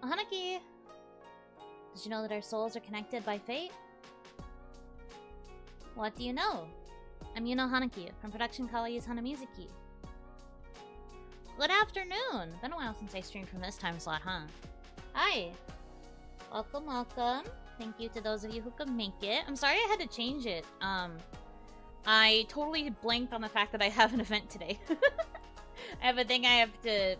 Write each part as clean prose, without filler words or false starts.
Hanaki! Did you know that our souls are connected by fate? What do you know? I'm Yuno Hanaki from production Kawaii's Hanamizuki. Good afternoon! Been a while since I streamed from this time slot, huh? Hi! Welcome, welcome. Thank you to those of you who could make it. I'm sorry I had to change it. I totally blanked on the fact that I have an event today. I have a thing I have to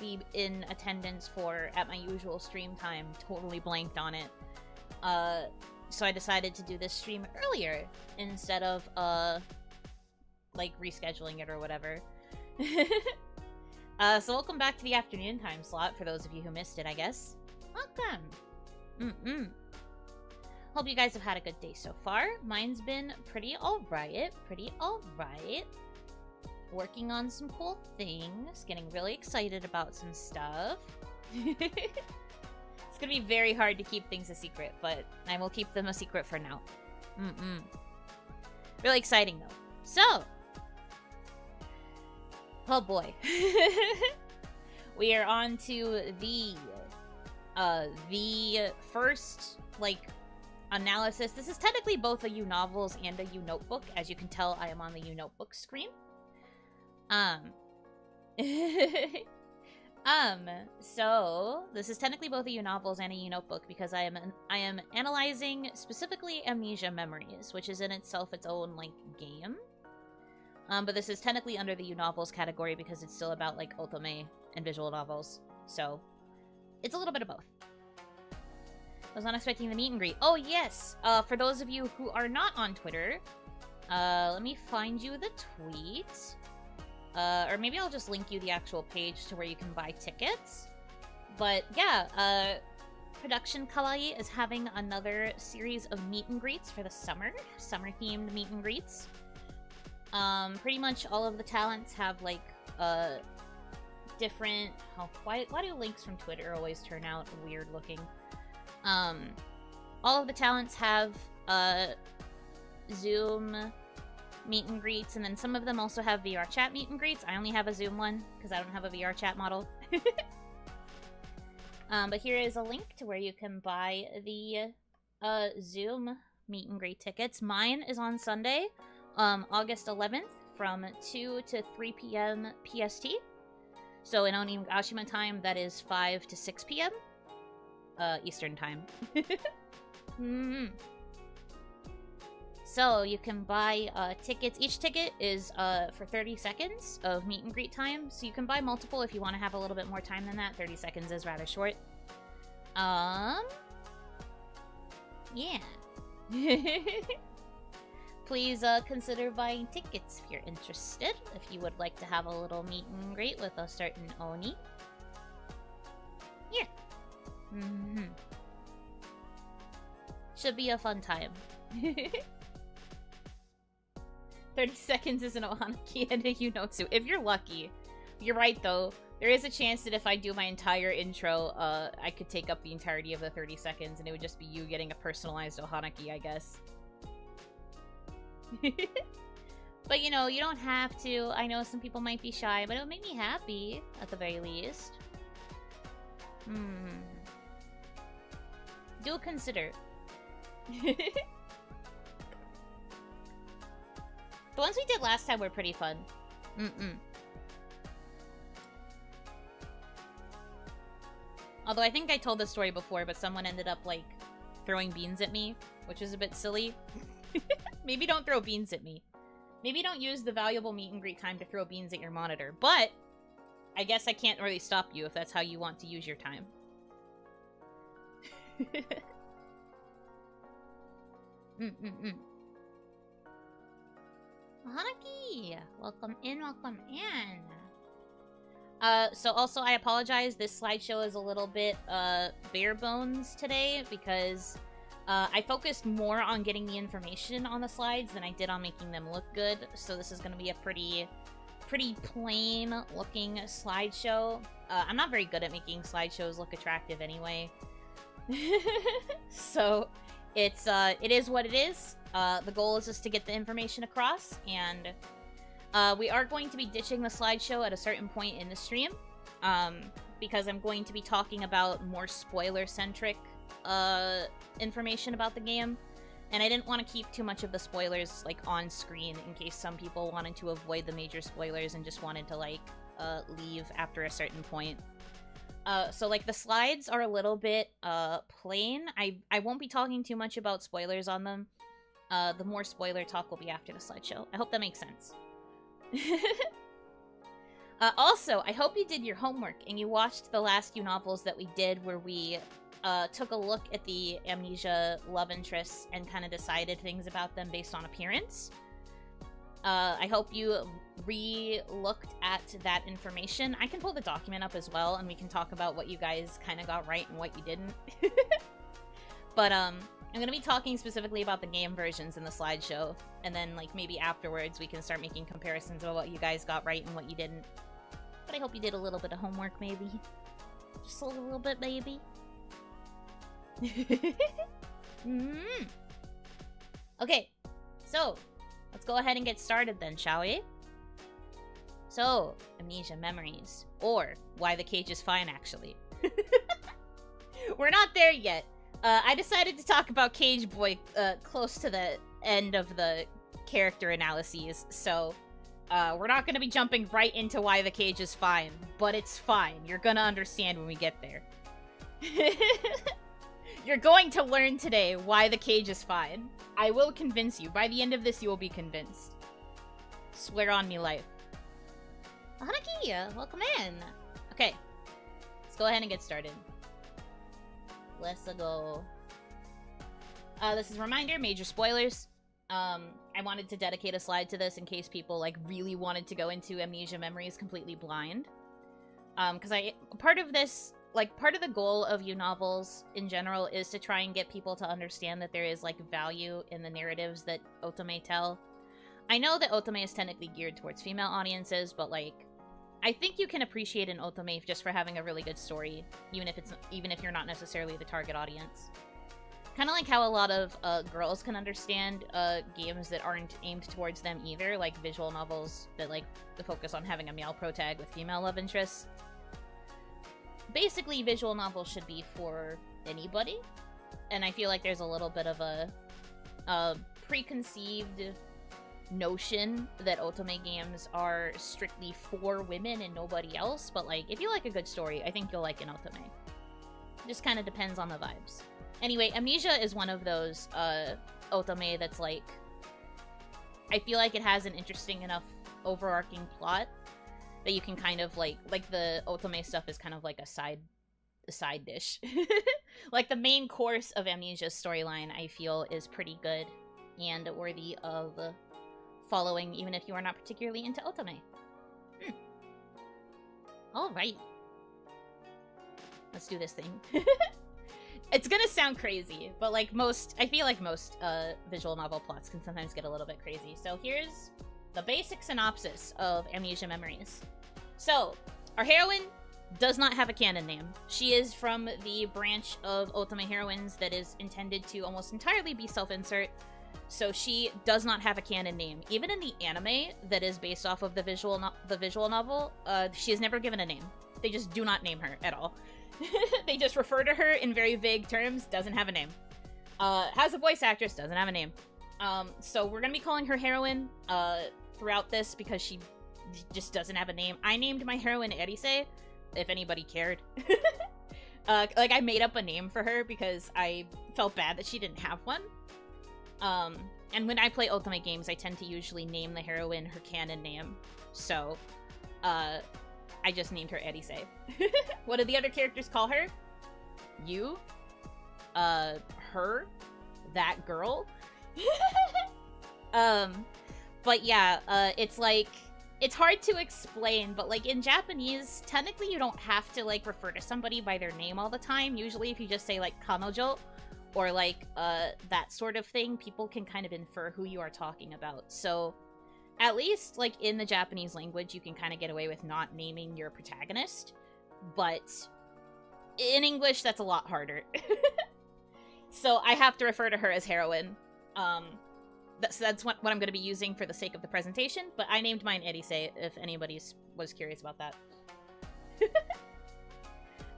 be in attendance for at my usual stream time. Totally blanked on it. So I decided to do this stream earlier instead of, like, rescheduling it or whatever. So welcome back to the afternoon time slot for those of you who missed it, I guess. Welcome! Hope you guys have had a good day so far. Mine's been pretty alright. Working on some cool things. Getting really excited about some stuff. It's gonna be very hard to keep things a secret, but I will keep them a secret for now. Really exciting, though. So! Oh boy. We are on to the first, like, analysis. This is technically both a YuNovels and a YuNotebook. As you can tell, I am on the YuNotebook screen. So this is technically both a YuNovels and a YuNotebook because I am analyzing specifically Amnesia Memories, which is in itself its own, like, game. But this is technically under the YuNovels category because it's still about, like, otome and visual novels. So it's a little bit of both. I was not expecting the meet and greet. Oh, yes! For those of you who are not on Twitter, let me find you the tweet. Or maybe I'll just link you the actual page to where you can buy tickets. But, yeah, Production Kawaii is having another series of meet and greets for the summer. Summer-themed meet and greets. Pretty much all of the talents have, like, different... Oh, why do links from Twitter always turn out weird looking? All of the talents have, Zoom meet and greets, and then some of them also have VR chat meet and greets. I only have a Zoom one, because I don't have a VR chat model. But here is a link to where you can buy the, Zoom meet and greet tickets. Mine is on Sunday, August 11th, from 2 to 3 p.m. PST. So in Onigashima time, that is 5 to 6 p.m. Eastern time. So you can buy tickets. Each ticket is for 30 seconds of meet and greet time. So you can buy multiple if you want to have a little bit more time than that. 30 seconds is rather short. Yeah. Please consider buying tickets if you're interested. If you would like to have a little meet and greet with a certain Oni. Yeah. Should be a fun time. 30 seconds is an Ohanaki and a Yunotsu. If you're lucky. You're right, though. There is a chance that if I do my entire intro, I could take up the entirety of the 30 seconds, and it would just be you getting a personalized Ohanaki, I guess. But, you know, you don't have to. I know some people might be shy, but it would make me happy, at the very least. Do consider. The ones we did last time were pretty fun. Although I think I told this story before, but someone ended up, like, throwing beans at me, which was a bit silly. Maybe don't throw beans at me. Maybe don't use the valuable meet and greet time to throw beans at your monitor. But I guess I can't really stop you if that's how you want to use your time. Hanaki! Welcome in, welcome in. So also I apologize, this slideshow is a little bit, bare bones today because, I focused more on getting the information on the slides than I did on making them look good. So this is gonna be a pretty plain looking slideshow. I'm not very good at making slideshows look attractive anyway. So it is what it is. The goal is just to get the information across, and we are going to be ditching the slideshow at a certain point in the stream. because I'm going to be talking about more spoiler-centric information about the game. And I didn't want to keep too much of the spoilers, like, on screen in case some people wanted to avoid the major spoilers and just wanted to, like, leave after a certain point. So, like, the slides are a little bit, plain. I won't be talking too much about spoilers on them. The more spoiler talk will be after the slideshow. I hope that makes sense. Also, I hope you did your homework and you watched the last YuNovels that we did where we took a look at the Amnesia love interests and kind of decided things about them based on appearance. I hope you re-looked at that information. I can pull the document up as well, and we can talk about what you guys kind of got right and what you didn't. But, I'm gonna be talking specifically about the game versions in the slideshow, and then, like, maybe afterwards we can start making comparisons about what you guys got right and what you didn't. But I hope you did a little bit of homework, maybe. Just a little bit, maybe. Okay, so let's go ahead and get started then, shall we? So, Amnesia Memories, or Why the Cage is Fine, actually. We're not there yet. I decided to talk about Cage Boy close to the end of the character analyses, so we're not going to be jumping right into Why the Cage is Fine, but it's fine. You're going to understand when we get there. You're going to learn today why the cage is fine. I will convince you. By the end of this, you will be convinced. Swear on me life. Hanaki, welcome in. Okay, let's go ahead and get started. Let's go. This is a reminder, major spoilers. I wanted to dedicate a slide to this in case people, like, really wanted to go into Amnesia Memories completely blind. Because part of this... Like, part of the goal of YuNovels in general is to try and get people to understand that there is, like, value in the narratives that otome tell. I know that otome is technically geared towards female audiences, but, like, I think you can appreciate an otome just for having a really good story, even if you're not necessarily the target audience. Kind of like how a lot of girls can understand games that aren't aimed towards them either, like visual novels that, like, focus on having a male protag with female love interests. Basically, visual novels should be for anybody, and I feel like there's a little bit of a preconceived notion that otome games are strictly for women and nobody else, but, like, if you like a good story, I think you'll like an otome. It just kind of depends on the vibes. Anyway, Amnesia is one of those otome that's, like, I feel like it has an interesting enough overarching plot that you can kind of, like the otome stuff is kind of like a side dish. Like, the main course of Amnesia's storyline, I feel, is pretty good and worthy of following, even if you are not particularly into otome. Alright. Let's do this thing. It's gonna sound crazy, but, like, I feel like most visual novel plots can sometimes get a little bit crazy. So here's the basic synopsis of Amnesia Memories. So, our heroine does not have a canon name. She is from the branch of otome heroines that is intended to almost entirely be self-insert, so she does not have a canon name. Even in the anime that is based off of the visual novel, she is never given a name. They just do not name her at all. They just refer to her in very vague terms, doesn't have a name. Has a voice actress, doesn't have a name. So we're gonna be calling her heroine throughout this because she just doesn't have a name. I named my heroine Erise, if anybody cared. Like, I made up a name for her because I felt bad that she didn't have one. And when I play otome games, I tend to usually name the heroine her canon name. So, I just named her Erise. What do the other characters call her? You? Her? That girl? But yeah, it's like... It's hard to explain, but, like, in Japanese, technically you don't have to, like, refer to somebody by their name all the time. Usually if you just say, like, kanojo, or, like, that sort of thing, people can kind of infer who you are talking about. So, at least, like, in the Japanese language, you can kind of get away with not naming your protagonist. But in English, that's a lot harder. So I have to refer to her as heroine. That's what I'm going to be using for the sake of the presentation, but I named mine Erise, if anybody was curious about that.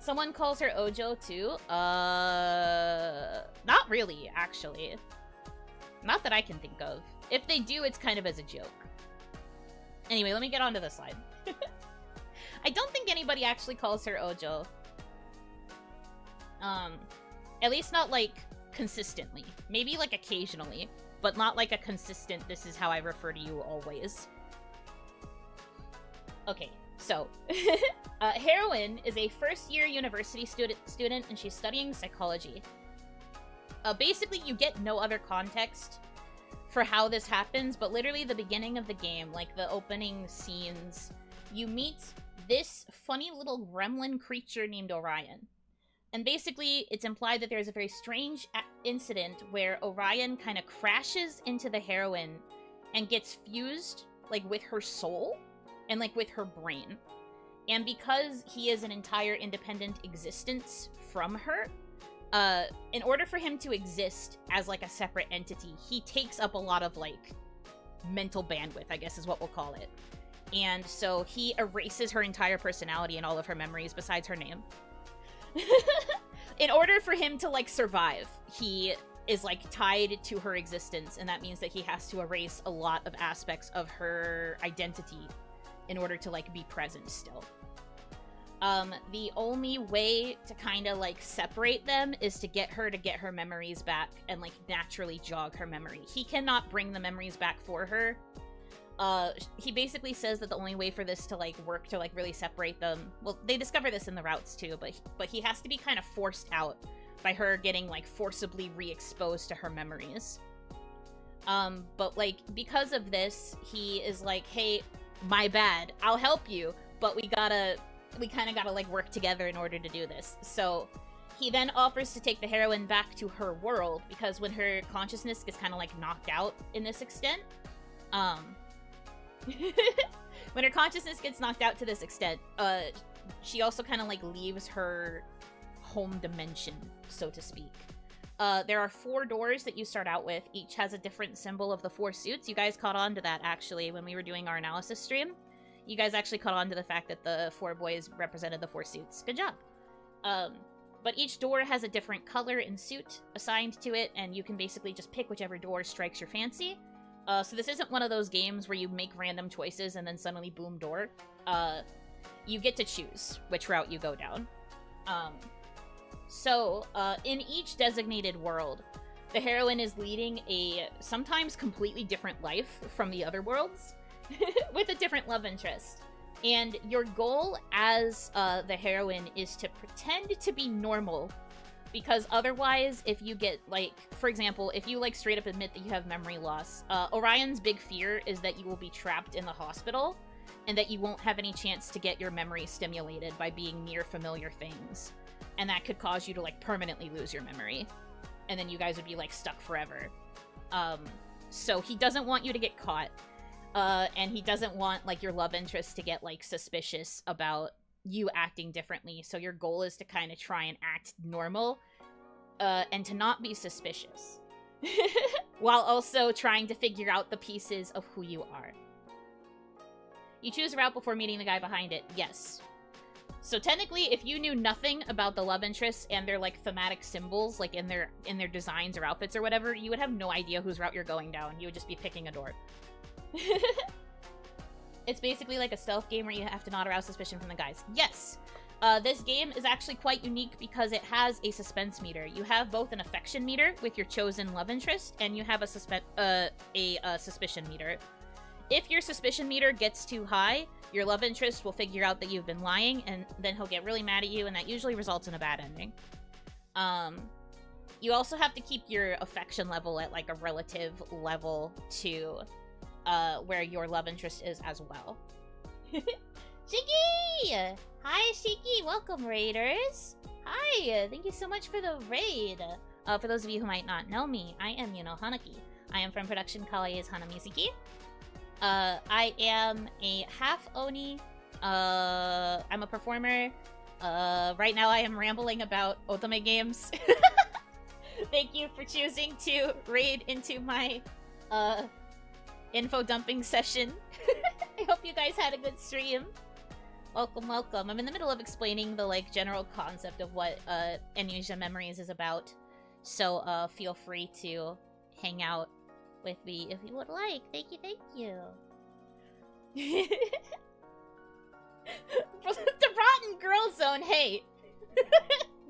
Someone calls her Ojo too? Not really, actually. Not that I can think of. If they do, it's kind of as a joke. Anyway, let me get onto the slide. I don't think anybody actually calls her Ojo. At least not, like, consistently. Maybe, like, occasionally. But not, like, a consistent, this is how I refer to you always. Okay, so. Heroine is a first-year university student, and she's studying psychology. Basically, you get no other context for how this happens, but literally the beginning of the game, like the opening scenes, you meet this funny little gremlin creature named Orion. And basically, it's implied that there's a very strange incident where Orion kind of crashes into the heroine and gets fused, like, with her soul and, like, with her brain. And because he is an entire independent existence from her, in order for him to exist as, like, a separate entity, he takes up a lot of, like, mental bandwidth, I guess is what we'll call it. And so he erases her entire personality and all of her memories besides her name. In order for him to, like, survive, he is, like, tied to her existence, and that means that he has to erase a lot of aspects of her identity in order to, like, be present still. The only way to kind of, like, separate them is to get her memories back and, like, naturally jog her memory. He cannot bring the memories back for her. He basically says that the only way for this to, like, work to, like, really separate them... Well, they discover this in the routes, too, but he has to be kind of forced out by her getting, like, forcibly re-exposed to her memories. But, like, because of this, he is like, hey, my bad, I'll help you, but we kind of gotta, like, work together in order to do this. So he then offers to take the heroine back to her world, because when her consciousness gets kind of, like, knocked out in this extent, when her consciousness gets knocked out to this extent, she also kind of, like, leaves her home dimension, so to speak. There are 4 doors that you start out with. Each has a different symbol of the 4 suits. You guys caught on to that, actually, when we were doing our analysis stream. You guys actually caught on to the fact that the 4 boys represented the 4 suits. Good job. But each door has a different color and suit assigned to it, and you can basically just pick whichever door strikes your fancy. So this isn't one of those games where you make random choices and then suddenly boom, door. You get to choose which route you go down. In each designated world, the heroine is leading a sometimes completely different life from the other worlds, with a different love interest. And your goal as the heroine is to pretend to be normal, because otherwise, if you get, like, for example, if you, like, straight up admit that you have memory loss, Orion's big fear is that you will be trapped in the hospital, and that you won't have any chance to get your memory stimulated by being near familiar things. And that could cause you to, like, permanently lose your memory. And then you guys would be, like, stuck forever. So he doesn't want you to get caught. And he doesn't want, like, your love interest to get, like, suspicious about you acting differently. So your goal is to kind of try and act normal, and to not be suspicious. While also trying to figure out the pieces of who you are. You choose a route before meeting the guy behind it. Yes. So technically, if you knew nothing about the love interests and their, like, thematic symbols, like, in their designs or outfits or whatever, you would have no idea whose route you're going down. You would just be picking a door. It's basically like a stealth game where you have to not arouse suspicion from the guys. Yes! This game is actually quite unique because it has a suspense meter. You have both an affection meter with your chosen love interest, and you have a suspicion meter. If your suspicion meter gets too high, your love interest will figure out that you've been lying, and then he'll get really mad at you, and that usually results in a bad ending. You also have to keep your affection level at, like, a relative level to where your love interest is as well. Shiki! Hi, Shiki! Welcome, Raiders! Hi! Thank you so much for the raid! For those of you who might not know me, I am Yuno Hanaki. I am from production Kawaii's Hanamizuki. I am a half Oni. I'm a performer. Right now I am rambling about otome games. Thank you for choosing to raid into my, info dumping session. I hope you guys had a good stream. Welcome, welcome. I'm in the middle of explaining the, like, general concept of what, Amnesia Memories is about. So, feel free to hang out with me if you would like. Thank you, thank you. The Rotten Girl Zone, hey!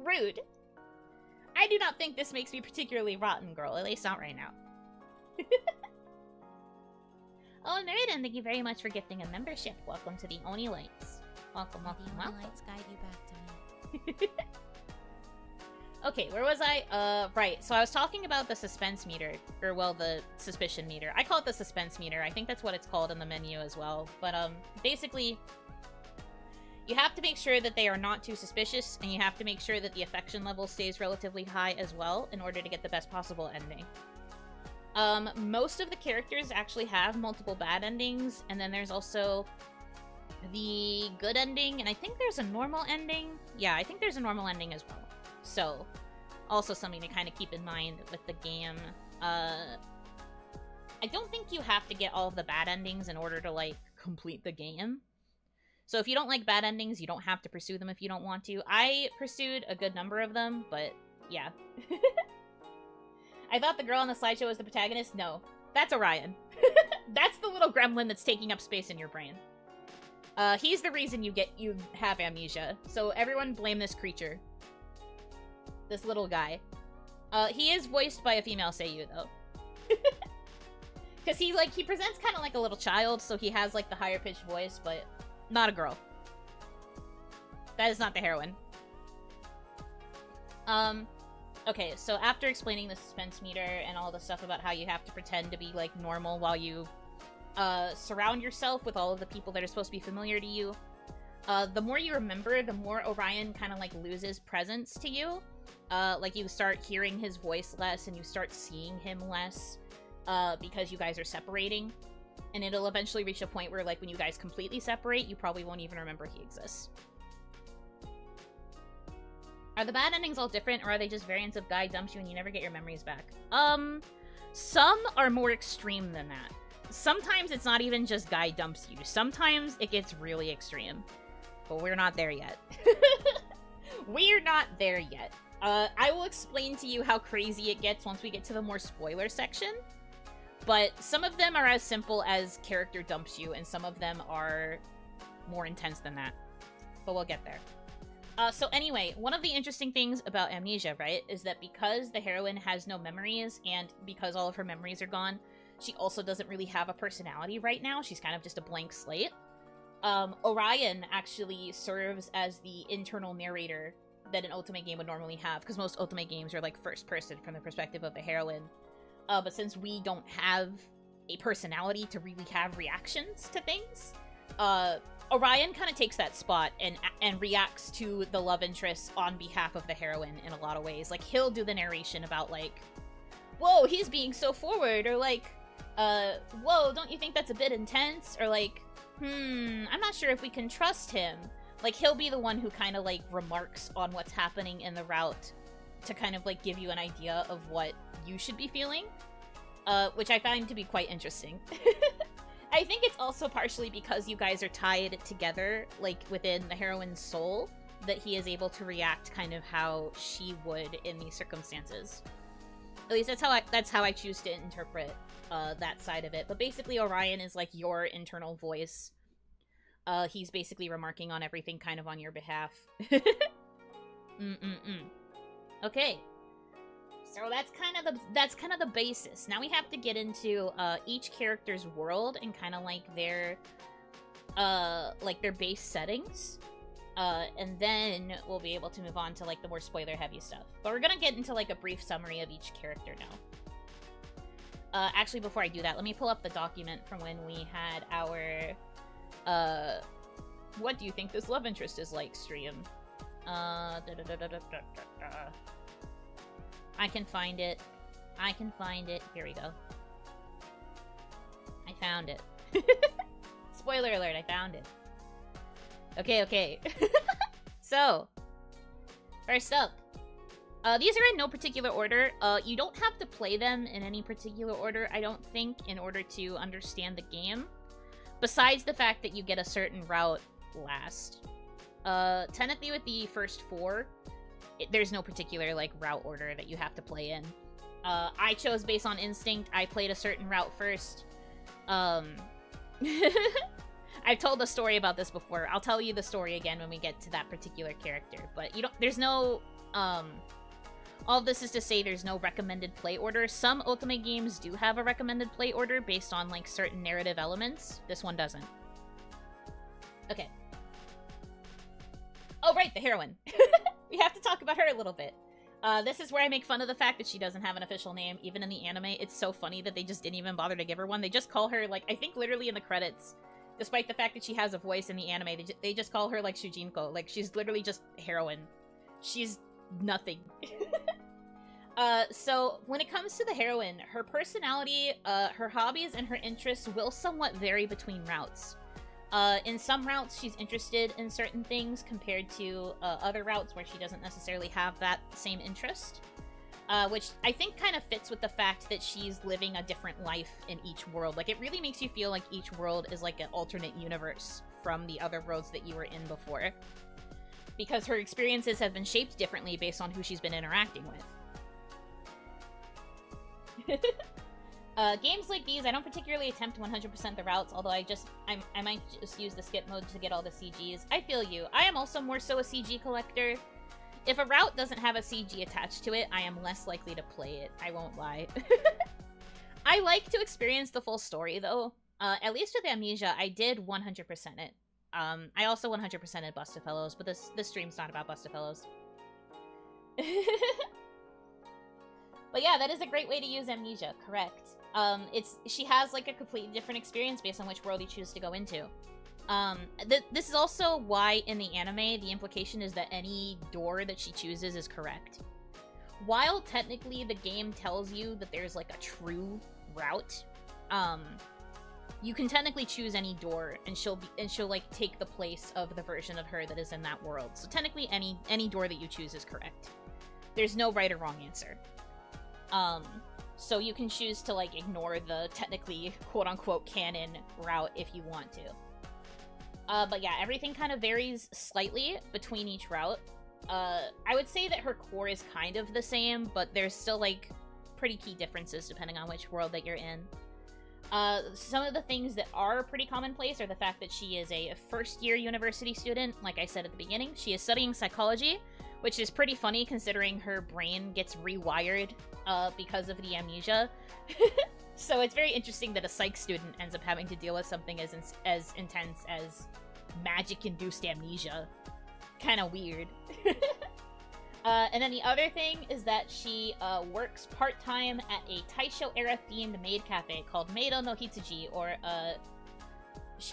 Rude. I do not think this makes me particularly rotten, girl. At least not right now. Oh, Meriden, thank you very much for gifting a membership. Welcome to the Oni Lights. Welcome, welcome, welcome. The Oni Lights guide you back to me. Okay, where was I? Right. So I was talking about the suspense meter. Or, well, the suspicion meter. I call it the suspense meter. I think that's what it's called in the menu as well. But, basically, you have to make sure that they are not too suspicious, and you have to make sure that the affection level stays relatively high as well in order to get the best possible ending. Most of the characters actually have multiple bad endings, and then there's also the good ending, and I think there's a normal ending. Yeah, I think there's a normal ending as well. So, also something to kind of keep in mind with the game. I don't think you have to get all of the bad endings in order to, like, complete the game. So if you don't like bad endings, you don't have to pursue them if you don't want to. I pursued a good number of them, but yeah. I thought the girl on the slideshow was the protagonist. No, that's Orion. That's the little gremlin that's taking up space in your brain. He's the reason you have amnesia. So everyone blame this creature. This little guy. He is voiced by a female seiyuu, though. Because he presents kind of like a little child, so he has, like, the higher-pitched voice, but not a girl. That is not the heroine. Okay, so after explaining the suspense meter and all the stuff about how you have to pretend to be, like, normal while you, surround yourself with all of the people that are supposed to be familiar to you, the more you remember, the more Orion kind of, like, loses presence to you. Like, you start hearing his voice less, and you start seeing him less, because you guys are separating. And it'll eventually reach a point where, like, when you guys completely separate, you probably won't even remember he exists. Are the bad endings all different, or are they just variants of guy dumps you and you never get your memories back? Some are more extreme than that. Sometimes it's not even just guy dumps you. Sometimes it gets really extreme. But we're not there yet. We're not there yet. I will explain to you how crazy it gets once we get to the more spoiler section. But some of them are as simple as character dumps you, and some of them are more intense than that. But we'll get there. So anyway, one of the interesting things about Amnesia, right, is that because the heroine has no memories, and because all of her memories are gone, she also doesn't really have a personality right now. She's kind of just a blank slate. Orion actually serves as the internal narrator that an Ultimate game would normally have, because most Ultimate games are, like, first person from the perspective of the heroine. But since we don't have a personality to really have reactions to things, Orion kind of takes that spot and reacts to the love interest on behalf of the heroine in a lot of ways. Like, he'll do the narration about, like, whoa, he's being so forward, or, like, whoa, don't you think that's a bit intense? Or, like, I'm not sure if we can trust him. Like, he'll be the one who kind of, like, remarks on what's happening in the route to kind of, like, give you an idea of what you should be feeling, which I find to be quite interesting. I think it's also partially because you guys are tied together, like, within the heroine's soul, that he is able to react kind of how she would in these circumstances. At least that's how I choose to interpret that side of it. But basically, Orion is, like, your internal voice. He's basically remarking on everything kind of on your behalf. Okay. So that's kind of the basis. Now we have to get into each character's world and kind of like their base settings. And then we'll be able to move on to, like, the more spoiler-heavy stuff. But we're gonna get into, like, a brief summary of each character now. Actually, before I do that, let me pull up the document from when we had our, what do you think this love interest is like stream? I can find it. I can find it. Here we go. I found it. Spoiler alert, I found it. Okay. So, first up. These are in no particular order. You don't have to play them in any particular order, I don't think, in order to understand the game. Besides the fact that you get a certain route, last. Technically with the first 4, there's no particular, like, route order that you have to play in. I chose based on instinct. I played a certain route first. I've told the story about this before. I'll tell you the story again when we get to that particular character. But there's no, all of this is to say there's no recommended play order. Some Ultimate games do have a recommended play order based on, like, certain narrative elements. This one doesn't. Okay. Oh, right, the heroine. We have to talk about her a little bit. This is where I make fun of the fact that she doesn't have an official name. Even in the anime, it's so funny that they just didn't even bother to give her one. They just call her, like, I think literally in the credits, despite the fact that she has a voice in the anime, they just call her, like, Shujinko. Like, she's literally just heroine. She's nothing. So when it comes to the heroine, her personality, her hobbies, and her interests will somewhat vary between routes. In some routes, she's interested in certain things compared to other routes where she doesn't necessarily have that same interest. Which I think kind of fits with the fact that she's living a different life in each world. Like, it really makes you feel like each world is like an alternate universe from the other worlds that you were in before. Because her experiences have been shaped differently based on who she's been interacting with. Games like these, I don't particularly attempt 100% the routes, although I might just use the skip mode to get all the CGs. I feel you. I am also more so a CG collector. If a route doesn't have a CG attached to it, I am less likely to play it. I won't lie. I like to experience the full story, though. At least with Amnesia, I did 100% it. I also 100%ed Bustafellows, but this stream's not about Bustafellows. But yeah, that is a great way to use Amnesia, correct. She has, like, a completely different experience based on which world you choose to go into. This is also why in the anime, the implication is that any door that she chooses is correct. While technically the game tells you that there's, like, a true route, you can technically choose any door, and she'll like, take the place of the version of her that is in that world. So technically any door that you choose is correct. There's no right or wrong answer. So you can choose to, like, ignore the technically quote-unquote canon route if you want to. But yeah, everything kind of varies slightly between each route. I would say that her core is kind of the same, but there's still, like, pretty key differences depending on which world that you're in. Some of the things that are pretty commonplace are the fact that she is a first-year university student. Like I said at the beginning, she is studying psychology, which is pretty funny considering her brain gets rewired because of the amnesia. So it's very interesting that a psych student ends up having to deal with something as intense as magic-induced amnesia. Kind of weird. And then the other thing is that she works part-time at a Taisho-era themed maid cafe called Meido no Hitsuji, or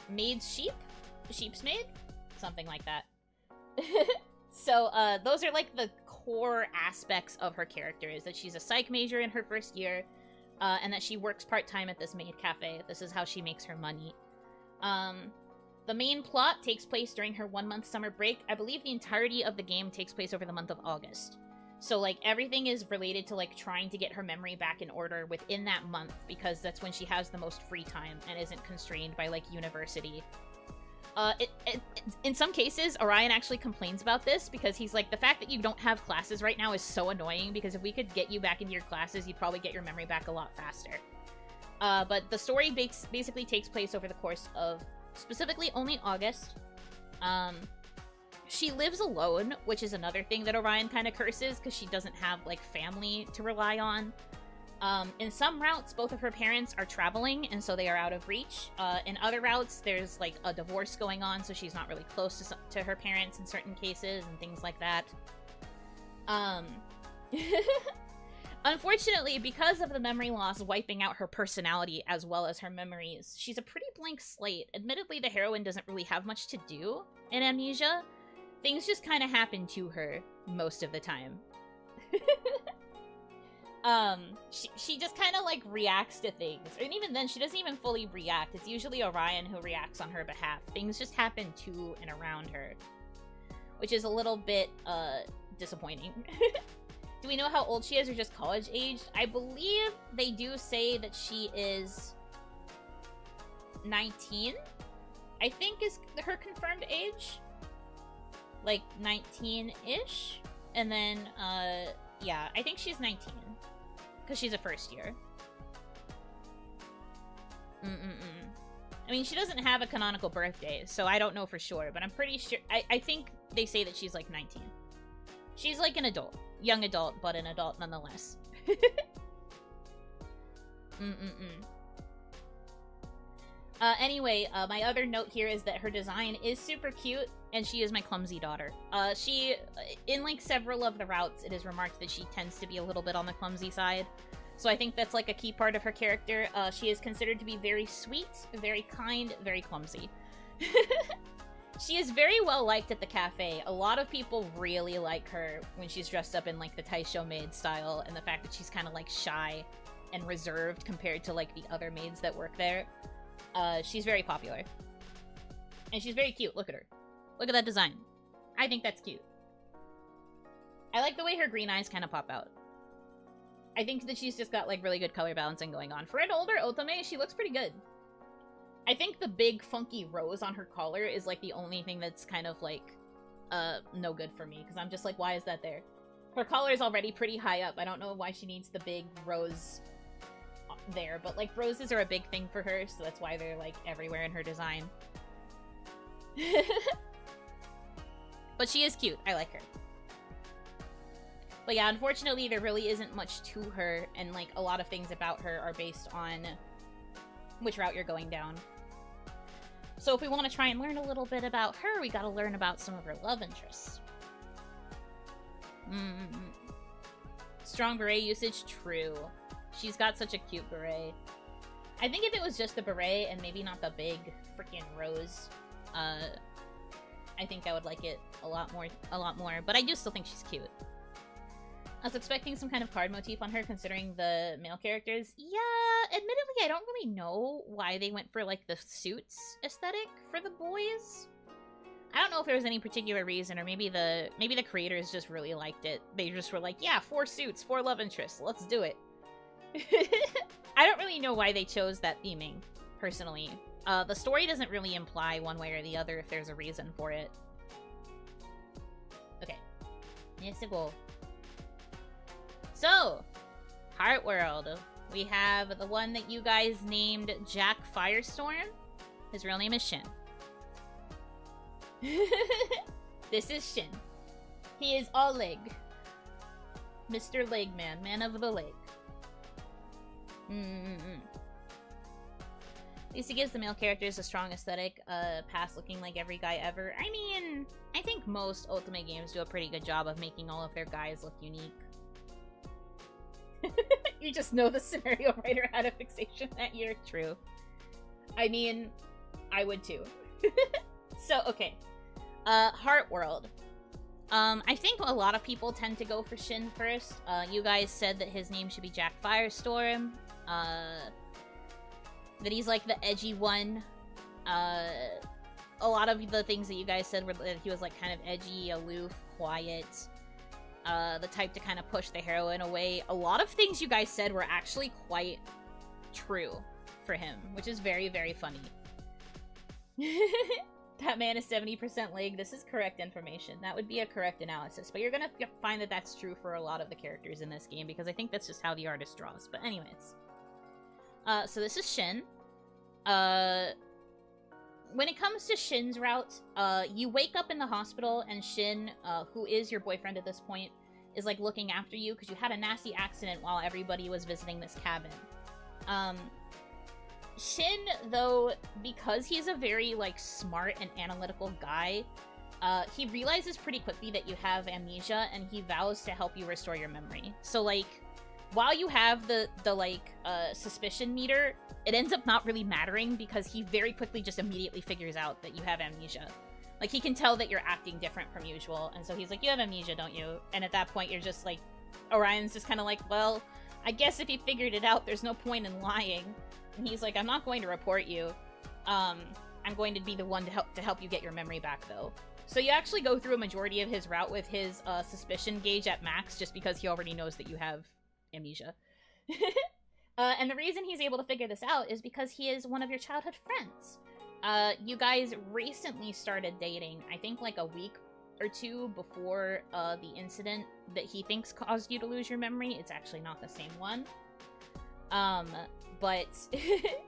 maid's sheep? Sheep's maid? Something like that. So those are, like, the core aspects of her character, is that she's a psych major in her first year, and that she works part-time at this maid cafe. This is how she makes her money. The main plot takes place during her 1-month summer break. I believe the entirety of the game takes place over the month of August. So, like, everything is related to, like, trying to get her memory back in order within that month, because that's when she has the most free time and isn't constrained by, like, university. In some cases, Orion actually complains about this, because he's like, the fact that you don't have classes right now is so annoying, because if we could get you back into your classes, you'd probably get your memory back a lot faster. But the story basically takes place over the course of specifically only August. She lives alone, which is another thing that Orion kind of curses, because she doesn't have, like, family to rely on. In some routes, both of her parents are traveling, and so they are out of reach. In other routes, there's, like, a divorce going on, so she's not really close to her parents in certain cases, and things like that. Unfortunately, because of the memory loss wiping out her personality as well as her memories, she's a pretty blank slate. Admittedly, the heroine doesn't really have much to do in Amnesia. Things just kind of happen to her most of the time. She just kind of, like, reacts to things. And even then, she doesn't even fully react. It's usually Orion who reacts on her behalf. Things just happen to and around her. Which is a little bit, disappointing. Do we know how old she is, or just college-aged? I believe they do say that she is 19. I think is her confirmed age. Like 19-ish. And then, yeah, I think she's 19. Because she's a first year. I mean, she doesn't have a canonical birthday, so I don't know for sure, but I'm pretty sure... I think they say that she's, like, 19. She's, like, an adult. Young adult, but an adult nonetheless. Anyway, my other note here is that her design is super cute, and she is my clumsy daughter. She, in, like, several of the routes, it is remarked that she tends to be a little bit on the clumsy side. So I think that's, like, a key part of her character. She is considered to be very sweet, very kind, very clumsy. She is very well liked at the cafe. A lot of people really like her when she's dressed up in, like, the Taisho maid style, and the fact that she's kind of, like, shy and reserved compared to, like, the other maids that work there. She's very popular. And she's very cute. Look at her. Look at that design. I think that's cute. I like the way her green eyes kind of pop out. I think that she's just got, like, really good color balancing going on. For an older otome, she looks pretty good. I think the big, funky rose on her collar is, like, the only thing that's kind of, like, no good for me. Because I'm just like, why is that there? Her collar is already pretty high up. I don't know why she needs the big rose there. But, like, roses are a big thing for her, so that's why they're, like, everywhere in her design. But she is cute. I like her. But yeah, unfortunately, there really isn't much to her, and, like, a lot of things about her are based on which route you're going down. So if we want to try and learn a little bit about her, we gotta learn about some of her love interests. Strong beret usage? True. She's got such a cute beret. I think if it was just the beret and maybe not the big freaking rose, I think I would like it a lot more, but I do still think she's cute. I was expecting some kind of card motif on her, considering the male characters. Yeah, admittedly, I don't really know why they went for, like, the suits aesthetic for the boys. I don't know if there was any particular reason, or maybe the creators just really liked it. They just were like, yeah, 4 suits, 4 love interests, let's do it. I don't really know why they chose that theming, personally. The story doesn't really imply one way or the other if there's a reason for it. Okay. Let's go. So, Heart World. We have the one that you guys named Jack Firestorm. His real name is Shin. This is Shin. He is all leg. Mr. Leg Man, man of the leg. At least he gives the male characters a strong aesthetic, past looking like every guy ever. I mean, I think most Ultimate games do a pretty good job of making all of their guys look unique. You just know the scenario writer had a fixation that year. True. I mean, I would too. So, okay. Heart World. I think a lot of people tend to go for Shin first. You guys said that his name should be Jack Firestorm. That he's like the edgy one. A lot of the things that you guys said were that he was like kind of edgy, aloof, quiet. The type to kind of push the heroine away. A lot of things you guys said were actually quite true for him, which is very, very funny. That man is 70% leg. This is correct information. That would be a correct analysis. But you're gonna find that that's true for a lot of the characters in this game, because I think that's just how the artist draws. But anyways. So this is Shin. When it comes to Shin's route, you wake up in the hospital, and Shin, who is your boyfriend at this point, is, like, looking after you, because you had a nasty accident while everybody was visiting this cabin. Shin, though, because he's a very, like, smart and analytical guy, he realizes pretty quickly that you have amnesia, and he vows to help you restore your memory. So, like, while you have the suspicion meter, it ends up not really mattering, because he very quickly just immediately figures out that you have amnesia. Like, he can tell that you're acting different from usual, and so he's like, you have amnesia, don't you? And at that point, you're just like, Orion's just kind of like, well, I guess if he figured it out, there's no point in lying. And he's like, I'm not going to report you. I'm going to be the one to help you get your memory back, though. So you actually go through a majority of his route with his suspicion gauge at max, just because he already knows that you have amnesia. And the reason he's able to figure this out is because he is one of your childhood friends. You guys recently started dating, I think like a week or two before the incident that he thinks caused you to lose your memory. It's actually not the same one. But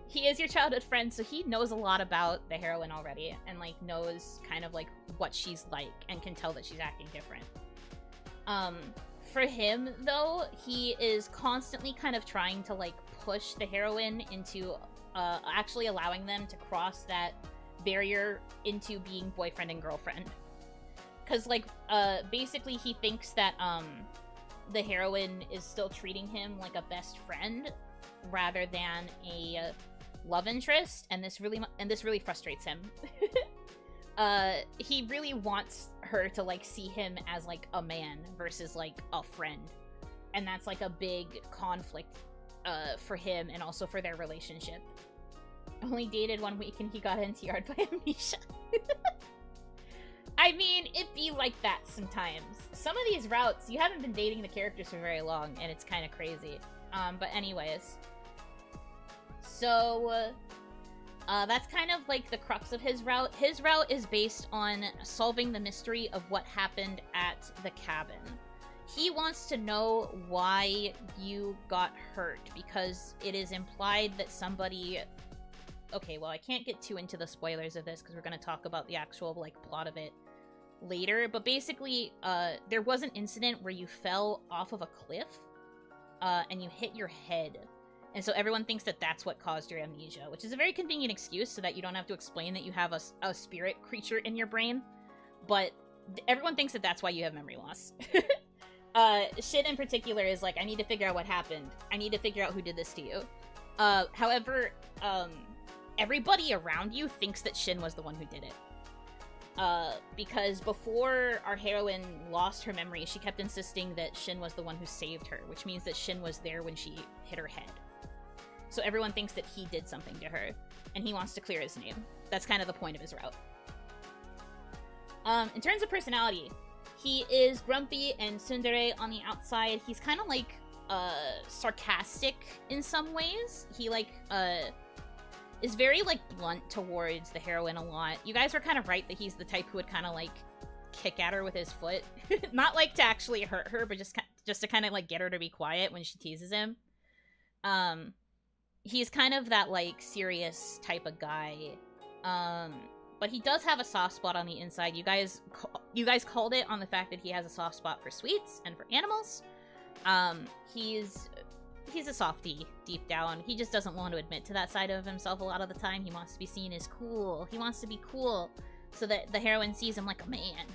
he is your childhood friend, so he knows a lot about the heroine already, and like knows kind of like what she's like, and can tell that she's acting different. For him though, he is constantly kind of trying to like push the heroine into actually allowing them to cross that barrier into being boyfriend and girlfriend. Because like basically he thinks that the heroine is still treating him like a best friend rather than a love interest, and this really frustrates him. He really wants her to like see him as like a man versus like a friend, and that's like a big conflict for him and also for their relationship. Only dated 1 week and he got NTR'd by Amnesia. I mean, it be like that sometimes. Some of these routes, you haven't been dating the characters for very long, and it's kind of crazy. But anyways. So, that's kind of like the crux of his route. His route is based on solving the mystery of what happened at the cabin. He wants to know why you got hurt, because it is implied that somebody... Okay, well, I can't get too into the spoilers of this, because we're going to talk about the actual, like, plot of it later. But basically, there was an incident where you fell off of a cliff, and you hit your head. And so everyone thinks that that's what caused your amnesia, which is a very convenient excuse so that you don't have to explain that you have a spirit creature in your brain. But everyone thinks that that's why you have memory loss. Shin in particular is like, I need to figure out what happened. I need to figure out who did this to you. However, everybody around you thinks that Shin was the one who did it. Because before our heroine lost her memory, she kept insisting that Shin was the one who saved her, which means that Shin was there when she hit her head. So everyone thinks that he did something to her, and he wants to clear his name. That's kind of the point of his route. In terms of personality, he is grumpy and tsundere on the outside. He's kind of like, sarcastic in some ways. He, like, is very, like, blunt towards the heroine a lot. You guys were kind of right that he's the type who would kind of, like, kick at her with his foot. Not, like, to actually hurt her, but just to kind of, like, get her to be quiet when she teases him. He's kind of that, like, serious type of guy. But he does have a soft spot on the inside. You guys called it on the fact that he has a soft spot for sweets and for animals. He's a softie deep down. He just doesn't want to admit to that side of himself a lot of the time. He wants to be seen as cool. He wants to be cool so that the heroine sees him like a man.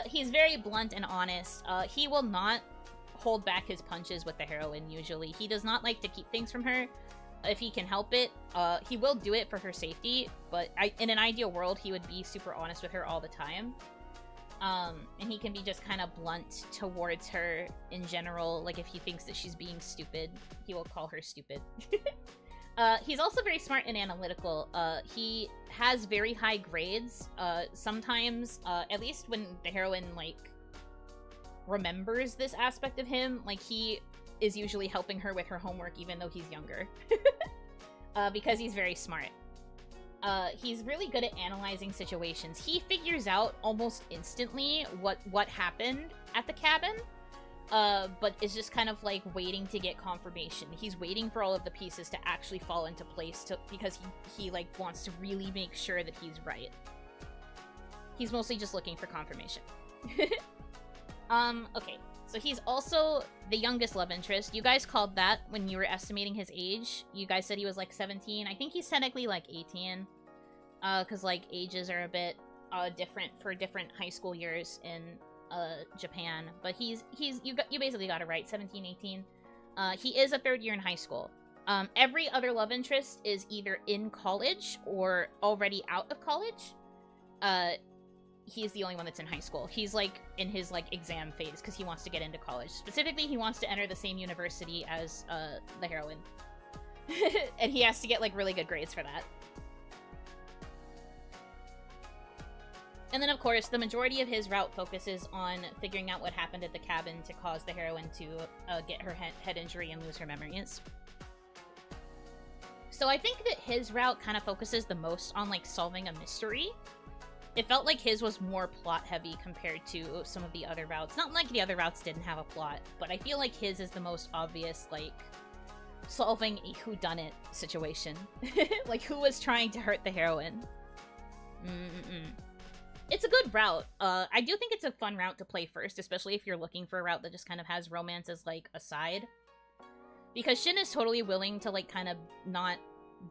He's very blunt and honest. He will not hold back his punches with the heroine usually. He does not like to keep things from her if he can help it. He will do it for her safety, but in an ideal world, he would be super honest with her all the time. And he can be just kind of blunt towards her in general. Like, if he thinks that she's being stupid, he will call her stupid. He's also very smart and analytical. He has very high grades. Sometimes, at least when the heroine, like, remembers this aspect of him, like, he is usually helping her with her homework even though he's younger. Because he's very smart. He's really good at analyzing situations. He figures out almost instantly what happened at the cabin, but is just kind of like waiting to get confirmation. He's waiting for all of the pieces to actually fall into place because he like wants to really make sure that he's right. He's mostly just looking for confirmation. Okay. So he's also the youngest love interest. You guys called that when you were estimating his age. You guys said he was like 17. I think he's technically like 18. Because like ages are a bit different for different high school years in Japan. But you basically got it right, 17, 18. He is a third year in high school. Every other love interest is either in college or already out of college. He's the only one that's in high school. He's like in his like exam phase because he wants to get into college. Specifically, he wants to enter the same university as the heroine. And he has to get like really good grades for that. And then of course, the majority of his route focuses on figuring out what happened at the cabin to cause the heroine to get her head injury and lose her memories. So I think that his route kind of focuses the most on, like, solving a mystery. It felt like his was more plot-heavy compared to some of the other routes. Not like the other routes didn't have a plot, but I feel like his is the most obvious, like, solving a whodunit situation. Like, who was trying to hurt the heroine? It's a good route. I do think it's a fun route to play first, especially if you're looking for a route that just kind of has romance as, like, a side. Because Shin is totally willing to, like, kind of not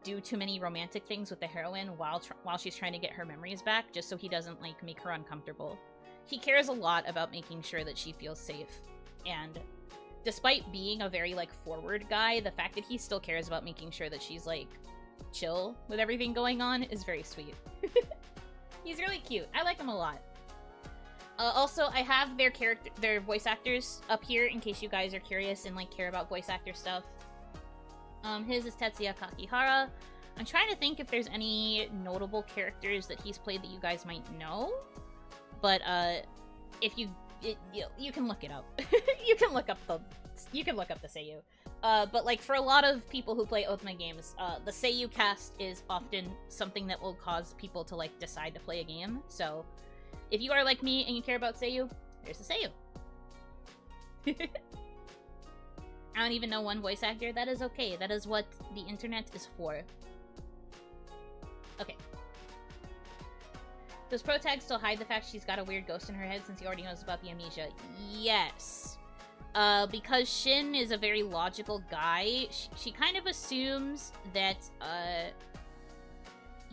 do too many romantic things with the heroine while she's trying to get her memories back, just so he doesn't, like, make her uncomfortable. He cares a lot about making sure that she feels safe. And despite being a very, like, forward guy, the fact that he still cares about making sure that she's, like, chill with everything going on is very sweet. He's really cute. I like him a lot. Also, I have their voice actors up here in case you guys are curious and, like, care about voice actor stuff. His is Tetsuya Kakihara. I'm trying to think if there's any notable characters that he's played that you guys might know. But, if you can look it up. you can look up the seiyuu. But, like, for a lot of people who play Otome games, the seiyuu cast is often something that will cause people to, like, decide to play a game. So, if you are like me and you care about seiyuu, there's the seiyuu. I don't even know one voice actor. That is okay. That is what the internet is for. Okay. Does Protag still hide the fact she's got a weird ghost in her head since he already knows about the amnesia? Yes. Because Shin is a very logical guy, she kind of assumes that,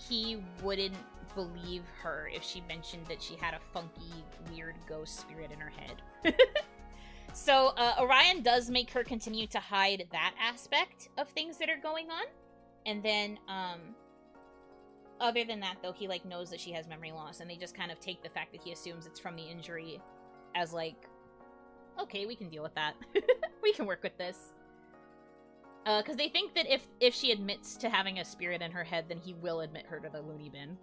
he wouldn't believe her if she mentioned that she had a funky, weird ghost spirit in her head. So, Orion does make her continue to hide that aspect of things that are going on. And then, other than that, though, he, like, knows that she has memory loss, and they just kind of take the fact that he assumes it's from the injury as, like, okay, we can deal with that. We can work with this. Because they think that if she admits to having a spirit in her head, then he will admit her to the loony bin.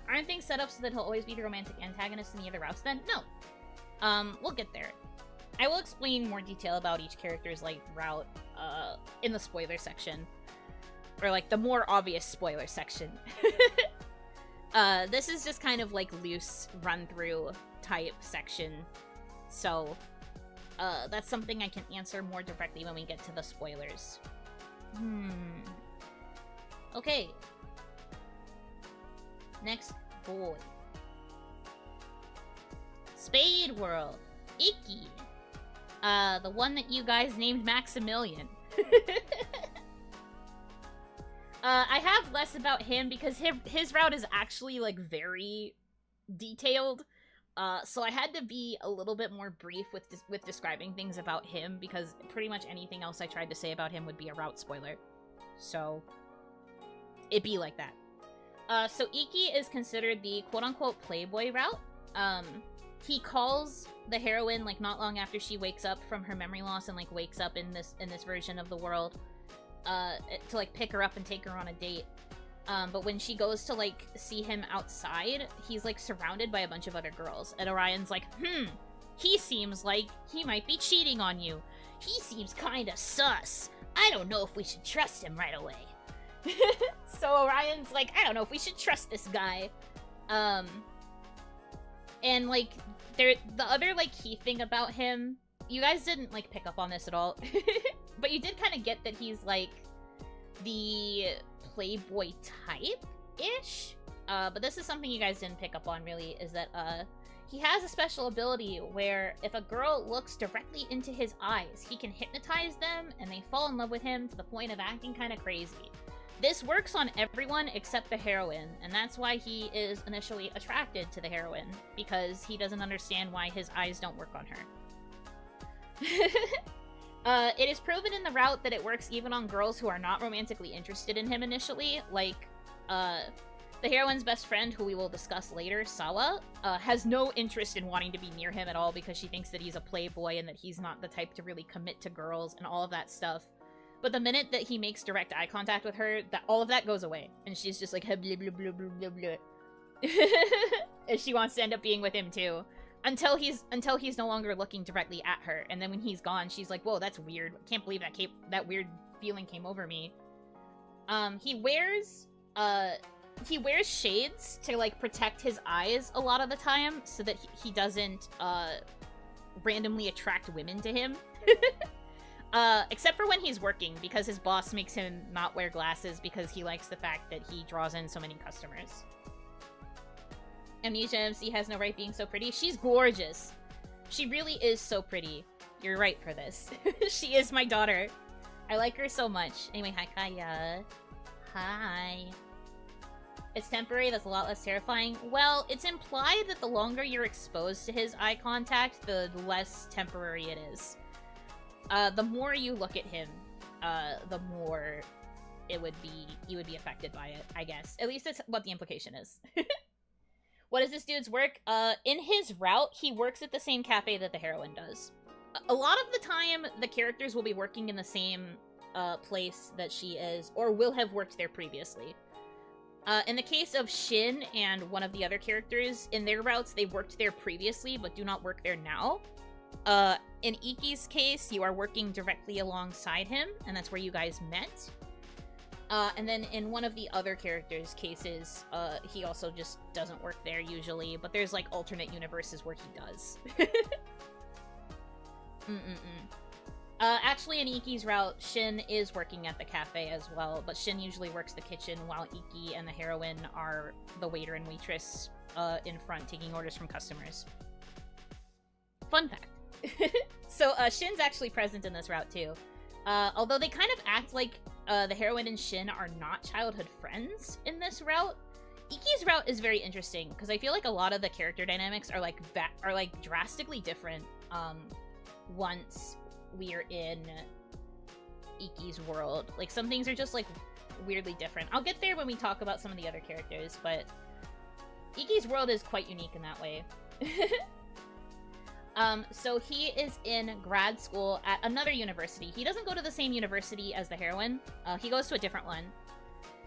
Aren't things set up so that he'll always be the romantic antagonist in the other routes then? No. We'll get there. I will explain more detail about each character's, like, route, in the spoiler section. Or, like, the more obvious spoiler section. This is just kind of, like, loose run-through type section. So, that's something I can answer more directly when we get to the spoilers. Okay. Next boy. Spade World. Ikki. The one that you guys named Maximilian. I have less about him because his route is actually, like, very detailed. So I had to be a little bit more brief with describing things about him because pretty much anything else I tried to say about him would be a route spoiler. So, it'd be like that. So Ikki is considered the quote-unquote playboy route. He calls the heroine, like, not long after she wakes up from her memory loss and, like, wakes up in this version of the world, to, like, pick her up and take her on a date. But when she goes to, like, see him outside, he's, like, surrounded by a bunch of other girls. And Orion's like, he seems like he might be cheating on you. He seems kinda sus. I don't know if we should trust him right away. So Orion's like, I don't know if we should trust this guy. And, like, the other, like, key thing about him, you guys didn't, like, pick up on this at all, but you did kind of get that he's, like, the playboy type-ish? But this is something you guys didn't pick up on, really, is that, he has a special ability where if a girl looks directly into his eyes, he can hypnotize them, and they fall in love with him to the point of acting kind of crazy. This works on everyone except the heroine, and that's why he is initially attracted to the heroine, because he doesn't understand why his eyes don't work on her. It is proven in the route that it works even on girls who are not romantically interested in him initially, like, the heroine's best friend, who we will discuss later, Sawa, has no interest in wanting to be near him at all because she thinks that he's a playboy and that he's not the type to really commit to girls and all of that stuff. But the minute that he makes direct eye contact with her, all of that goes away. And she's just like, blah, blah, blah, blah, blah, blah. And she wants to end up being with him too. Until he's no longer looking directly at her. And then when he's gone, she's like, whoa, that's weird. I can't believe that weird feeling came over me. He wears shades to, like, protect his eyes a lot of the time so that he doesn't, randomly attract women to him. Except for when he's working, because his boss makes him not wear glasses because he likes the fact that he draws in so many customers. Amnesia MC has no right being so pretty. She's gorgeous. She really is so pretty. You're right for this. She is my daughter. I like her so much. Anyway, hi Kaya. Hi. It's temporary, that's a lot less terrifying. Well, it's implied that the longer you're exposed to his eye contact, the less temporary it is. The more you look at him, the more you would be affected by it, I guess. At least that's what the implication is. What is this dude's work? In his route, he works at the same cafe that the heroine does. A lot of the time, the characters will be working in the same place that she is, or will have worked there previously. In the case of Shin and one of the other characters, in their routes, they worked there previously, but do not work there now. In Ikki's case, you are working directly alongside him, and that's where you guys met. And then in one of the other characters' cases, he also just doesn't work there usually, but there's, like, alternate universes where he does. Actually, in Ikki's route, Shin is working at the cafe as well, but Shin usually works the kitchen while Ikki and the heroine are the waiter and waitress in front taking orders from customers. Fun fact. So, Shin's actually present in this route, too. Although they kind of act like the heroine and Shin are not childhood friends in this route. Ikki's route is very interesting, because I feel like a lot of the character dynamics are, like, drastically different, once we're in Ikki's world. Like, some things are just, like, weirdly different. I'll get there when we talk about some of the other characters, but Ikki's world is quite unique in that way. So he is in grad school at another university. He doesn't go to the same university as the heroine. He goes to a different one.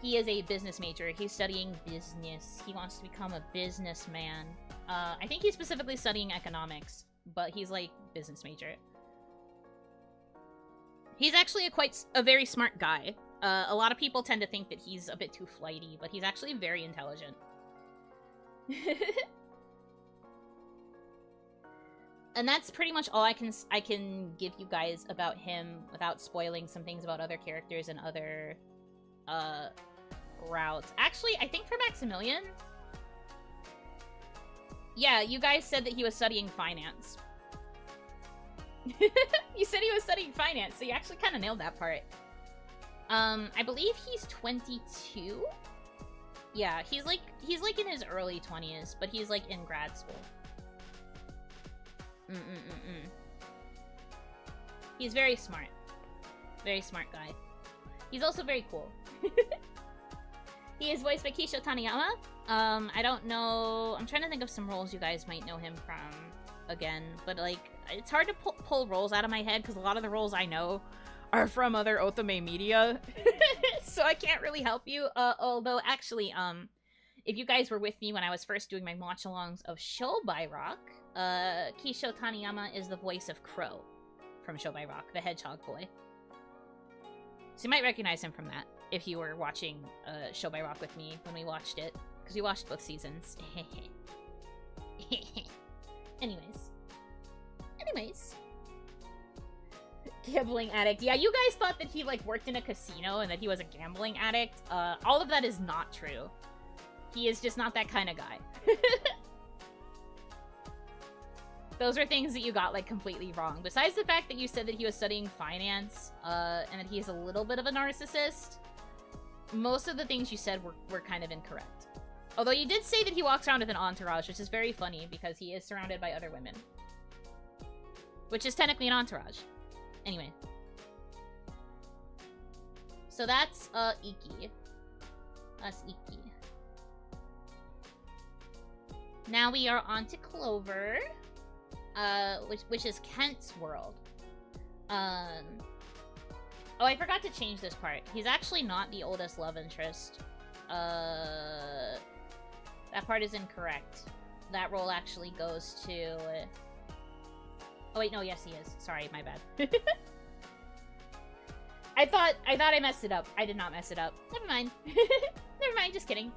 He is a business major. He's studying business. He wants to become a businessman. I think he's specifically studying economics, but he's, like, business major. He's actually a very smart guy. A lot of people tend to think that he's a bit too flighty, but he's actually very intelligent. And that's pretty much all I can give you guys about him without spoiling some things about other characters and other routes. Actually, I think for Maximilian, yeah, you guys said that he was studying finance. You said he was studying finance, so you actually kind of nailed that part. I believe he's 22. Yeah, he's like in his early 20s, but he's, like, in grad school. He's very smart. Very smart guy. He's also very cool. He is voiced by Kisho Taniyama. I don't know... I'm trying to think of some roles you guys might know him from again, but, like, it's hard to pull roles out of my head because a lot of the roles I know are from other otome media. So I can't really help you. Although, actually, if you guys were with me when I was first doing my watch-alongs of Show by Rock, Kisho Taniyama is the voice of Crow from Show by Rock, the hedgehog boy. So you might recognize him from that if you were watching Show by Rock with me when we watched it, because we watched both seasons. Anyways. Gambling addict. Yeah, you guys thought that he, like, worked in a casino and that he was a gambling addict. All of that is not true. He is just not that kind of guy. Those are things that you got, like, completely wrong. Besides the fact that you said that he was studying finance, and that he's a little bit of a narcissist, most of the things you said were kind of incorrect. Although you did say that he walks around with an entourage, which is very funny because he is surrounded by other women. Which is technically an entourage. Anyway. So that's, Ikki. That's Ikki. Now we are on to Clover. Which is Kent's world. Oh, I forgot to change this part. He's actually not the oldest love interest. That part is incorrect. That role actually goes to... Oh wait, no, yes he is. Sorry, my bad. I thought I messed it up. I did not mess it up. Never mind. Never mind, just kidding.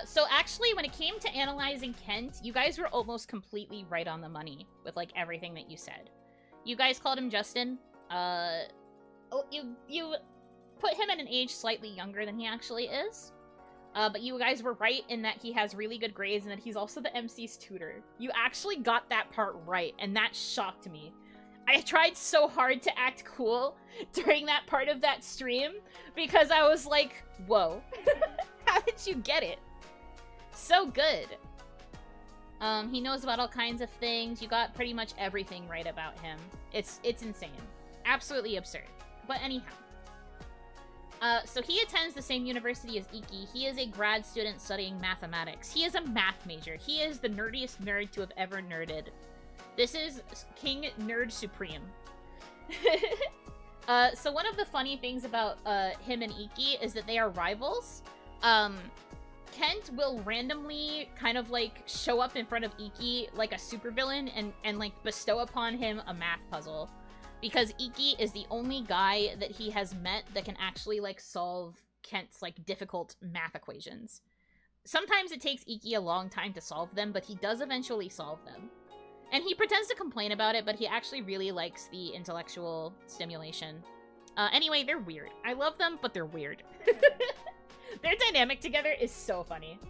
So actually, when it came to analyzing Kent, you guys were almost completely right on the money with, like, everything that you said. You guys called him Justin. You put him at an age slightly younger than he actually is. But you guys were right in that he has really good grades and that he's also the MC's tutor. You actually got that part right, and that shocked me. I tried so hard to act cool during that part of that stream because I was like, whoa. How did you get it? So good. He knows about all kinds of things. You got pretty much everything right about him. It's insane. Absolutely absurd. But anyhow. So he attends the same university as Ikki. He is a grad student studying mathematics. He is a math major. He is the nerdiest nerd to have ever nerded. This is King Nerd Supreme. So one of the funny things about him and Ikki is that they are rivals. Kent will randomly kind of, like, show up in front of Ikki like a supervillain and like, bestow upon him a math puzzle. Because Ikki is the only guy that he has met that can actually, like, solve Kent's, like, difficult math equations. Sometimes it takes Ikki a long time to solve them, but he does eventually solve them. And he pretends to complain about it, but he actually really likes the intellectual stimulation. Anyway, they're weird. I love them, but they're weird. Their dynamic together is so funny.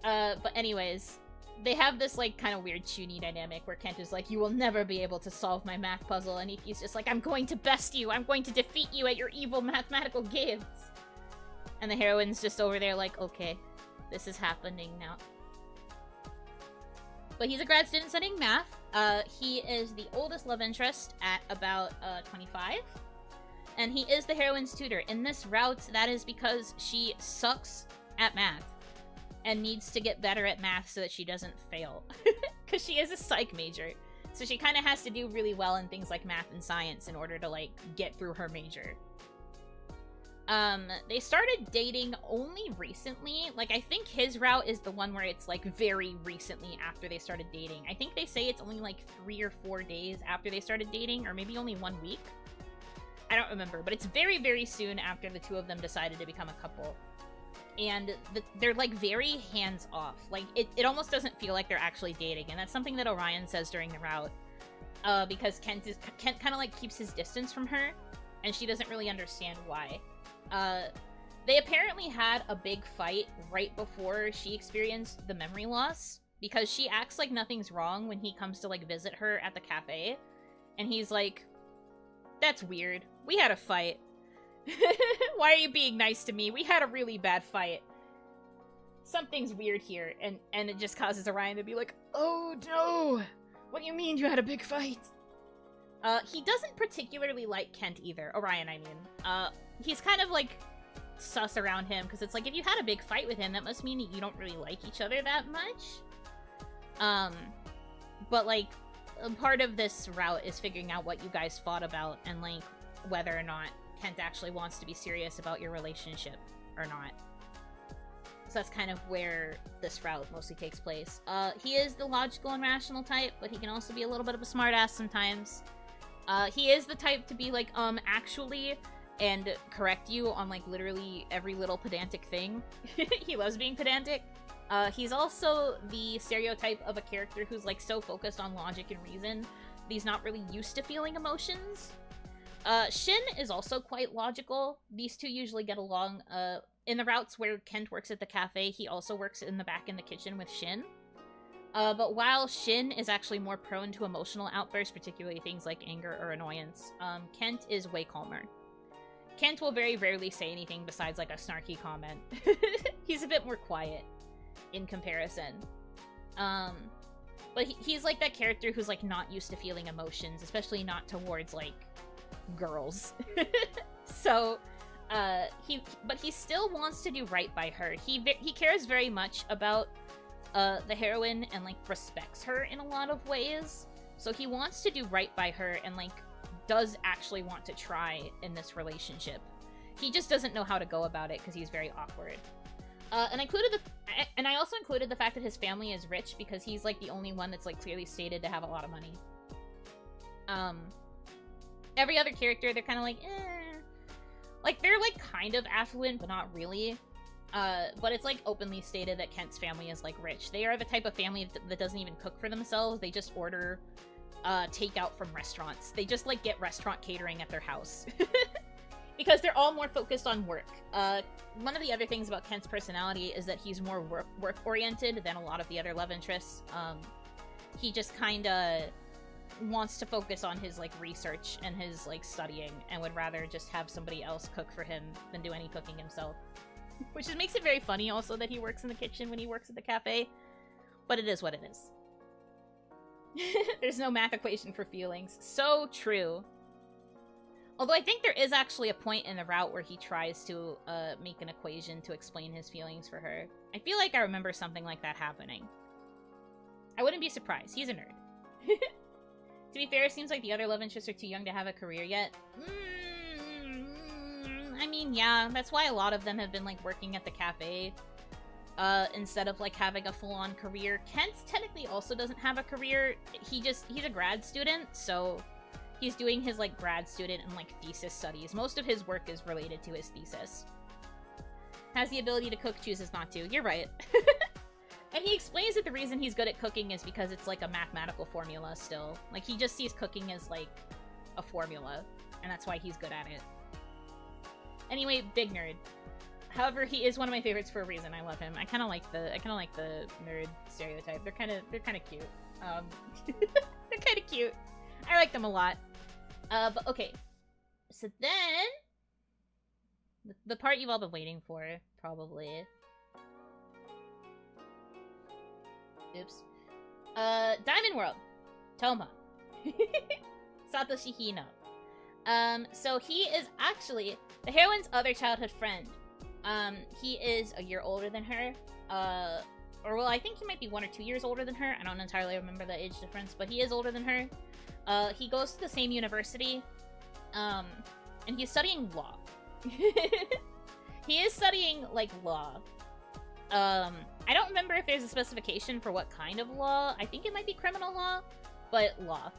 But anyways, they have this, like, kind of weird Chuny dynamic where Kent is like, you will never be able to solve my math puzzle, and Ikki's just like, I'm going to best you! I'm going to defeat you at your evil mathematical games! And the heroine's just over there like, okay, this is happening now. But he's a grad student studying math. He is the oldest love interest at about 25. And he is the heroine's tutor. In this route, that is because she sucks at math and needs to get better at math so that she doesn't fail. Because she is a psych major. So she kind of has to do really well in things like math and science in order to, like, get through her major. They started dating only recently. Like, I think his route is the one where it's, like, very recently after they started dating. I think they say it's only, like, 3 or 4 days after they started dating, or maybe only 1 week. I don't remember, but it's very, very soon after the two of them decided to become a couple. And they're, like, very hands-off. Like, it almost doesn't feel like they're actually dating, and that's something that Orion says during the route. Because Kent kind of, like, keeps his distance from her, and she doesn't really understand why. They apparently had a big fight right before she experienced the memory loss, because she acts like nothing's wrong when he comes to, like, visit her at the cafe, and he's like, that's weird. We had a fight. Why are you being nice to me? We had a really bad fight. Something's weird here, and it just causes Orion to be like, oh no! What do you mean you had a big fight? He doesn't particularly like Kent either. Orion, I mean. He's kind of, like, sus around him, because it's like, if you had a big fight with him, that must mean that you don't really like each other that much. But, like, part of this route is figuring out what you guys fought about, and, like, whether or not Kent actually wants to be serious about your relationship or not. So that's kind of where this route mostly takes place. He is the logical and rational type, but he can also be a little bit of a smartass sometimes. He is the type to be like, actually, and correct you on, like, literally every little pedantic thing. He loves being pedantic. He's also the stereotype of a character who's, like, so focused on logic and reason that he's not really used to feeling emotions. Shin is also quite logical. These two usually get along. In the routes where Kent works at the cafe, he also works in the kitchen with Shin. But while Shin is actually more prone to emotional outbursts, particularly things like anger or annoyance, Kent is way calmer. Kent will very rarely say anything besides, like, a snarky comment. He's a bit more quiet in comparison. But he's like that character who's, like, not used to feeling emotions, especially not towards, like, girls. So, but he still wants to do right by her. He cares very much about the heroine and, like, respects her in a lot of ways. So he wants to do right by her and, like, does actually want to try in this relationship. He just doesn't know how to go about it because he's very awkward. And I also included the fact that his family is rich because he's, like, the only one that's, like, clearly stated to have a lot of money. Every other character, they're kind of like, Like, they're, like, kind of affluent, but not really. But it's, like, openly stated that Kent's family is, like, rich. They are the type of family that doesn't even cook for themselves. They just order, takeout from restaurants. They just, like, get restaurant catering at their house. Because they're all more focused on work. One of the other things about Kent's personality is that he's more work-oriented than a lot of the other love interests. He just kinda wants to focus on his, like, research and his, like, studying, and would rather just have somebody else cook for him than do any cooking himself. Which just makes it very funny, also, that he works in the kitchen when he works at the cafe. But it is what it is. There's no math equation for feelings. So true. Although I think there is actually a point in the route where he tries to make an equation to explain his feelings for her. I feel like I remember something like that happening. I wouldn't be surprised. He's a nerd. To be fair, it seems like the other love interests are too young to have a career yet. I mean, yeah, that's why a lot of them have been, like, working at the cafe instead of, like, having a full-on career. Kent technically also doesn't have a career. He's a grad student, so he's doing his, like, grad student and, like, thesis studies. Most of his work is related to his thesis. Has the ability to cook, chooses not to. You're right. And he explains that the reason he's good at cooking is because it's, like, a mathematical formula still. Like, he just sees cooking as, like, a formula, and that's why he's good at it. Anyway, big nerd. However, he is one of my favorites for a reason. I love him. I kind of like the nerd stereotype. They're kind of cute. They're kind of cute. I like them a lot. But okay. So then, the part you've all been waiting for, probably. Oops. Diamond World. Toma. Satoshi Hino. So he is actually the heroine's other childhood friend. He is a year older than her. Or well, I think he might be 1 or 2 years older than her. I don't entirely remember the age difference, but he is older than her. He goes to the same university. And he's studying law. He is studying, like, law. I don't remember if there's a specification for what kind of law. I think it might be criminal law, but law.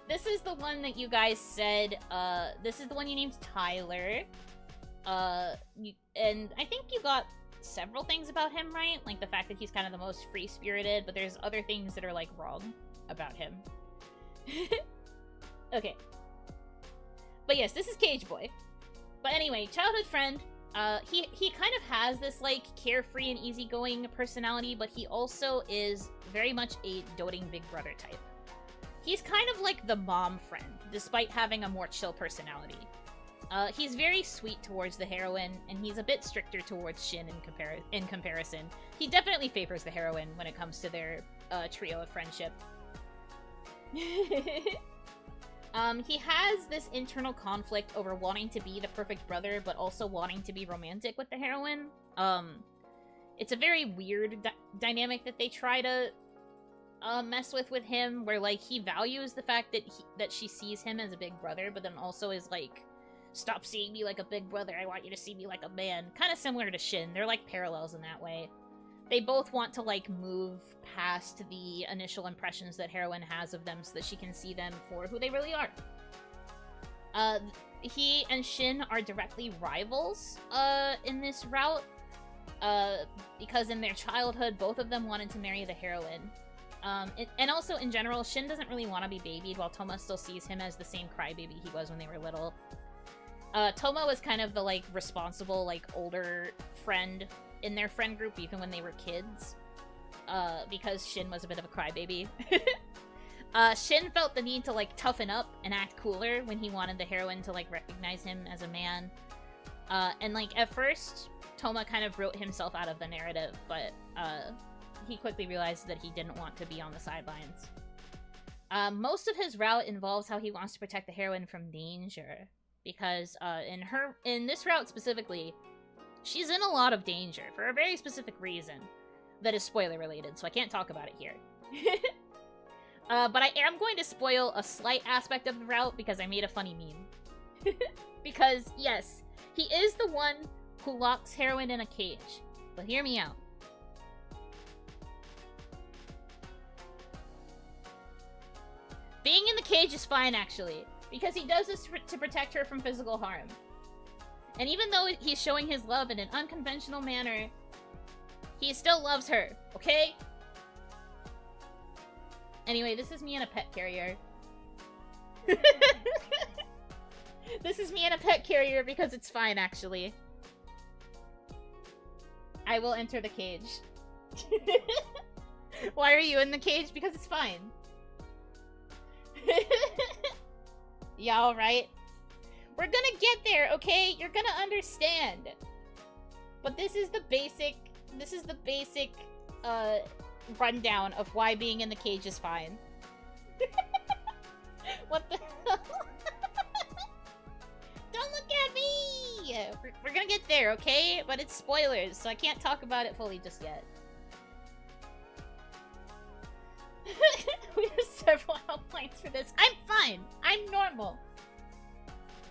This is the one that you guys said, this is the one you named Tyler. And I think you got several things about him right, like the fact that he's kind of the most free-spirited, but there's other things that are, like, wrong about him. Okay. But yes, this is Cage Boy. But anyway, childhood friend. He kind of has this, like, carefree and easygoing personality, but he also is very much a doting big brother type. He's kind of like the mom friend, despite having a more chill personality. He's very sweet towards the heroine, and he's a bit stricter towards Shin in comparison. He definitely favors the heroine when it comes to their trio of friendship. He has this internal conflict over wanting to be the perfect brother, but also wanting to be romantic with the heroine. It's a very weird dynamic that they try to mess with him, where, like, he values the fact that she sees him as a big brother, but then also is like, stop seeing me like a big brother, I want you to see me like a man. Kind of similar to Shin. They're, like, parallels in that way. They both want to, like, move past the initial impressions that heroine has of them so that she can see them for who they really are. He and Shin are directly rivals in this route, because in their childhood, both of them wanted to marry the heroine. And also, in general, Shin doesn't really want to be babied, while Toma still sees him as the same crybaby he was when they were little. Toma was kind of the, like, responsible, like, older friend in their friend group, even when they were kids, because Shin was a bit of a crybaby. Shin felt the need to, like, toughen up and act cooler when he wanted the heroine to, like, recognize him as a man. And, like, at first, Toma kind of wrote himself out of the narrative, but, he quickly realized that he didn't want to be on the sidelines. Most of his route involves how he wants to protect the heroine from danger, because, in this route specifically, she's in a lot of danger for a very specific reason that is spoiler-related, so I can't talk about it here. But I am going to spoil a slight aspect of the route because I made a funny meme. Because, yes, he is the one who locks heroine in a cage. But hear me out. Being in the cage is fine, actually. Because he does this to protect her from physical harm. And even though he's showing his love in an unconventional manner, he still loves her, okay? Anyway, this is me in a pet carrier. This is me in a pet carrier because it's fine, actually. I will enter the cage. Why are you in the cage? Because it's fine. Yeah, alright. We're gonna get there, okay? You're gonna understand. But this is the basic rundown of why being in the cage is fine. What the hell? Don't look at me! We're gonna get there, okay? But it's spoilers, so I can't talk about it fully just yet. We have several outlines for this. I'm fine! I'm normal!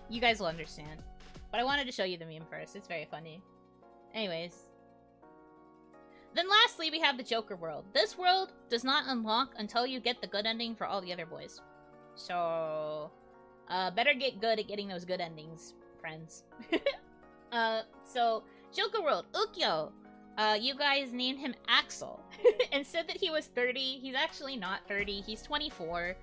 You guys will understand. But I wanted to show you the meme first. It's very funny. Anyways. Then lastly, we have the Joker world. This world does not unlock until you get the good ending for all the other boys. So, better get good at getting those good endings, friends. So, Joker world, Ukyo. You guys named him Axel. And said that he was 30. He's actually not 30. He's 24.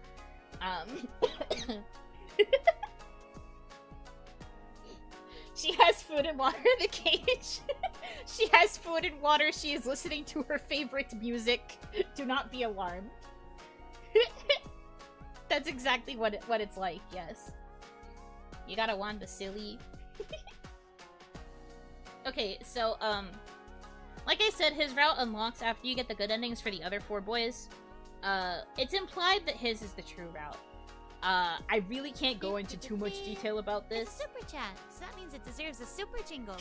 She has food and water in the cage. She has food and water. She is listening to her favorite music. Do not be alarmed. That's exactly what it's like, yes. You gotta want the silly. Okay, so, like I said, his route unlocks after you get the good endings for the other 4 boys. It's implied that his is the true route. I really can't go into too much detail about this. It's a super chat, so that means it deserves a super jingle.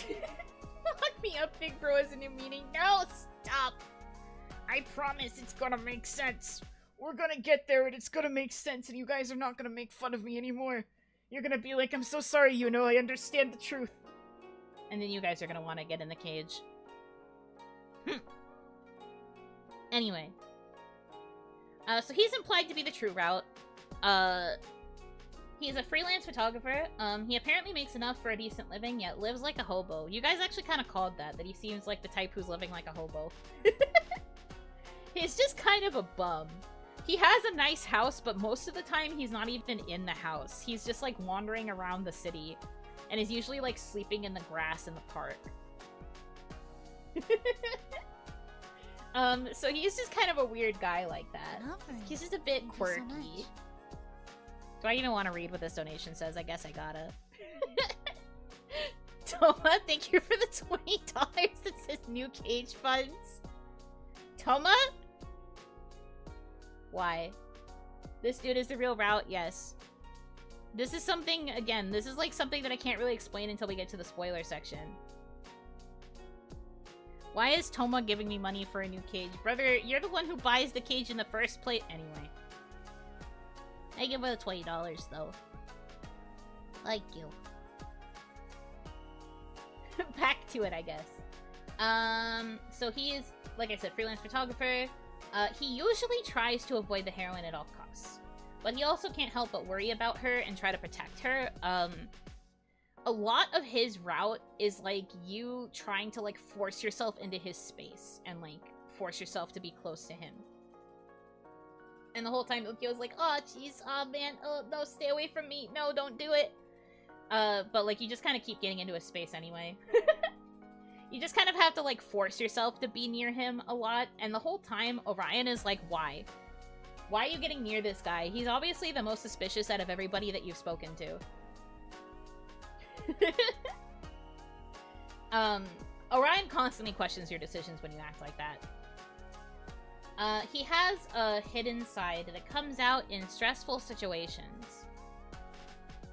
Lock me up, Big Bro, is a new meaning. No, stop! I promise it's gonna make sense. We're gonna get there and it's gonna make sense and you guys are not gonna make fun of me anymore. You're gonna be like, I'm so sorry, Yuno, I understand the truth. And then you guys are gonna want to get in the cage. Anyway. So he's implied to be the true route. He's a freelance photographer. He apparently makes enough for a decent living, yet lives like a hobo. You guys actually kind of called that he seems like the type who's living like a hobo. He's just kind of a bum. He has a nice house, but most of the time he's not even in the house. He's just like wandering around the city, and is usually like sleeping in the grass in the park. So he's just kind of a weird guy like that. He's just a bit quirky. Do I even want to read what this donation says? I guess I gotta. Toma, thank you for the $20 that says new cage funds. Toma? Why? This dude is the real route? Yes. This is something, again, this is like something that I can't really explain until we get to the spoiler section. Why is Toma giving me money for a new cage? Brother, you're the one who buys the cage in the first place. Anyway. I give her $20 though. Like you. Back to it, I guess. So he is, like I said, freelance photographer. He usually tries to avoid the heroine at all costs. But he also can't help but worry about her and try to protect her. A lot of his route is, like, you trying to, like, force yourself into his space. And, like, force yourself to be close to him. And the whole time, Ukyo's like, oh, jeez, oh, man, oh, no, stay away from me. No, don't do it. But, like, you just kind of keep getting into his space anyway. You just kind of have to, like, force yourself to be near him a lot. And the whole time, Orion is like, why? Why are you getting near this guy? He's obviously the most suspicious out of everybody that you've spoken to. Orion constantly questions your decisions when you act like that. He has a hidden side that comes out in stressful situations.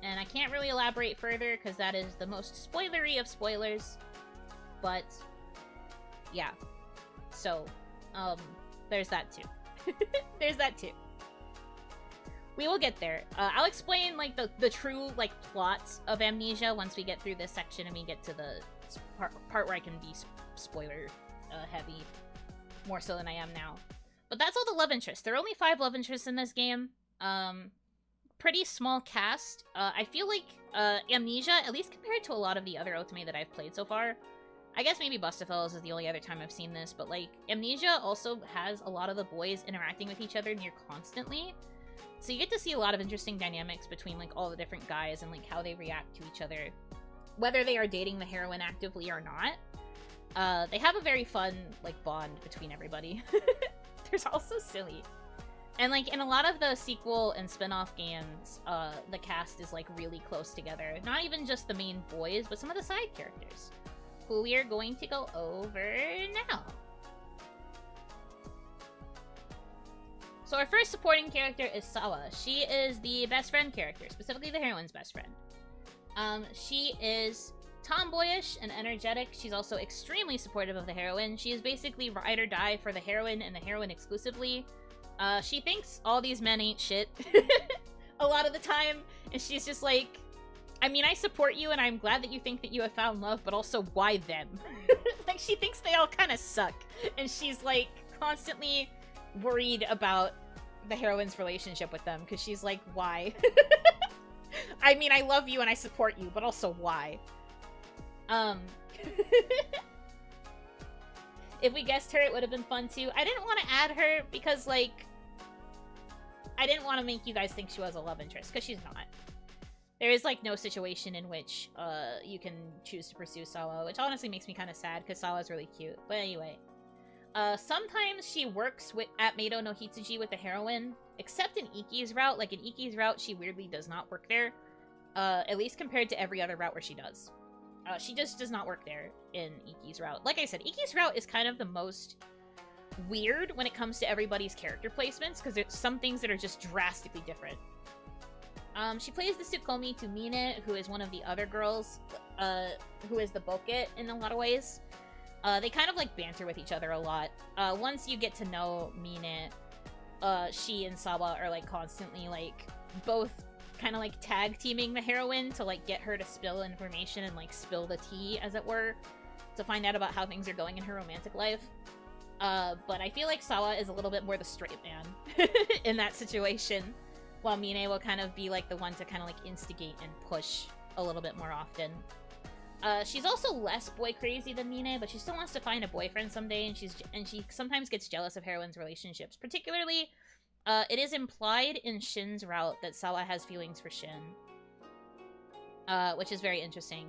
And I can't really elaborate further because that is the most spoilery of spoilers. But, yeah. So, there's that too. There's that too. We will get there. I'll explain, like, the true, like, plots of Amnesia once we get through this section and we get to the part where I can be spoiler heavy. More so than I am now. But that's all the love interests. There are only 5 love interests in this game. pretty small cast. I feel like Amnesia, at least compared to a lot of the other otome that I've played so far, I guess maybe Bustafellas is the only other time I've seen this, but like Amnesia also has a lot of the boys interacting with each other near constantly. So you get to see a lot of interesting dynamics between like all the different guys and like how they react to each other, whether they are dating the heroine actively or not. They have a very fun like bond between everybody. There's also silly. And like in a lot of the sequel and spin-off games, the cast is like really close together. Not even just the main boys, but some of the side characters, who we are going to go over now. So our first supporting character is Sawa. She is the best friend character, specifically the heroine's best friend. She is tomboyish and energetic. She's also extremely supportive of the heroine. She is basically ride or die for the heroine and the heroine exclusively. She thinks all these men ain't shit a lot of the time, and she's just like, I mean, I support you and I'm glad that you think that you have found love, but also why them? Like, she thinks they all kind of suck, and she's like constantly worried about the heroine's relationship with them, because she's like, why? I mean, I love you and I support you, but also why? If we guessed her, it would have been fun too. I didn't want to add her because, like, I didn't want to make you guys think she was a love interest, because she's not. There is, like, no situation in which you can choose to pursue Sawa, which honestly makes me kind of sad, because Sawa's really cute. But anyway. Sometimes she works at Meido no Hitsuji with the heroine, except in Ikki's route. Like, in Ikki's route, she weirdly does not work there. At least compared to every other route where she does. She just does not work there in Ikki's route. Like I said, Ikki's route is kind of the most weird when it comes to everybody's character placements, because there's some things that are just drastically different. She plays the Tsukomi to Mine, who is one of the other girls, who is the Boket in a lot of ways. They kind of, like, banter with each other a lot. Once you get to know Mine, she and Sawa are, like, constantly, like, both kind of, like, tag-teaming the heroine to, like, get her to spill information and, like, spill the tea, as it were, to find out about how things are going in her romantic life. But I feel like Sawa is a little bit more the straight man in that situation, while Mine will kind of be, like, the one to kind of, like, instigate and push a little bit more often. She's also less boy crazy than Mine, but she still wants to find a boyfriend someday, and she sometimes gets jealous of heroines' relationships. Particularly, it is implied in Shin's route that Sawa has feelings for Shin, which is very interesting.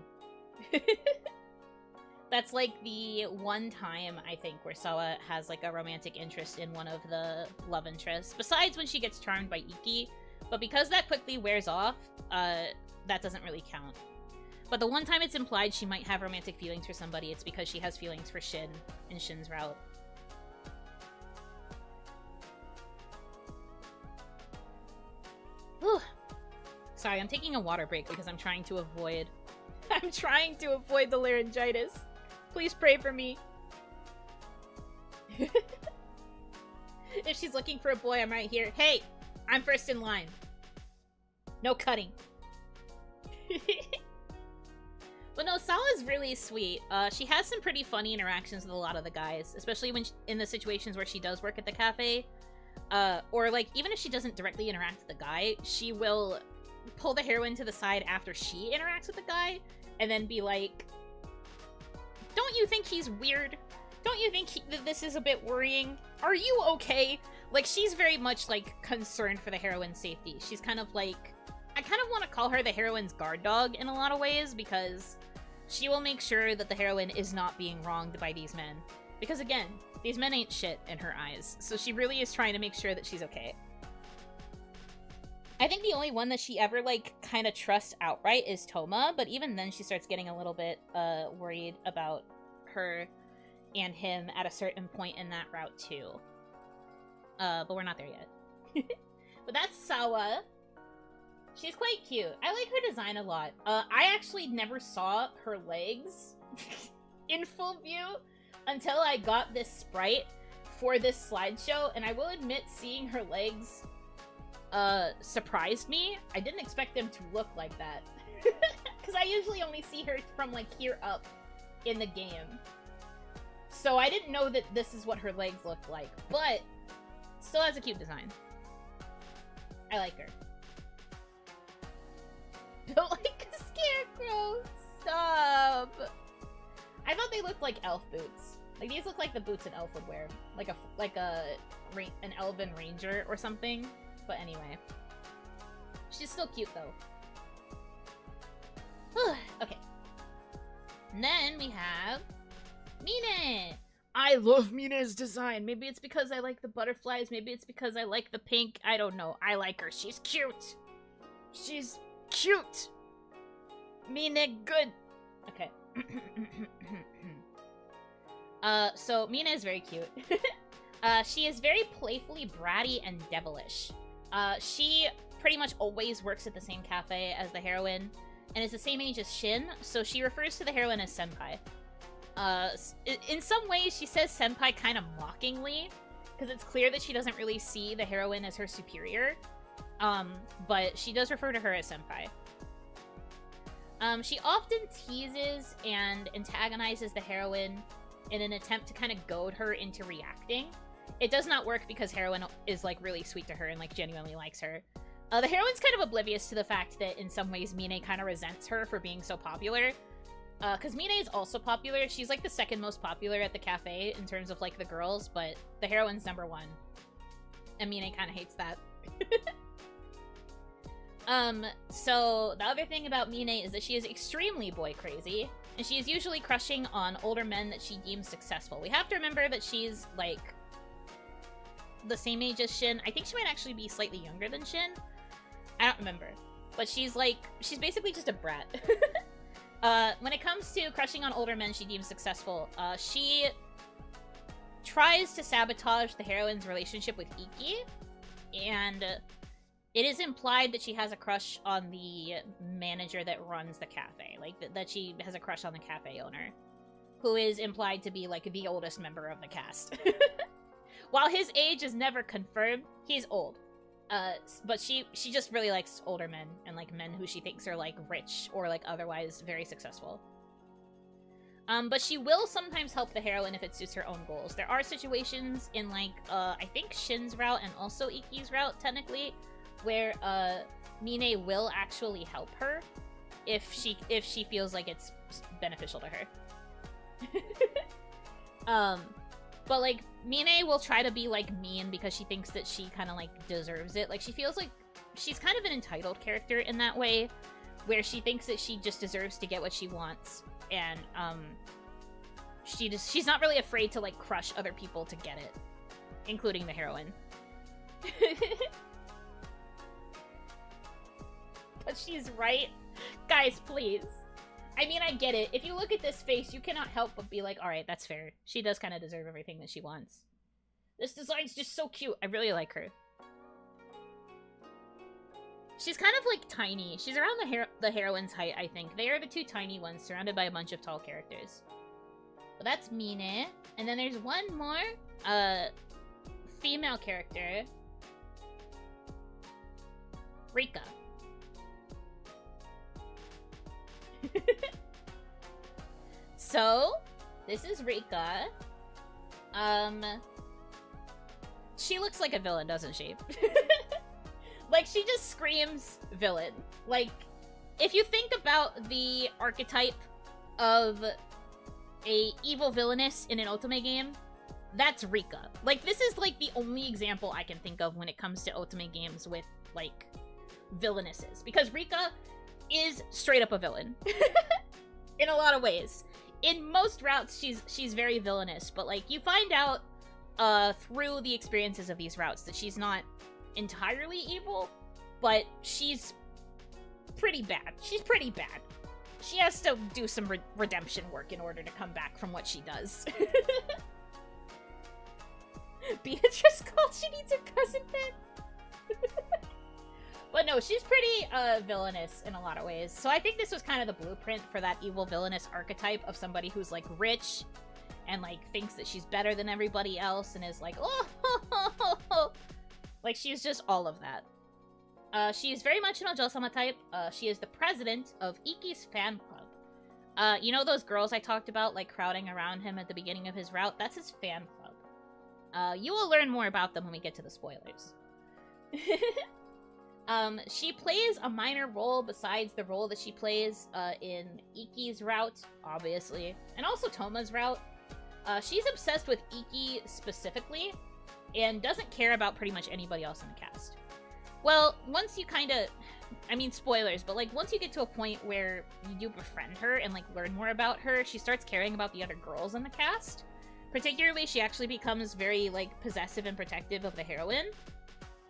That's like the one time, I think, where Sawa has like a romantic interest in one of the love interests, besides when she gets charmed by Ikki. But because that quickly wears off, that doesn't really count. But the one time it's implied she might have romantic feelings for somebody, it's because she has feelings for Shin in Shin's route. Whew. Sorry, I'm taking a water break because I'm trying to avoid the laryngitis. Please pray for me. If she's looking for a boy, I'm right here. Hey, I'm first in line. No cutting. But no, Sawa's really sweet. She has some pretty funny interactions with a lot of the guys, especially when in the situations where she does work at the cafe. Or, like, even if she doesn't directly interact with the guy, she will pull the heroine to the side after she interacts with the guy, and then be like, don't you think he's weird? Don't you think that this is a bit worrying? Are you okay? Like, she's very much, like, concerned for the heroine's safety. She's kind of like... I kind of want to call her the heroine's guard dog in a lot of ways, because she will make sure that the heroine is not being wronged by these men. Because again, these men ain't shit in her eyes, so she really is trying to make sure that she's okay. I think the only one that she ever, like, kind of trusts outright is Toma, but even then she starts getting a little bit, worried about her and him at a certain point in that route, too. But we're not there yet. But that's Sawa. She's quite cute. I like her design a lot. I actually never saw her legs in full view until I got this sprite for this slideshow, and I will admit seeing her legs surprised me. I didn't expect them to look like that. Because I usually only see her from, like, here up in the game. So I didn't know that this is what her legs look like, but still has a cute design. I like her. built like a scarecrow. Stop. I thought they looked like elf boots. Like these look like the boots an elf would wear, like an elven ranger or something. But anyway, she's still cute though. Okay. And then we have Mine. I love Mine's design. Maybe it's because I like the butterflies. Maybe it's because I like the pink. I don't know. I like her. She's cute. She's cute. Mine, good. Okay. So Mine is very cute. She is very playfully bratty and devilish. She pretty much always works at the same cafe as the heroine, and is the same age as Shin, so she refers to the heroine as senpai. In some ways, she says senpai kind of mockingly, because it's clear that she doesn't really see the heroine as her superior. But she does refer to her as senpai. She often teases and antagonizes the heroine in an attempt to kind of goad her into reacting. It does not work because heroine is, like, really sweet to her and, like, genuinely likes her. The heroine's kind of oblivious to the fact that, in some ways, Mine kind of resents her for being so popular. Because Mine is also popular. She's, like, the second most popular at the cafe in terms of, like, the girls, but the heroine's #1. And Mine kind of hates that. So, the other thing about Mine is that she is extremely boy crazy, and she is usually crushing on older men that she deems successful. We have to remember that she's, like, the same age as Shin. I think she might actually be slightly younger than Shin. I don't remember. But she's, like, she's basically just a brat. When it comes to crushing on older men she deems successful, she tries to sabotage the heroine's relationship with Ikki, and it is implied that she has a crush on the manager that runs the cafe. Like, that she has a crush on the cafe owner, who is implied to be, like, the oldest member of the cast. While his age is never confirmed, he's old. But she just really likes older men, and, like, men who she thinks are, like, rich or, like, otherwise very successful. But she will sometimes help the heroine if it suits her own goals. There are situations in, like, I think Shin's route and also Ikki's route, technically, where, Mine will actually help her if she feels like it's beneficial to her. But, like, Mine will try to be, like, mean because she thinks that she kind of, like, deserves it. Like, she feels like she's kind of an entitled character in that way, where she thinks that she just deserves to get what she wants, and, she's not really afraid to, like, crush other people to get it, including the heroine. But she's right. Guys, please. I mean, I get it. If you look at this face, you cannot help but be like, alright, that's fair. She does kind of deserve everything that she wants. This design's just so cute. I really like her. She's kind of, like, tiny. She's around the heroine's height, I think. They are the two tiny ones, surrounded by a bunch of tall characters. So that's Mine. And then there's one more, female character. Rika. So, this is Rika. She looks like a villain, doesn't she? Like, she just screams villain. Like, if you think about the archetype of a evil villainess in an Otome game, that's Rika. Like, this is, like, the only example I can think of when it comes to Otome games with, like, villainesses. Because Rika is straight up a villain. In a lot of ways. In most routes, she's very villainous, but, like, you find out through the experiences of these routes that she's not entirely evil, but she's pretty bad. She's pretty bad. She has to do some redemption work in order to come back from what she does. Beatrice called she needs her cousin back. But no, she's pretty villainous in a lot of ways. So I think this was kind of the blueprint for that evil villainous archetype of somebody who's, like, rich and, like, thinks that she's better than everybody else and is like, oh, like, she's just all of that. She is very much an Ojo-sama type. She is the president of Ikki's fan club. You know those girls I talked about, like, crowding around him at the beginning of his route? That's his fan club. You will learn more about them when we get to the spoilers. She plays a minor role besides the role that she plays in Ikki's route, obviously, and also Toma's route. She's obsessed with Ikki specifically, and doesn't care about pretty much anybody else in the cast. Well, once you kind of... I mean, spoilers, but, like, once you get to a point where you do befriend her and, like, learn more about her, she starts caring about the other girls in the cast. Particularly, she actually becomes very, like, possessive and protective of the heroine.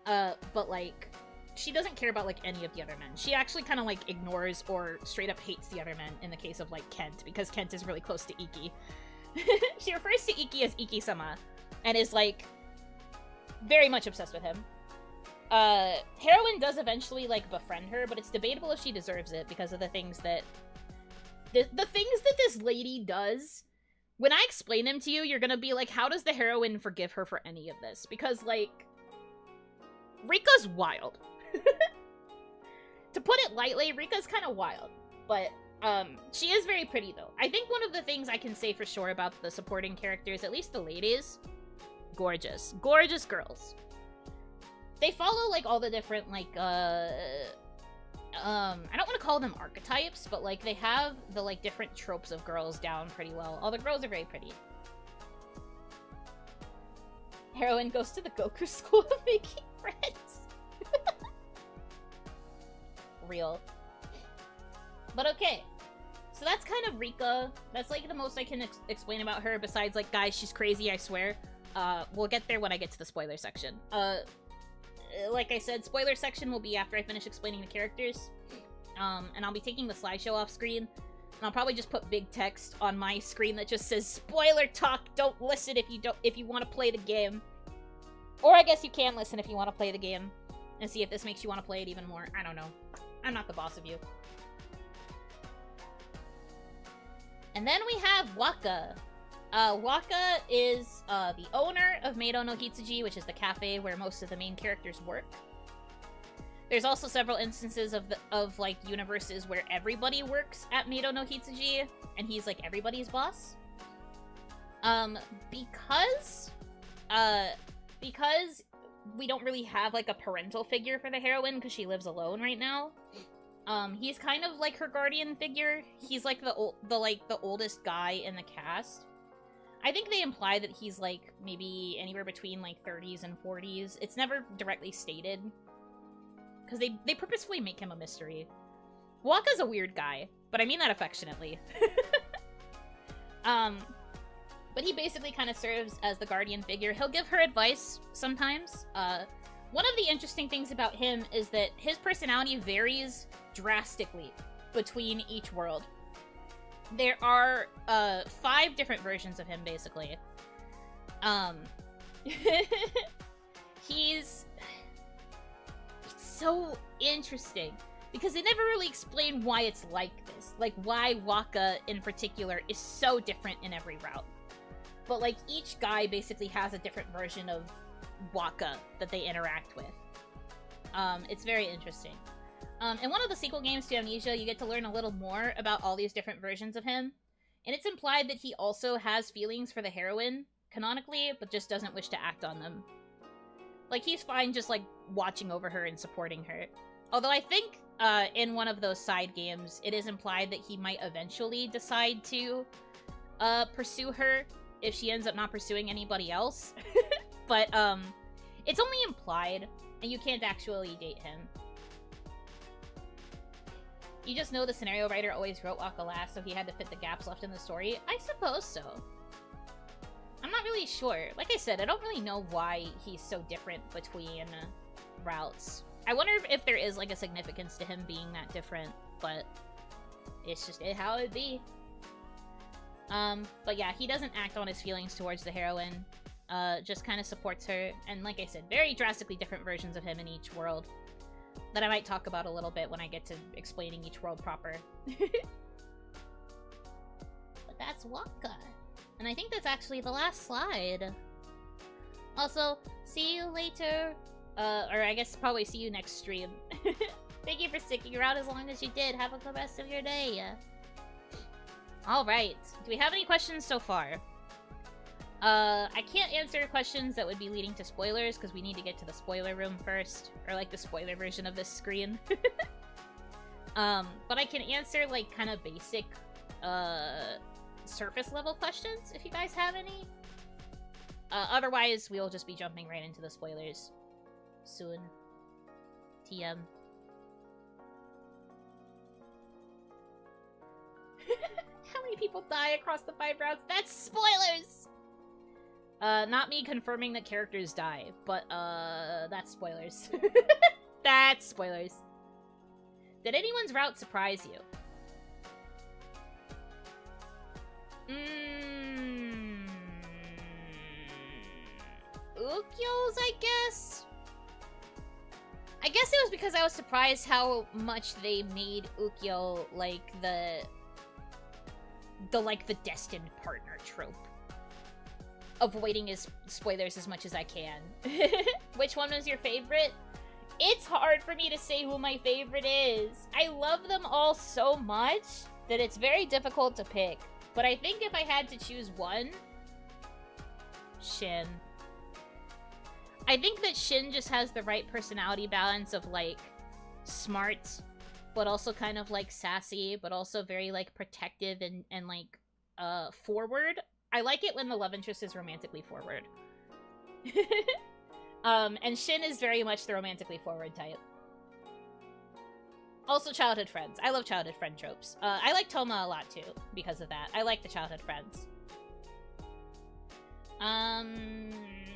But, like, she doesn't care about, like, any of the other men. She actually kind of, like, ignores or straight up hates the other men in the case of, like, Kent, because Kent is really close to Ikki. She refers to Ikki as Ikki-sama, and is, like, very much obsessed with him. Heroine does eventually, like, befriend her, but it's debatable if she deserves it because of the things that... The things that this lady does. When I explain them to you, you're gonna be like, how does the heroine forgive her for any of this? Because, like... Rika's wild. To put it lightly, Rika's kind of wild. But, she is very pretty, though. I think one of the things I can say for sure about the supporting characters, at least the ladies... Gorgeous. Gorgeous girls. They follow, like, all the different, like, I don't want to call them archetypes, but, like, they have the, like, different tropes of girls down pretty well. All the girls are very pretty. Heroine goes to the Goku school of making friends. Real. But okay. So that's kind of Rika. That's, like, the most I can explain about her, besides, like, guys, she's crazy, I swear. We'll get there when I get to the spoiler section. Like I said, spoiler section will be after I finish explaining the characters. And I'll be taking the slideshow off screen. And I'll probably just put big text on my screen that just says, spoiler talk, don't listen if you want to play the game. Or I guess you can listen if you want to play the game. And see if this makes you want to play it even more. I don't know. I'm not the boss of you. And then we have Waka. Waka is the owner of Meido no Hitsuji, which is the cafe where most of the main characters work. There's also several instances of like universes where everybody works at Meido no Hitsuji, and he's like everybody's boss. Because we don't really have like a parental figure for the heroine because she lives alone right now. He's kind of like her guardian figure. He's like the oldest guy in the cast. I think they imply that he's, like, maybe anywhere between, like, 30s and 40s. It's never directly stated. Because they purposefully make him a mystery. Waka's a weird guy, but I mean that affectionately. But he basically kind of serves as the guardian figure. He'll give her advice sometimes. One of the interesting things about him is that his personality varies drastically between each world. There are 5 different versions of him, basically. It's so interesting because they never really explain why it's like this. Like, why Waka in particular is so different in every route. But, like, each guy basically has a different version of Waka that they interact with. It's very interesting. In one of the sequel games to Amnesia, you get to learn a little more about all these different versions of him. And it's implied that he also has feelings for the heroine, canonically, but just doesn't wish to act on them. Like, he's fine just, like, watching over her and supporting her. Although I think, in one of those side games, it is implied that he might eventually decide to, pursue her if she ends up not pursuing anybody else. But, it's only implied, and you can't actually date him. You just know the scenario writer always wrote Waka last, so he had to fit the gaps left in the story? I suppose so. I'm not really sure. Like I said, I don't really know why he's so different between routes. I wonder if there is, like, a significance to him being that different, but it's just how it be. But yeah, he doesn't act on his feelings towards the heroine. Just kind of supports her, and like I said, very drastically different versions of him in each world. That I might talk about a little bit when I get to explaining each world proper. But that's Waka. And I think that's actually the last slide. Also, see you later. Or I guess probably see you next stream. Thank you for sticking around as long as you did. Have a good rest of your day. Alright. Do we have any questions so far? I can't answer questions that would be leading to spoilers, because we need to get to the spoiler room first. Or, like, the spoiler version of this screen. But I can answer, like, kind of basic, surface-level questions, if you guys have any. Otherwise, we'll just be jumping right into the spoilers soon. TM. How many people die across the 5 routes? That's spoilers! Not me confirming that characters die, but, that's spoilers. That's spoilers. Did anyone's route surprise you? Ukyo's, I guess? I guess it was because I was surprised how much they made Ukyo, like, the destined partner trope. Avoiding his spoilers as much as I can. Which one was your favorite? It's hard for me to say who my favorite is. I love them all so much that it's very difficult to pick. But I think if I had to choose one, Shin. I think that Shin just has the right personality balance of, like, smart, but also kind of, like, sassy, but also very, like, protective and like, forward. I like it when the love interest is romantically forward. And Shin is very much the romantically forward type. Also childhood friends. I love childhood friend tropes. I like Toma a lot, too, because of that. I like the childhood friends.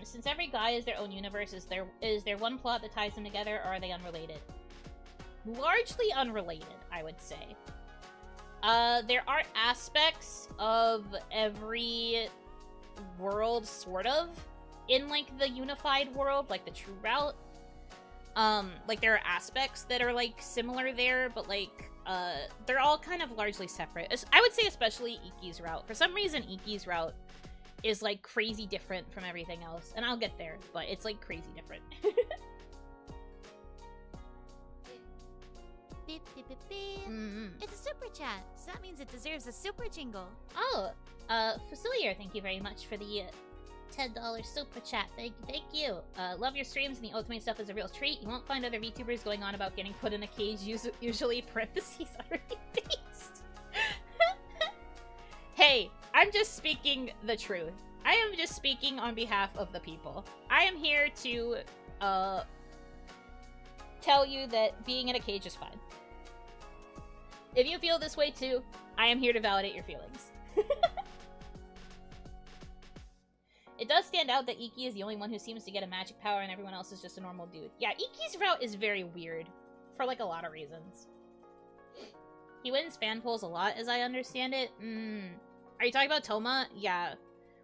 Since every guy is their own universe, is there one plot that ties them together, or are they unrelated? Largely unrelated, I would say. There are aspects of every world, sort of, in, like, the unified world, like the true route. Like, there are aspects that are, like, similar there, but, like, they're all kind of largely separate. I would say especially Ikki's route. For some reason, Ikki's route is, like, crazy different from everything else. And I'll get there, but it's, like, crazy different. Beep, beep, beep, beep. It's a super chat, so that means it deserves a super jingle. Oh, Facilier, thank you very much for the $10 super chat. Thank you. Love your streams, and the ultimate stuff is a real treat. You won't find other VTubers going on about getting put in a cage, usually parentheses already based. Hey, I'm just speaking the truth. I am just speaking on behalf of the people. I am here to, tell you that being in a cage is fine. If you feel this way too, I am here to validate your feelings. It does stand out that Ikki is the only one who seems to get a magic power and everyone else is just a normal dude. Yeah, Ikki's route is very weird. For, like, a lot of reasons. He wins fan polls a lot, as I understand it. Are you talking about Toma? Yeah.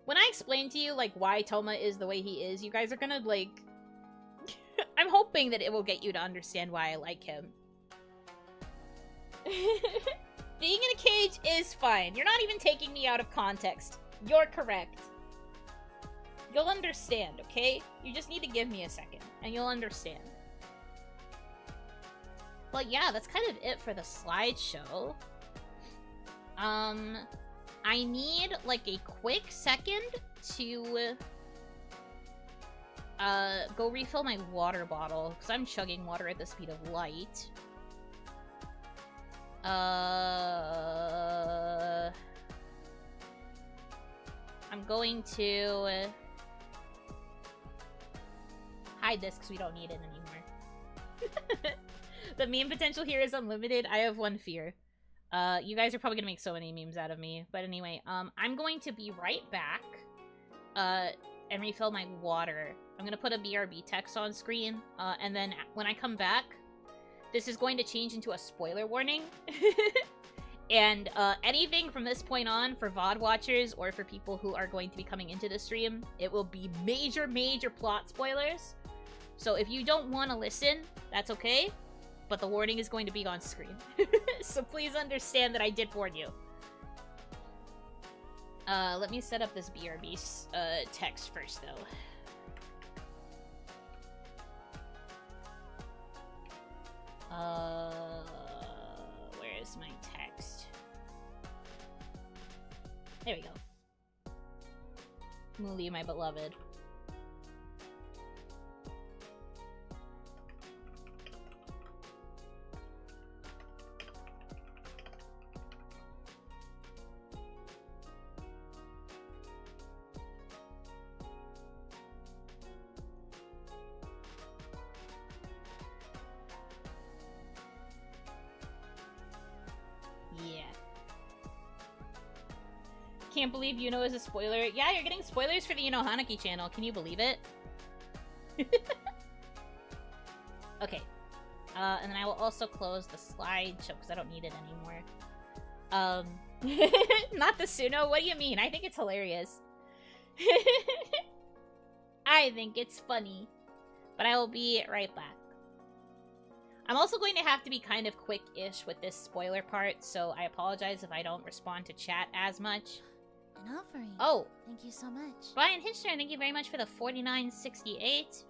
When I explain to you, like, why Toma is the way he is, you guys are gonna, like... I'm hoping that it will get you to understand why I like him. Being in a cage is fine. You're not even taking me out of context. You're correct. You'll understand, okay? You just need to give me a second, and you'll understand. But yeah, that's kind of it for the slideshow. I need, like, a quick second to go refill my water bottle, because I'm chugging water at the speed of light. I'm going to hide this because we don't need it anymore. The meme potential here is unlimited. I have one fear. You guys are probably gonna make so many memes out of me. But anyway, I'm going to be right back and refill my water. I'm gonna put a BRB text on screen, and then when I come back, this is going to change into a spoiler warning. And anything from this point on for VOD watchers or for people who are going to be coming into the stream, it will be major, major plot spoilers. So if you don't want to listen, that's okay. But the warning is going to be on screen. So please understand that I did warn you. Let me set up this BRB text first, though. Where is my text? There we go. Muli, my beloved. Can't believe Yuno is a spoiler. Yeah, you're getting spoilers for the Yuno Hanaki channel. Can you believe it? Okay. And then I will also close the slideshow because I don't need it anymore. Not the Suno? What do you mean? I think it's hilarious. I think it's funny. But I will be right back. I'm also going to have to be kind of quick-ish with this spoiler part, so I apologize if I don't respond to chat as much. An offering. Oh! Thank you so much. Brian Hitchner, thank you very much for the $49.68.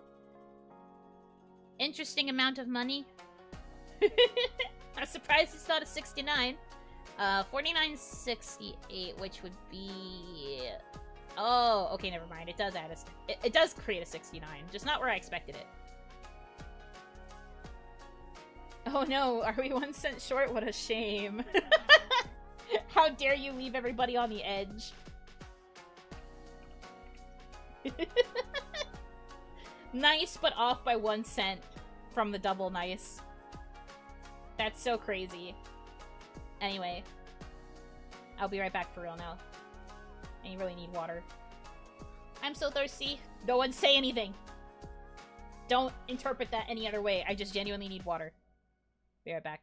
Interesting amount of money. I'm surprised it's not a 69. $49.68, which would be... Oh, okay, never mind. It does add a... It does create a 69, just not where I expected it. Oh no, are we 1 cent short? What a shame. How dare you leave everybody on the edge? Nice, but off by 1 cent from the double nice. That's so crazy. Anyway, I'll be right back for real now. And you really need water. I'm so thirsty. No one say anything. Don't interpret that any other way. I just genuinely need water. Be right back.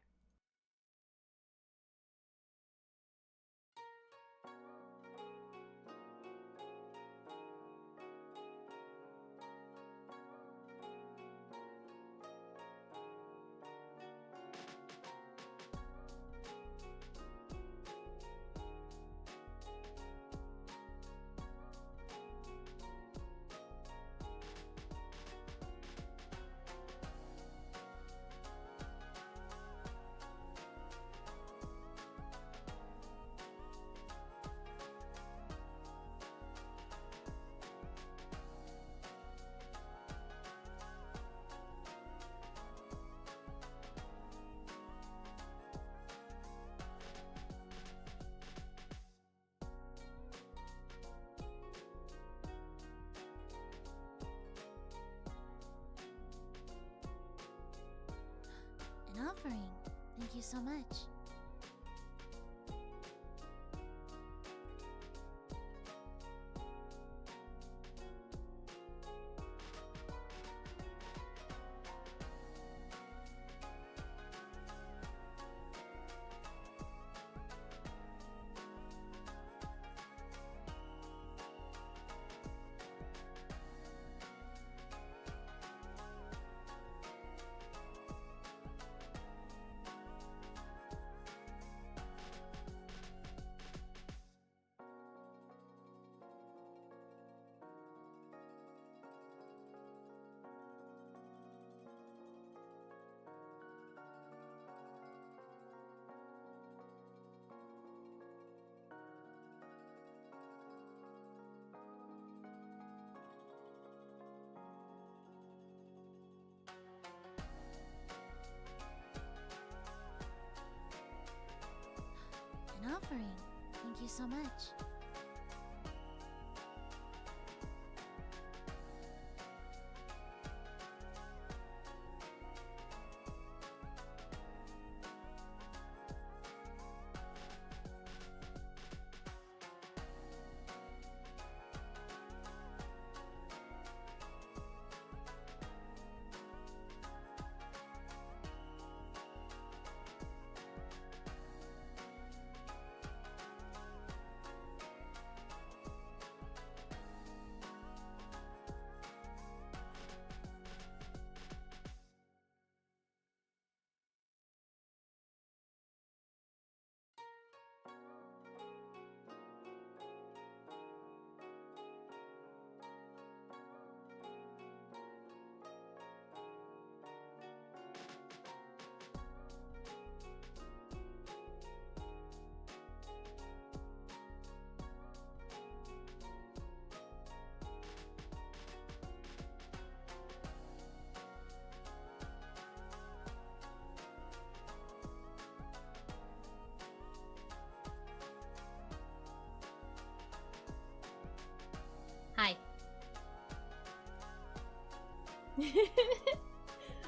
An offering. Thank you so much. An offering. Thank you so much.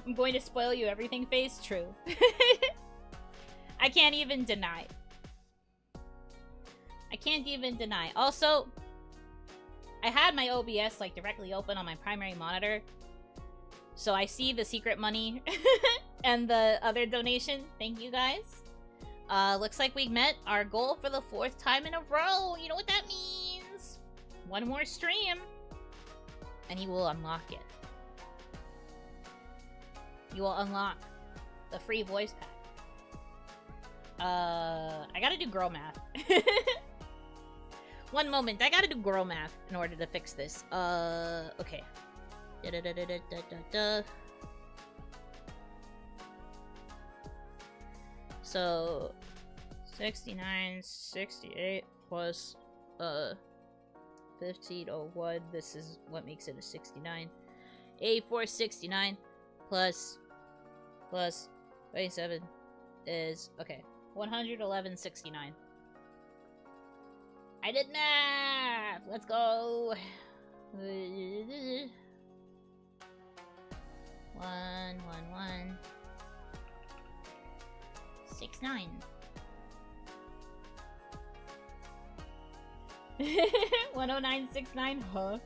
I'm going to spoil you everything face. True. I can't even deny. I can't even deny. Also, I had my OBS like directly open on my primary monitor. So I see the secret money and the other donation. Thank you guys. Looks like we met our goal for the 4th time in a row. You know what that means? One more stream. And you will unlock it. You will unlock the free voice pack. I gotta do girl math. One moment, I gotta do girl math in order to fix this. Okay. So, 69, 68 plus, 1501. This is what makes it a 69. 8469 plus 27 is, okay, 111.69. I did math! Let's go! 1, 1, 1. 6, 9. 109.69, huh?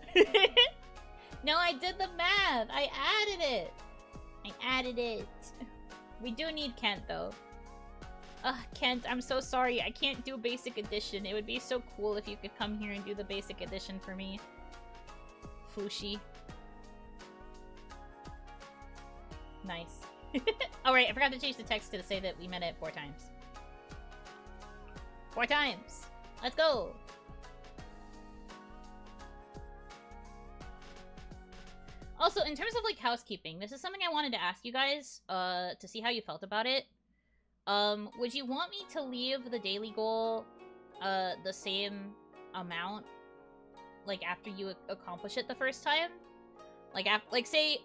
No, I did the math! I added it! I added it. We do need Kent, though. Ugh, Kent, I'm so sorry. I can't do basic edition. It would be so cool if you could come here and do the basic edition for me. Fushi. Nice. Alright, I forgot to change the text to say that we met it 4 times. 4 times! Let's go! Also, in terms of, like, housekeeping, this is something I wanted to ask you guys, to see how you felt about it. Would you want me to leave the daily goal, the same amount, like, after you accomplish it the first time? Like, say,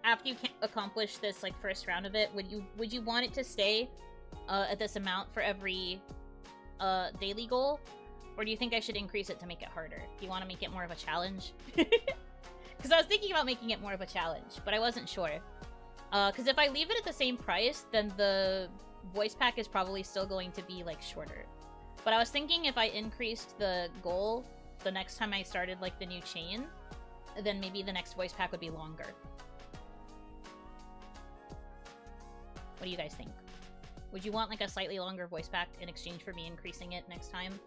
after you accomplish this, like, first round of it, would you want it to stay, at this amount for every, daily goal? Or do you think I should increase it to make it harder? Do you want to make it more of a challenge? Because I was thinking about making it more of a challenge, but I wasn't sure. Because if I leave it at the same price, then the voice pack is probably still going to be, like, shorter. But I was thinking if I increased the goal the next time I started, like, the new chain, then maybe the next voice pack would be longer. What do you guys think? Would you want, like, a slightly longer voice pack in exchange for me increasing it next time?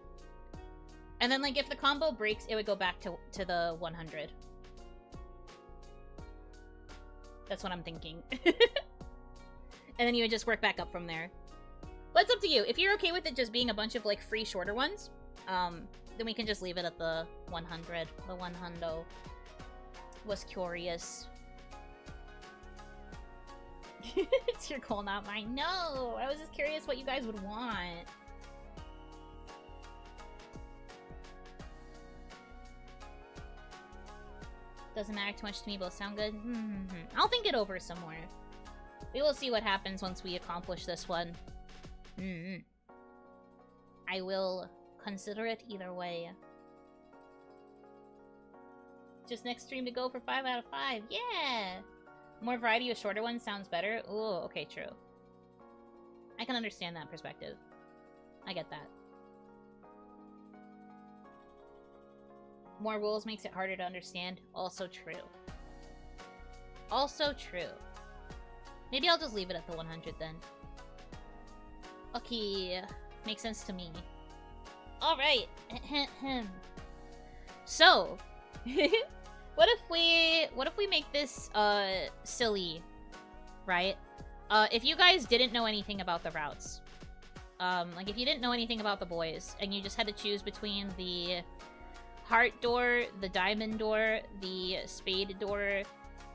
And then, like, if the combo breaks, it would go back to the 100. That's what I'm thinking. And then you would just work back up from there. But it's up to you. If you're okay with it just being a bunch of, like, free shorter ones, then we can just leave it at the 100. The 100. Was curious. It's your goal, not mine. No! I was just curious what you guys would want. Doesn't matter too much to me, both sound good. I'll think it over some more. We will see what happens once we accomplish this one. I will consider it either way. Just next stream to go for 5 out of 5. Yeah! More variety with shorter ones sounds better. Ooh, okay, true. I can understand that perspective. I get that. More rules makes it harder to understand. Also true. Also true. Maybe I'll just leave it at the 100 then. Okay. Makes sense to me. Alright. So, what if we make this silly, right? If you guys didn't know anything about the routes, like if you didn't know anything about the boys and you just had to choose between the heart door, the diamond door, the spade door,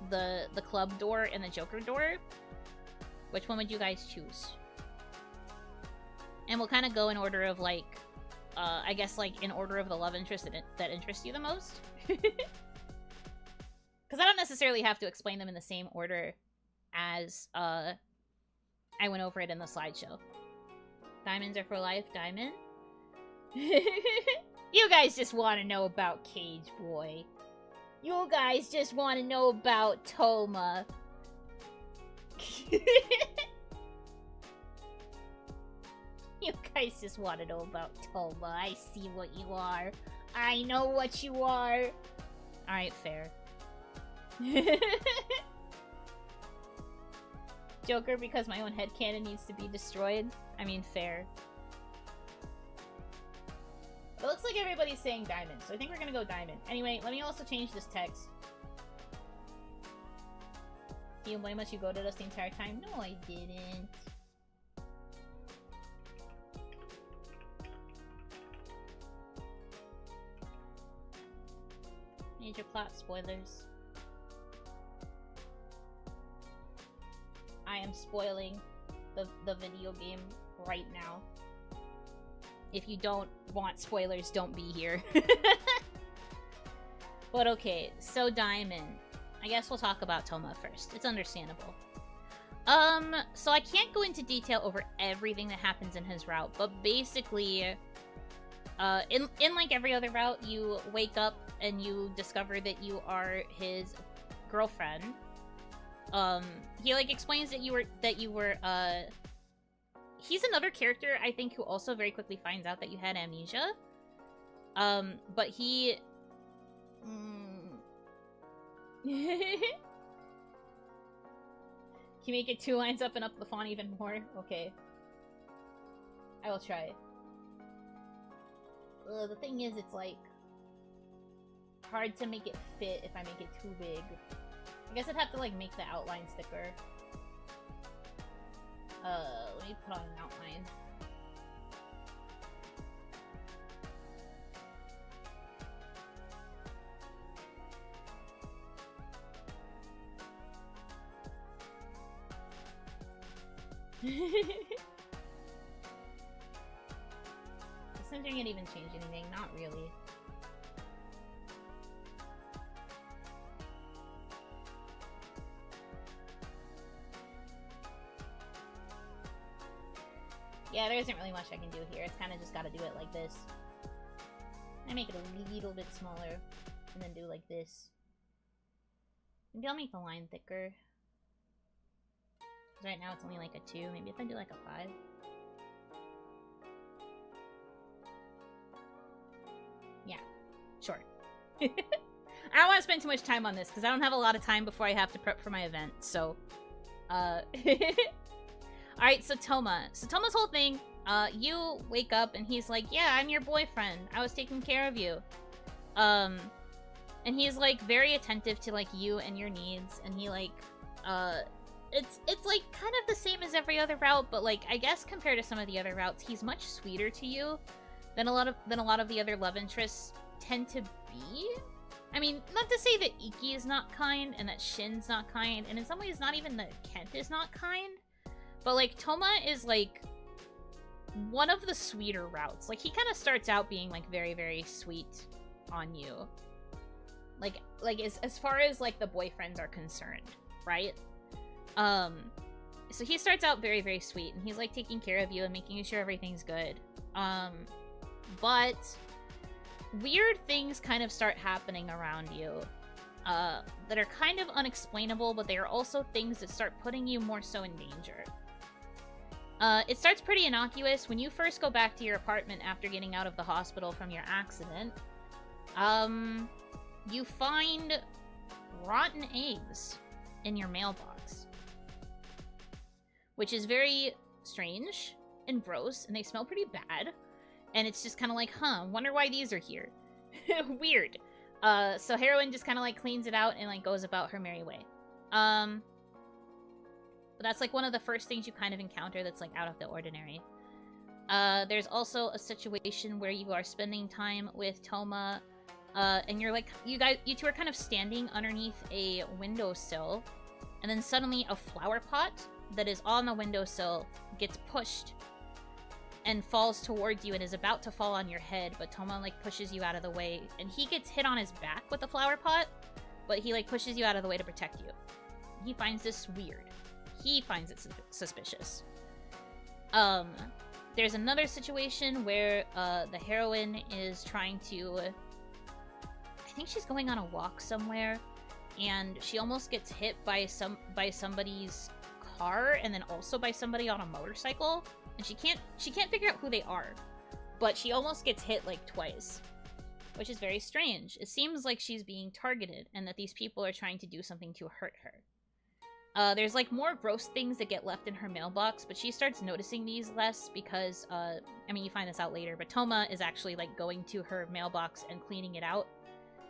the club door, and the joker door, which one would you guys choose? And we'll kind of go in order of, like, I guess, like, in order of the love interest that interests you the most. Because I don't necessarily have to explain them in the same order as I went over it in the slideshow. Diamonds are for life, diamond. You guys just want to know about Cage Boy. You guys just want to know about Toma. You guys just want to know about Toma. I see what you are. I know what you are. Alright, fair. Joker, because my own headcanon needs to be destroyed. I mean, fair. It looks like everybody's saying diamond, so I think we're gonna go diamond. Anyway, let me also change this text. Do you blame us? You goaded us the entire time? No, I didn't. Major plot spoilers. I am spoiling the video game right now. If you don't want spoilers, don't be here. But okay, so Diamond. I guess we'll talk about Toma first. It's understandable. So I can't go into detail over everything that happens in his route, but basically, in like every other route, you wake up and you discover that you are his girlfriend. He like explains that you were he's another character I think who also very quickly finds out that you had amnesia. But he Can you make it 2 lines up and up the font even more? Okay. I will try. The thing is, it's like hard to make it fit if I make it too big. I guess I'd have to like make the outline thicker. Let me put on an outline. The centering didn't even change anything, not really. Yeah, there isn't really much I can do here. It's kind of just gotta do it like this. I make it a little bit smaller, and then do like this. Maybe I'll make the line thicker. Right now it's only like a 2. Maybe if I do like a 5. Yeah, sure. I don't want to spend too much time on this because I don't have a lot of time before I have to prep for my event, so Alright, so Toma. So Toma's whole thing, you wake up and he's like, yeah, I'm your boyfriend. I was taking care of you. And he's like very attentive to like you and your needs, and he like it's like kind of the same as every other route, but like I guess compared to some of the other routes, he's much sweeter to you than a lot of the other love interests tend to be. I mean, not to say that Ikki is not kind and that Shin's not kind, and in some ways not even that Kent is not kind, but like Toma is like one of the sweeter routes. Like he kind of starts out being like very, very sweet on you. Like as far as like the boyfriends are concerned, right? So he starts out very, very sweet, and he's like taking care of you and making sure everything's good. But weird things kind of start happening around you, that are kind of unexplainable, but they are also things that start putting you more so in danger. It starts pretty innocuous. When you first go back to your apartment after getting out of the hospital from your accident, you find rotten eggs in your mailbox, which is very strange and gross, and they smell pretty bad, and it's just kind of like, huh, wonder why these are here. Weird. So Heroine just kind of like cleans it out and like goes about her merry way. But that's like one of the first things you kind of encounter that's like out of the ordinary. There's also a situation where you are spending time with Toma, and you're like, you two are kind of standing underneath a windowsill, and then suddenly a flower pot that is on the windowsill gets pushed and falls towards you and is about to fall on your head, but Toma like pushes you out of the way, and he gets hit on his back with the flower pot, but he like pushes you out of the way to protect you. He finds this weird. He finds it suspicious. There's another situation where the heroine is trying to think she's going on a walk somewhere, and she almost gets hit by somebody's car, and then also by somebody on a motorcycle, and she can't figure out who they are, but she almost gets hit like twice, which is very strange. It seems like she's being targeted, and that these people are trying to do something to hurt her. There's like more gross things that get left in her mailbox, but she starts noticing these less because, I mean, you find this out later, but Toma is actually like going to her mailbox and cleaning it out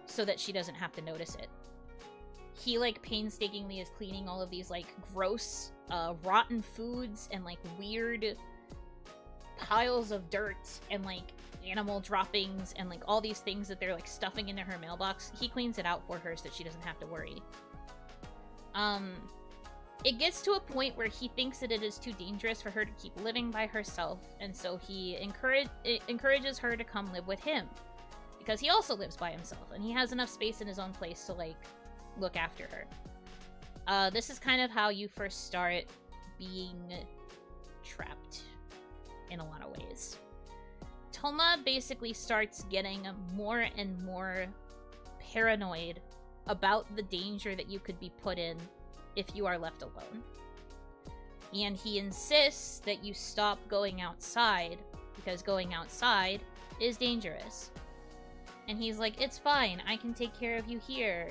so that she doesn't have to notice it. He like painstakingly is cleaning all of these like gross, rotten foods and like weird piles of dirt and like animal droppings and like all these things that they're like stuffing into her mailbox. He cleans it out for her so that she doesn't have to worry. It gets to a point where he thinks that it is too dangerous for her to keep living by herself, and so he encourages her to come live with him, because he also lives by himself, and he has enough space in his own place to, like, look after her. This is kind of how you first start being trapped, in a lot of ways. Toma basically starts getting more and more paranoid about the danger that you could be put in if you are left alone. And he insists that you stop going outside, because going outside is dangerous. And he's like, it's fine, I can take care of you here.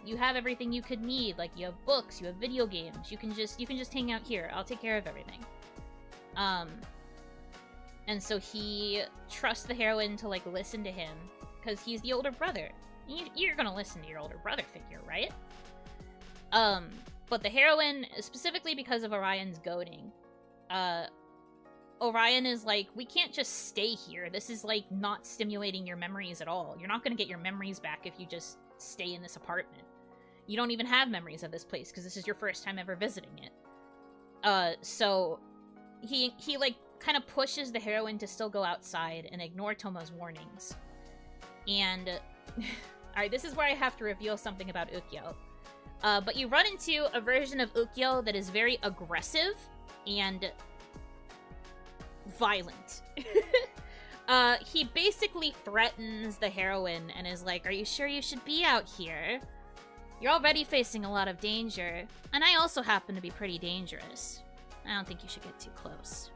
You have everything you could need, like you have books, you have video games, you can just hang out here, I'll take care of everything. And so he trusts the heroine to like listen to him, because he's the older brother. You're gonna listen to your older brother figure, right? But the heroine, specifically because of Orion's goading, Orion is like, we can't just stay here. This is, like, not stimulating your memories at all. You're not gonna get your memories back if you just stay in this apartment. You don't even have memories of this place, because this is your first time ever visiting it. So, he like, kind of pushes the heroine to still go outside and ignore Toma's warnings. And, alright, this is where I have to reveal something about Ukyo. But you run into a version of Ukyo that is very aggressive and violent. He basically threatens the heroine and is like, are you sure you should be out here? You're already facing a lot of danger, and I also happen to be pretty dangerous. I don't think you should get too close.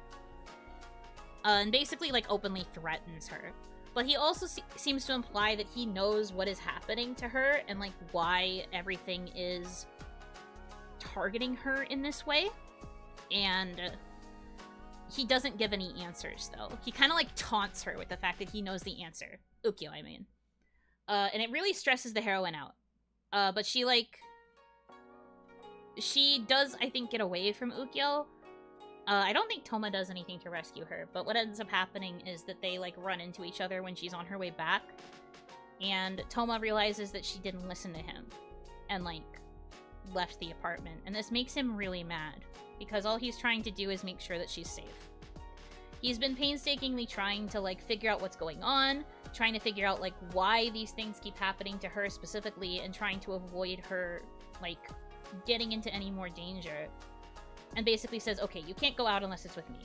And basically, like, openly threatens her. But he also seems to imply that he knows what is happening to her and, like, why everything is targeting her in this way. And he doesn't give any answers, though. He kind of, like, taunts her with the fact that he knows the answer. Ukyo, I mean. And it really stresses the heroine out. But she, like... She does, I think, get away from Ukyo. I don't think Toma does anything to rescue her, but what ends up happening is that they, like, run into each other when she's on her way back, and Toma realizes that she didn't listen to him, and, like, left the apartment, and this makes him really mad, because all he's trying to do is make sure that she's safe. He's been painstakingly trying to, like, figure out what's going on, trying to figure out, like, why these things keep happening to her specifically, and trying to avoid her, like, getting into any more danger. And basically says, okay, you can't go out unless it's with me.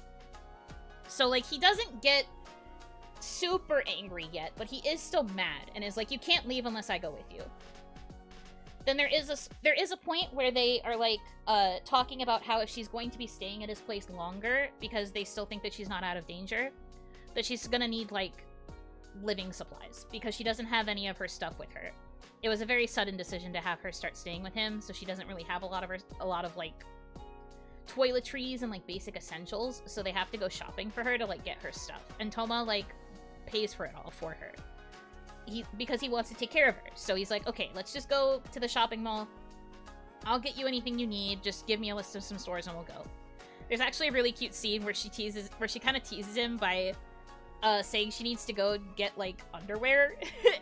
So, like, he doesn't get super angry yet, but he is still mad, and is like, you can't leave unless I go with you. Then there is a point where they are, like, talking about how if she's going to be staying at his place longer, because they still think that she's not out of danger, that she's gonna need, like, living supplies, because she doesn't have any of her stuff with her. It was a very sudden decision to have her start staying with him, so she doesn't really have a lot of, like, toiletries and, like, basic essentials, so they have to go shopping for her to, like, get her stuff. And Toma, like, pays for it all for her. Because he wants to take care of her. So he's like, okay, let's just go to the shopping mall. I'll get you anything you need. Just give me a list of some stores and we'll go. There's actually a really cute scene where she kind of teases him by saying she needs to go get, like, underwear.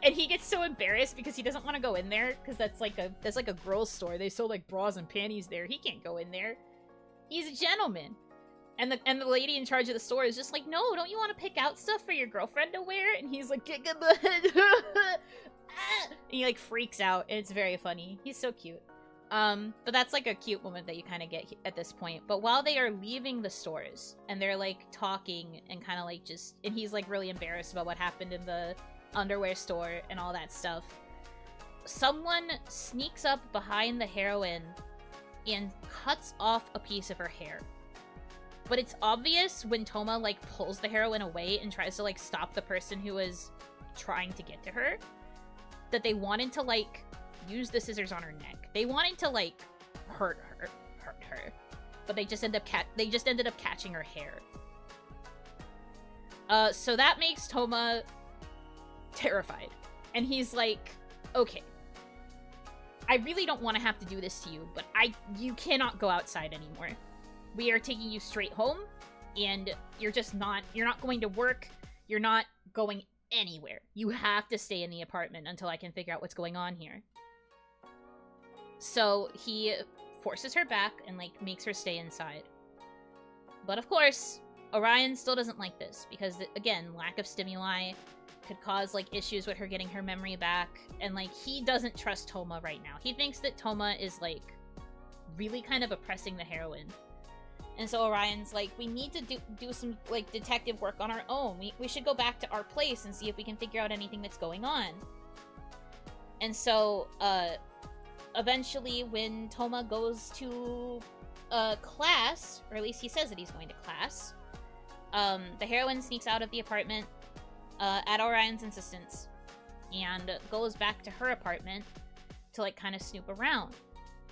And he gets so embarrassed because he doesn't want to go in there, because that's like a girl's store. They sell, like, bras and panties there. He can't go in there. He's a gentleman. And the lady in charge of the store is just like, no, don't you want to pick out stuff for your girlfriend to wear? And he's like, and he, like, freaks out, and it's very funny. He's so cute. But that's, like, a cute moment that you kind of get at this point. But while they are leaving the stores, and they're, like, talking, and kind of, like, and he's, like, really embarrassed about what happened in the underwear store and all that stuff, someone sneaks up behind the heroine and cuts off a piece of her hair. But it's obvious when Toma, like, pulls the heroine away and tries to, like, stop the person who is trying to get to her, that they wanted to, like, use the scissors on her neck. They wanted to, like, hurt her. But they just ended up catching her hair. So that makes Toma terrified. And he's like, okay, I really don't want to have to do this to you, but you cannot go outside anymore. We are taking you straight home, and you're not going to work, you're not going anywhere. You have to stay in the apartment until I can figure out what's going on here. So he forces her back and, like, makes her stay inside. But of course, Orion still doesn't like this, because, again, lack of stimuli could cause, like, issues with her getting her memory back, and, like, he doesn't trust Toma right now. He thinks that Toma is, like, really kind of oppressing the heroine. And so Orion's like, we need to do some, like, detective work on our own. We should go back to our place and see if we can figure out anything that's going on. And so, eventually, when Toma goes to class, or at least he says that he's going to class, the heroine sneaks out of the apartment at Orion's insistence and goes back to her apartment to, like, kind of snoop around.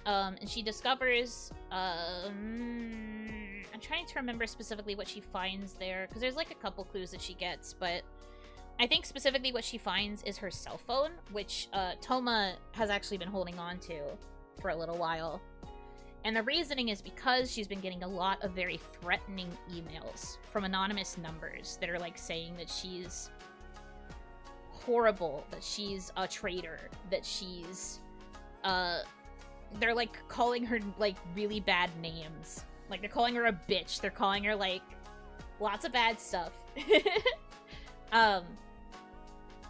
And she discovers, I'm trying to remember specifically what she finds there, because there's, like, a couple clues that she gets, but I think specifically what she finds is her cell phone, which, Toma has actually been holding on to for a little while. And the reasoning is because she's been getting a lot of very threatening emails from anonymous numbers that are, like, saying that she's horrible, that she's a traitor, that she's, they're, like, calling her, like, really bad names. Like, they're calling her a bitch. They're calling her, like, lots of bad stuff.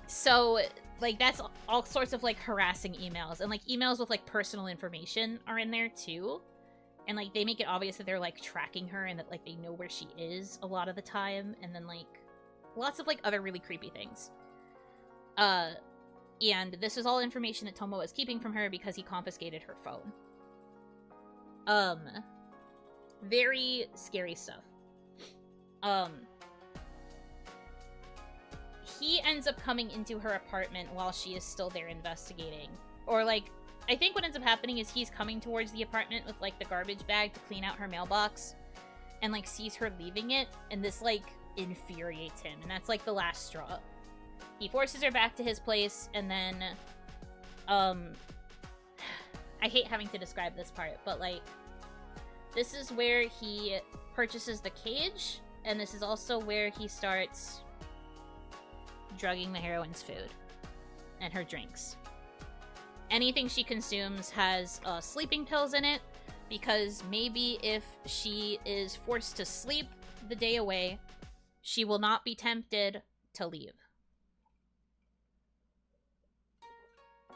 So, like, that's all sorts of, like, harassing emails. And, like, emails with, like, personal information are in there, too. And, like, they make it obvious that they're, like, tracking her and that, like, they know where she is a lot of the time. And then, like, lots of, like, other really creepy things. And this is all information that Toma was keeping from her because he confiscated her phone. Very scary stuff. He ends up coming into her apartment while she is still there investigating. Or, like, I think what ends up happening is he's coming towards the apartment with, like, the garbage bag to clean out her mailbox. And, like, sees her leaving it. And this, like, infuriates him. And that's, like, the last straw. He forces her back to his place, and then, I hate having to describe this part, but, like, this is where he purchases the cage, and this is also where he starts drugging the heroine's food and her drinks. Anything she consumes has sleeping pills in it, because maybe if she is forced to sleep the day away, she will not be tempted to leave.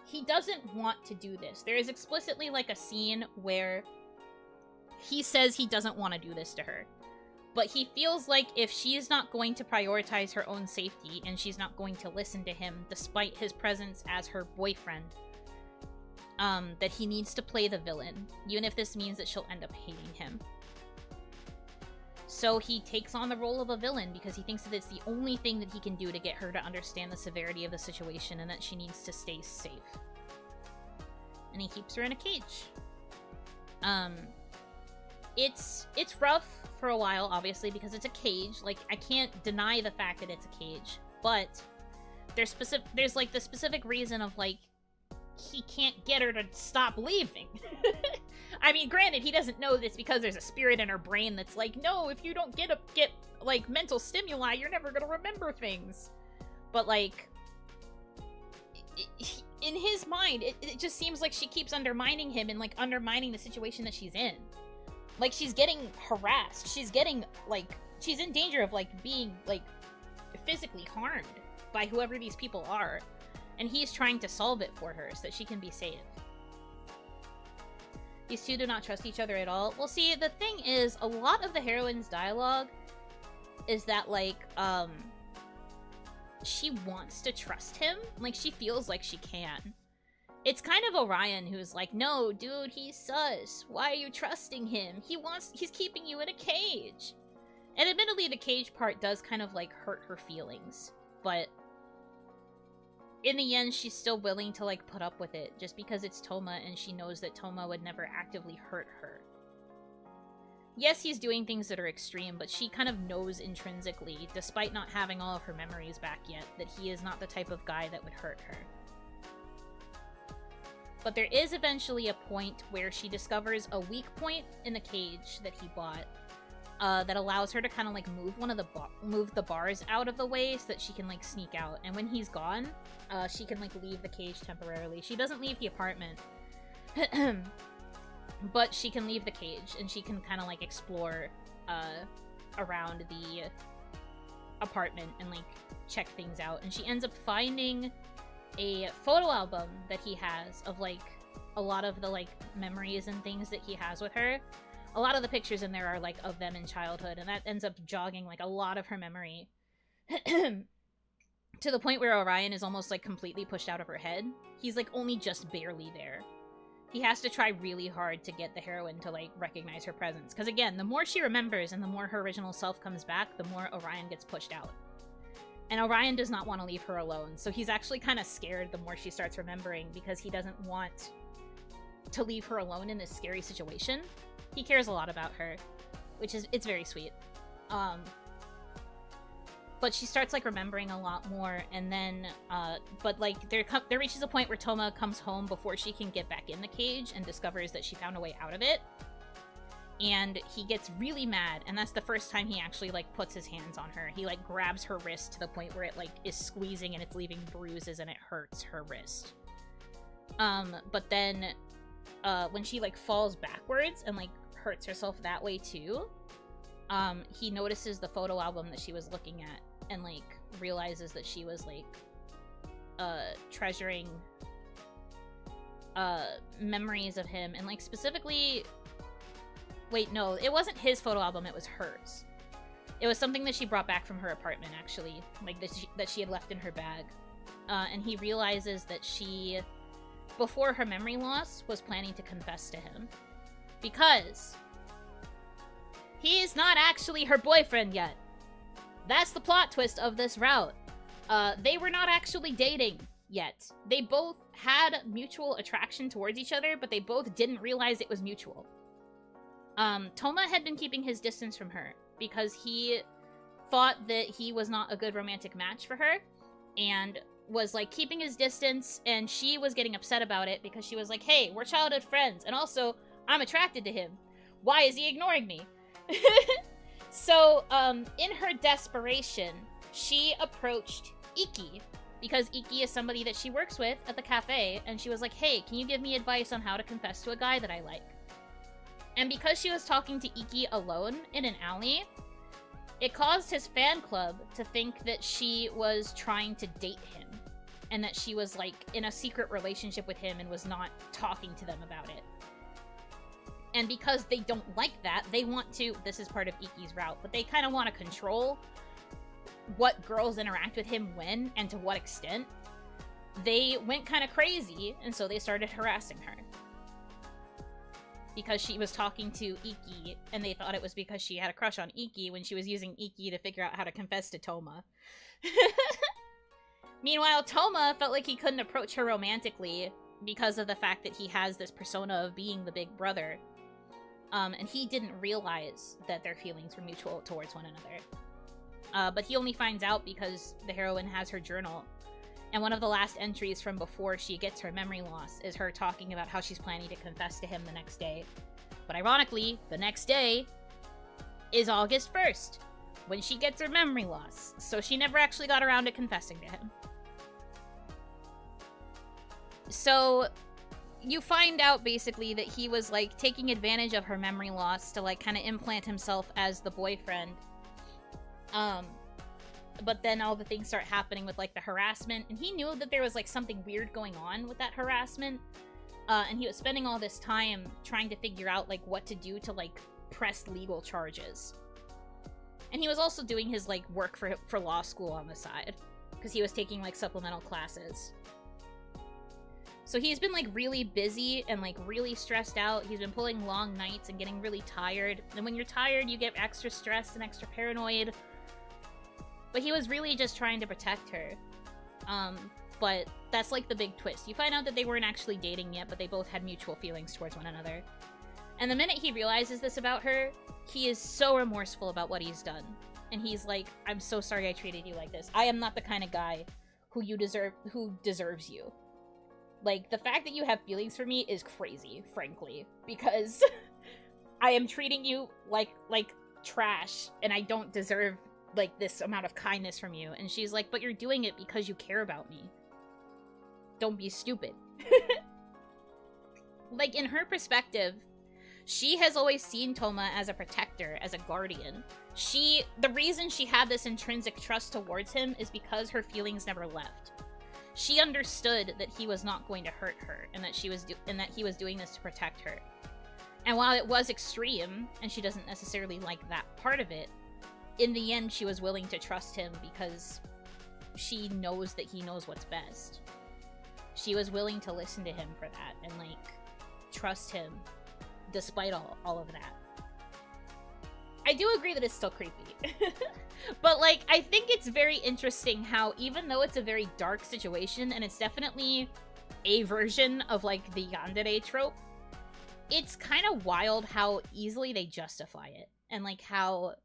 He doesn't want to do this. There is explicitly, like, a scene where he says he doesn't want to do this to her. But he feels like if she is not going to prioritize her own safety and she's not going to listen to him despite his presence as her boyfriend, that he needs to play the villain, even if this means that she'll end up hating him. So he takes on the role of a villain because he thinks that it's the only thing that he can do to get her to understand the severity of the situation and that she needs to stay safe. And he keeps her in a cage. It's rough for a while, obviously, because it's a cage. Like, I can't deny the fact that it's a cage, but there's like the specific reason of, like, he can't get her to stop leaving. I mean, granted, he doesn't know this because there's a spirit in her brain that's like, no, if you don't get like, mental stimuli, you're never gonna remember things. But, like, in his mind, it just seems like she keeps undermining him and, like, undermining the situation that she's in. Like, she's getting harassed. She's getting, like, she's in danger of, like, being, like, physically harmed by whoever these people are. And he's trying to solve it for her so that she can be saved. These two do not trust each other at all. Well, see, the thing is, a lot of the heroine's dialogue is that, like, she wants to trust him. Like, she feels like she can. It's kind of Orion who's like, no, dude, he's sus. Why are you trusting him? He's keeping you in a cage. And admittedly, the cage part does kind of, like, hurt her feelings. But in the end, she's still willing to, like, put up with it just because it's Toma and she knows that Toma would never actively hurt her. Yes, he's doing things that are extreme, but she kind of knows intrinsically, despite not having all of her memories back yet, that he is not the type of guy that would hurt her. But there is eventually a point where she discovers a weak point in the cage that he bought that allows her to kind of like move the bars out of the way so that she can like sneak out. And when he's gone, she can like leave the cage temporarily. She doesn't leave the apartment, but she can leave the cage and she can kind of like explore around the apartment and like check things out. And she ends up finding a photo album that he has of like a lot of the like memories and things that he has with her. A lot of the pictures in there are like of them in childhood, and that ends up jogging like a lot of her memory to the point where Orion is almost like completely pushed out of her head. He's like only just barely there. He has to try really hard to get the heroine to like recognize her presence, because again, the more she remembers and the more her original self comes back, the more Orion gets pushed out. And Orion does not want to leave her alone, so he's actually kind of scared the more she starts remembering, because he doesn't want to leave her alone in this scary situation. He cares a lot about her, it's very sweet. But she starts like remembering a lot more, and then but like there reaches a point where Toma comes home before she can get back in the cage and discovers that she found a way out of it. And he gets really mad, and that's the first time he actually like puts his hands on her. He like grabs her wrist to the point where it like is squeezing and it's leaving bruises and it hurts her wrist. But then when she like falls backwards and like hurts herself that way too, he notices the photo album that she was looking at and like realizes that she was like treasuring memories of him, and like specifically, wait, no, it wasn't his photo album, it was hers. It was something that she brought back from her apartment, actually, like that she had left in her bag. And he realizes that she, before her memory loss, was planning to confess to him. Because he's not actually her boyfriend yet. That's the plot twist of this route. They were not actually dating yet. They both had mutual attraction towards each other, but they both didn't realize it was mutual. Toma had been keeping his distance from her because he thought that he was not a good romantic match for her, and was like keeping his distance, and she was getting upset about it because she was like, hey, we're childhood friends, and also I'm attracted to him. Why is he ignoring me? So, in her desperation, she approached Ikki, because Ikki is somebody that she works with at the cafe, and she was like, hey, can you give me advice on how to confess to a guy that I like? And because she was talking to Ikki alone in an alley, it caused his fan club to think that she was trying to date him, and that she was like in a secret relationship with him and was not talking to them about it. And because they don't like that, they want to, this is part of Ikki's route, but they kind of want to control what girls interact with him when and to what extent. They went kind of crazy, and so they started harassing her. Because she was talking to Ikki, and they thought it was because she had a crush on Ikki when she was using Ikki to figure out how to confess to Toma. Meanwhile, Toma felt like he couldn't approach her romantically because of the fact that he has this persona of being the big brother. And he didn't realize that their feelings were mutual towards one another. But he only finds out because the heroine has her journal. And one of the last entries from before she gets her memory loss is her talking about how she's planning to confess to him the next day. But ironically, the next day is August 1st, when she gets her memory loss. So she never actually got around to confessing to him. So you find out basically that he was like taking advantage of her memory loss to like kind of implant himself as the boyfriend. But then all the things start happening with like the harassment, and he knew that there was like something weird going on with that harassment. And he was spending all this time trying to figure out like what to do to like press legal charges. And he was also doing his like work for law school on the side. because he was taking, like, supplemental classes. So he's been, like, really busy and, like, really stressed out. He's been pulling long nights and getting really tired. And when you're tired, you get extra stressed and extra paranoid. But he was really just trying to protect her. But that's, like, the big twist. You find out that they weren't actually dating yet, but they both had mutual feelings towards one another. And the minute he realizes this about her, he is so remorseful about what he's done. And he's like, I'm so sorry I treated you like this. I am not the kind of guy who deserves you. Like, the fact that you have feelings for me is crazy, frankly. Because I am treating you like trash, and I don't deserve, like, this amount of kindness from you. And she's like, but you're doing it because you care about me. Don't be stupid. Like, in her perspective, she has always seen Toma as a protector, as a guardian. The reason she had this intrinsic trust towards him is because her feelings never left. She understood that he was not going to hurt her, and that he was doing this to protect her. And while it was extreme, and she doesn't necessarily like that part of it, in the end she was willing to trust him because she knows that he knows what's best. She was willing to listen to him for that, and, like, trust him despite all of that. I do agree that it's still creepy. But, like, I think it's very interesting how, even though it's a very dark situation, and it's definitely a version of, like, the yandere trope, it's kind of wild how easily they justify it. And, like, how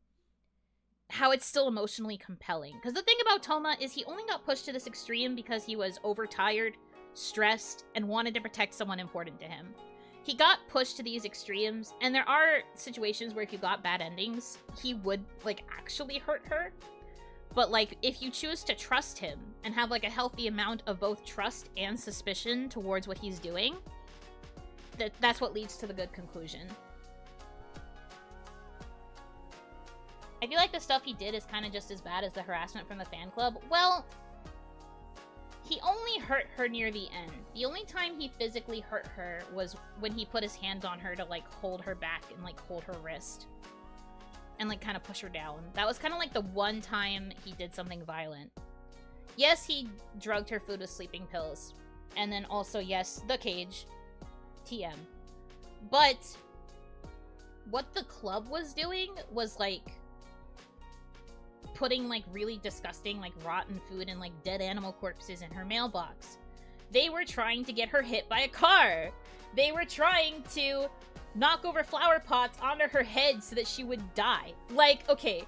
it's still emotionally compelling. Because the thing about Toma is he only got pushed to this extreme because he was overtired, stressed, and wanted to protect someone important to him. He got pushed to these extremes, and there are situations where if you got bad endings, he would, like, actually hurt her. But, like, if you choose to trust him and have, like, a healthy amount of both trust and suspicion towards what he's doing, that's what leads to the good conclusion. I feel like the stuff he did is kind of just as bad as the harassment from the fan club. Well, he only hurt her near the end. The only time he physically hurt her was when he put his hands on her to, like, hold her back and, like, hold her wrist. And, like, kind of push her down. That was kind of, like, the one time he did something violent. Yes, he drugged her food with sleeping pills. And then also, yes, the cage. TM. But what the club was doing was, like, putting, like, really disgusting, like, rotten food and, like, dead animal corpses in her mailbox. They were trying to get her hit by a car. They were trying to knock over flower pots onto her head so that she would die. Like, okay,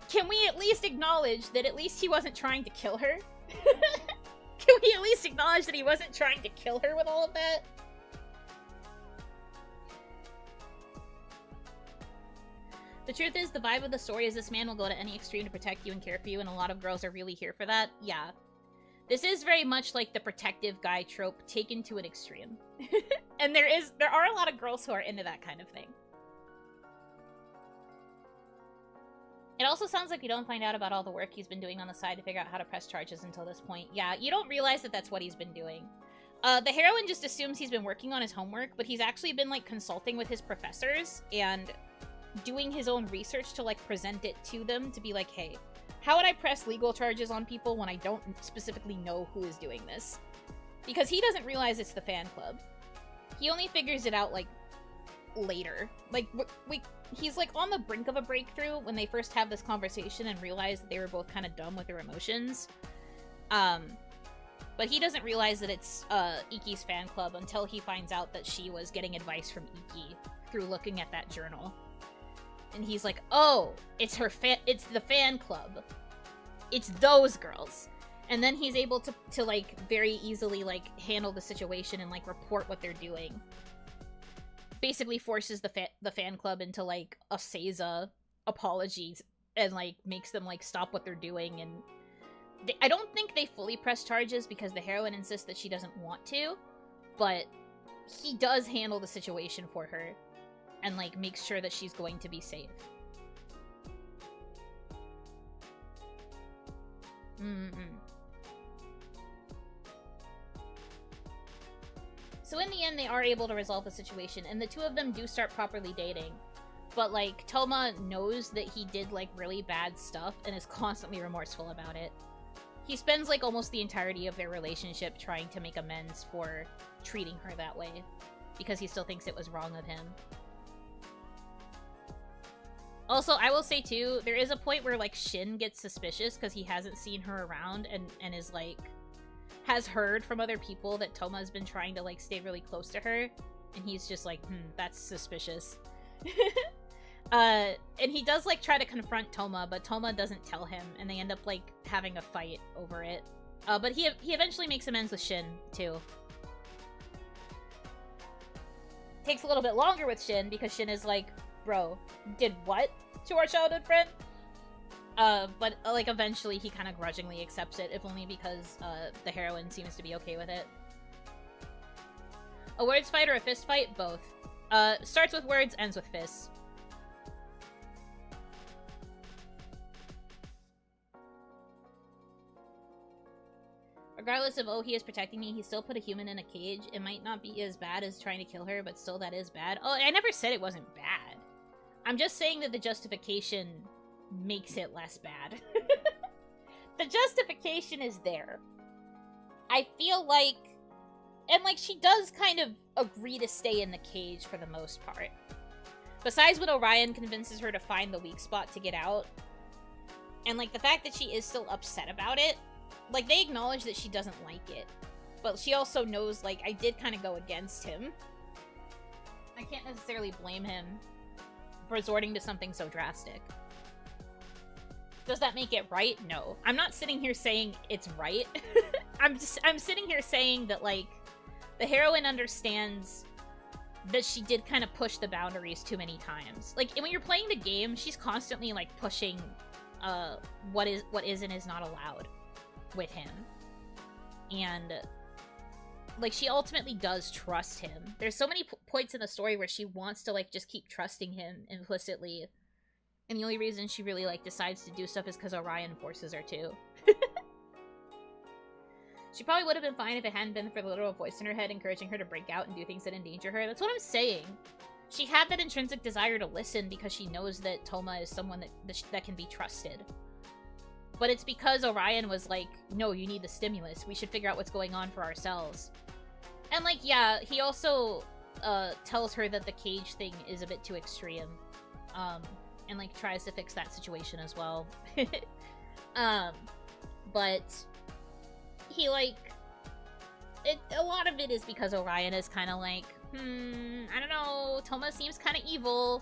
can we at least acknowledge that at least he wasn't trying to kill her? Can we at least acknowledge that he wasn't trying to kill her with all of that? The truth is, the vibe of the story is this man will go to any extreme to protect you and care for you, and a lot of girls are really here for that. Yeah. This is very much like the protective guy trope taken to an extreme. And there are a lot of girls who are into that kind of thing. It also sounds like you don't find out about all the work he's been doing on the side to figure out how to press charges until this point. Yeah, you don't realize that that's what he's been doing. The heroine just assumes he's been working on his homework, but he's actually been, like, consulting with his professors and doing his own research to, like, present it to them to be like, hey, how would I press legal charges on people when I don't specifically know who is doing this? Because he doesn't realize it's the fan club. He only figures it out, like, later. Like, he's, like, on the brink of a breakthrough when they first have this conversation and realize that they were both kind of dumb with their emotions. But he doesn't realize that it's Ikki's fan club until he finds out that she was getting advice from Ikki through looking at that journal. And he's like, oh, it's the fan club. It's those girls. And then he's able to like, very easily, like, handle the situation and, like, report what they're doing. Basically forces the fan club into, like, a Seiza apologies and, like, makes them, like, stop what they're doing. And I don't think they fully press charges because the heroine insists that she doesn't want to. But he does handle the situation for her. And, like, makes sure that she's going to be safe. So in the end, they are able to resolve the situation, and the two of them do start properly dating. But, like, Toma knows that he did, like, really bad stuff and is constantly remorseful about it. he spends, like, almost the entirety of their relationship trying to make amends for treating her that way. Because he still thinks it was wrong of him. Also, I will say, too, there is a point where, like, Shin gets suspicious because he hasn't seen her around and is, like, has heard from other people that Toma's been trying to, like, stay really close to her. And he's just like, that's suspicious. And he does, like, try to confront Toma, but Toma doesn't tell him, and they end up, like, having a fight over it. But he eventually makes amends with Shin, too. Takes a little bit longer with Shin, because Shin is like, bro, did what to our childhood friend? But, like, eventually he kind of grudgingly accepts it, if only because, the heroine seems to be okay with it. A words fight or a fist fight? Both. Starts with words, ends with fists. Regardless of, oh, he is protecting me, he still put a human in a cage. It might not be as bad as trying to kill her, but still that is bad. Oh, I never said it wasn't bad. I'm just saying that the justification makes it less bad. The justification is there. I feel like... And, like, she does kind of agree to stay in the cage for the most part. Besides when Orion convinces her to find the weak spot to get out. And, like, the fact that she is still upset about it. Like, they acknowledge that she doesn't like it. But she also knows, like, I did kind of go against him. I can't necessarily blame him for resorting to something so drastic. Does that make it right? No. I'm not sitting here saying it's right. I'm sitting here saying that, like, the heroine understands that she did kind of push the boundaries too many times. Like, when you're playing the game, she's constantly, like, pushing what is and is not allowed with him. And, like, she ultimately does trust him. There's so many points in the story where she wants to, like, just keep trusting him implicitly. And the only reason she really, like, decides to do stuff is because Orion forces her to. She probably would have been fine if it hadn't been for the literal voice in her head encouraging her to break out and do things that endanger her. That's what I'm saying. She had that intrinsic desire to listen because she knows that Toma is someone that can be trusted. But it's because Orion was like, no, you need the stimulus. We should figure out what's going on for ourselves. And, like, yeah, he also tells her that the cage thing is a bit too extreme. And, like, tries to fix that situation as well. But he, like... a lot of it is because Orion is kind of like, I don't know, Toma seems kind of evil.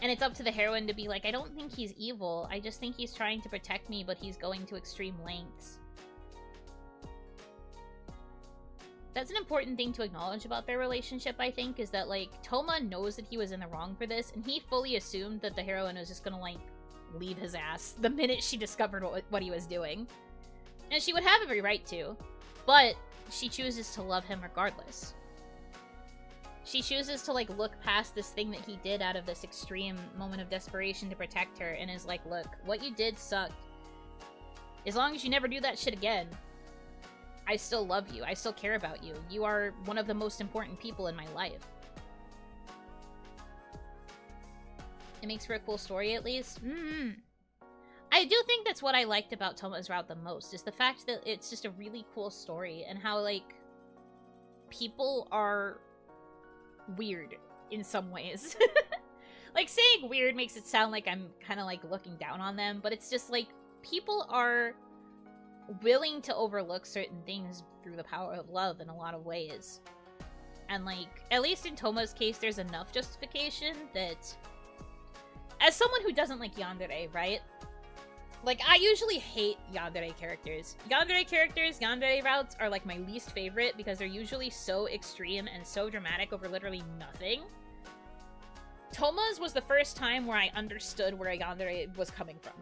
And it's up to the heroine to be like, I don't think he's evil. I just think he's trying to protect me, but he's going to extreme lengths. That's an important thing to acknowledge about their relationship, I think, is that, like, Toma knows that he was in the wrong for this, and he fully assumed that the heroine was just gonna, like, leave his ass the minute she discovered what he was doing. And she would have every right to, but she chooses to love him regardless. She chooses to, like, look past this thing that he did out of this extreme moment of desperation to protect her, and is like, look, what you did sucked. As long as you never do that shit again, I still love you. I still care about you. You are one of the most important people in my life. It makes for a cool story, at least. I do think that's what I liked about Toma's route the most, is the fact that it's just a really cool story, and how, like, people are weird in some ways. Like, saying weird makes it sound like I'm kind of, like, looking down on them, but it's just, like, people are willing to overlook certain things through the power of love in a lot of ways. And, like, at least in Toma's case, there's enough justification that... As someone who doesn't like yandere, right? Like, I usually hate yandere characters. Yandere routes are, like, my least favorite because they're usually so extreme and so dramatic over literally nothing. Toma's was the first time where I understood where a yandere was coming from.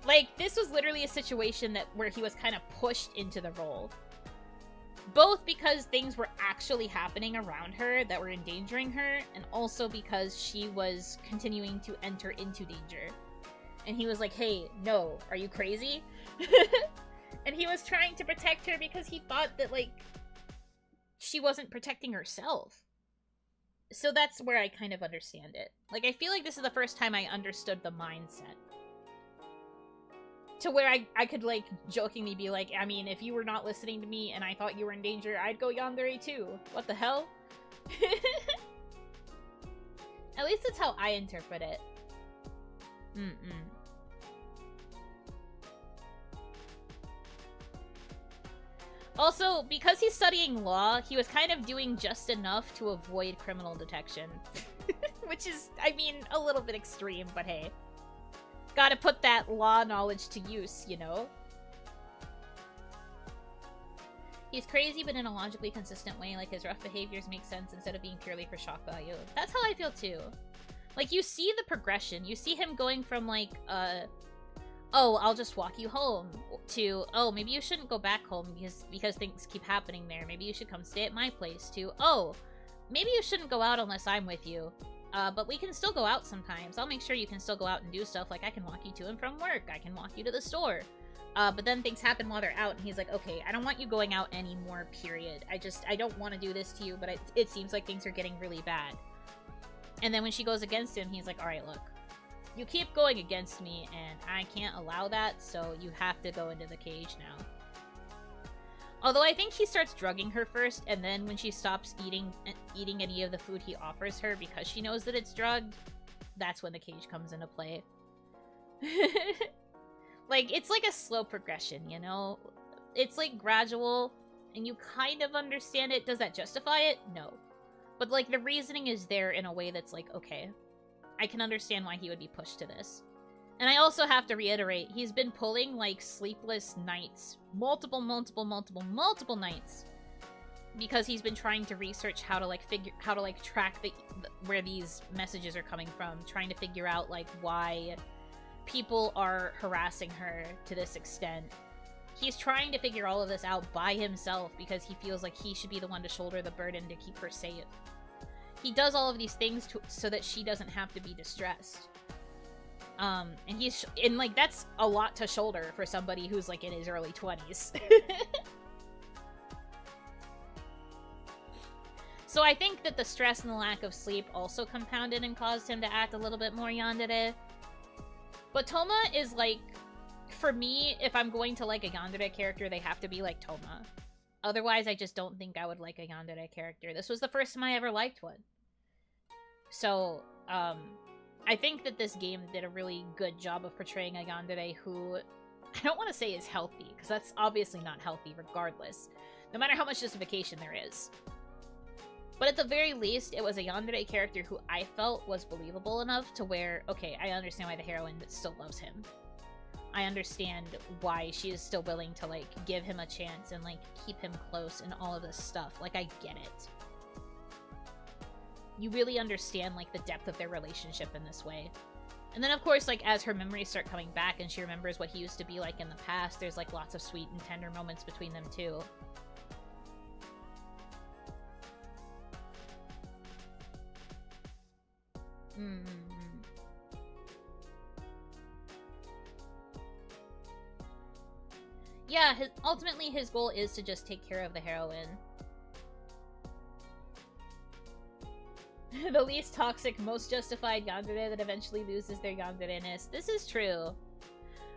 Like, this was literally a situation where he was kind of pushed into the role. Both because things were actually happening around her that were endangering her, and also because she was continuing to enter into danger. And he was like, hey, no, are you crazy? And he was trying to protect her because he thought that, like, she wasn't protecting herself. So that's where I kind of understand it. Like, I feel like this is the first time I understood the mindset. To where I could, like, jokingly be like, I mean, if you were not listening to me and I thought you were in danger, I'd go yandere too. What the hell? At least that's how I interpret it. Also, because he's studying law, he was kind of doing just enough to avoid criminal detection. Which is, I mean, a little bit extreme, but hey. Gotta put that law knowledge to use, you know? He's crazy, but in a logically consistent way. Like, his rough behaviors make sense instead of being purely for shock value. That's how I feel, too. Like, you see the progression. You see him going from, like, oh, I'll just walk you home, to, oh, maybe you shouldn't go back home because things keep happening there. Maybe you should come stay at my place, to, oh, maybe you shouldn't go out unless I'm with you. But we can still go out sometimes. I'll make sure you can still go out and do stuff. Like, I can walk you to and from work. I can walk you to the store. But then things happen while they're out, and he's like, okay, I don't want you going out anymore, period. I don't want to do this to you, but it seems like things are getting really bad. And then when she goes against him, he's like, alright, look. You keep going against me, and I can't allow that, so you have to go into the cage now. Although I think he starts drugging her first, and then when she stops eating any of the food he offers her because she knows that it's drugged, that's when the cage comes into play. Like, it's like a slow progression, you know? It's like gradual, and you kind of understand it. Does that justify it? No. But like, the reasoning is there in a way that's like, okay, I can understand why he would be pushed to this. And I also have to reiterate, he's been pulling, like, sleepless nights. Multiple nights. Because he's been trying to research how to, track where these messages are coming from. Trying to figure out, like, why people are harassing her to this extent. He's trying to figure all of this out by himself because he feels like he should be the one to shoulder the burden to keep her safe. He does all of these things so that she doesn't have to be distressed. And like, that's a lot to shoulder for somebody who's, like, in his early 20s. So I think that the stress and the lack of sleep also compounded and caused him to act a little bit more yandere. But Toma is, like, for me, if I'm going to like a yandere character, they have to be like Toma. Otherwise, I just don't think I would like a yandere character. This was the first time I ever liked one. So, I think that this game did a really good job of portraying a yandere who, I don't want to say is healthy, because that's obviously not healthy regardless, no matter how much justification there is. But at the very least, it was a yandere character who I felt was believable enough to where, okay, I understand why the heroine still loves him. I understand why she is still willing to, like, give him a chance and, like, keep him close and all of this stuff. Like, I get it. You really understand, like, the depth of their relationship in this way. And then, of course, like, as her memories start coming back and she remembers what he used to be like in the past, there's, like, lots of sweet and tender moments between them, too. Yeah, ultimately his goal is to just take care of the heroine. The least toxic, most justified yandere that eventually loses their yandere-ness. This is true.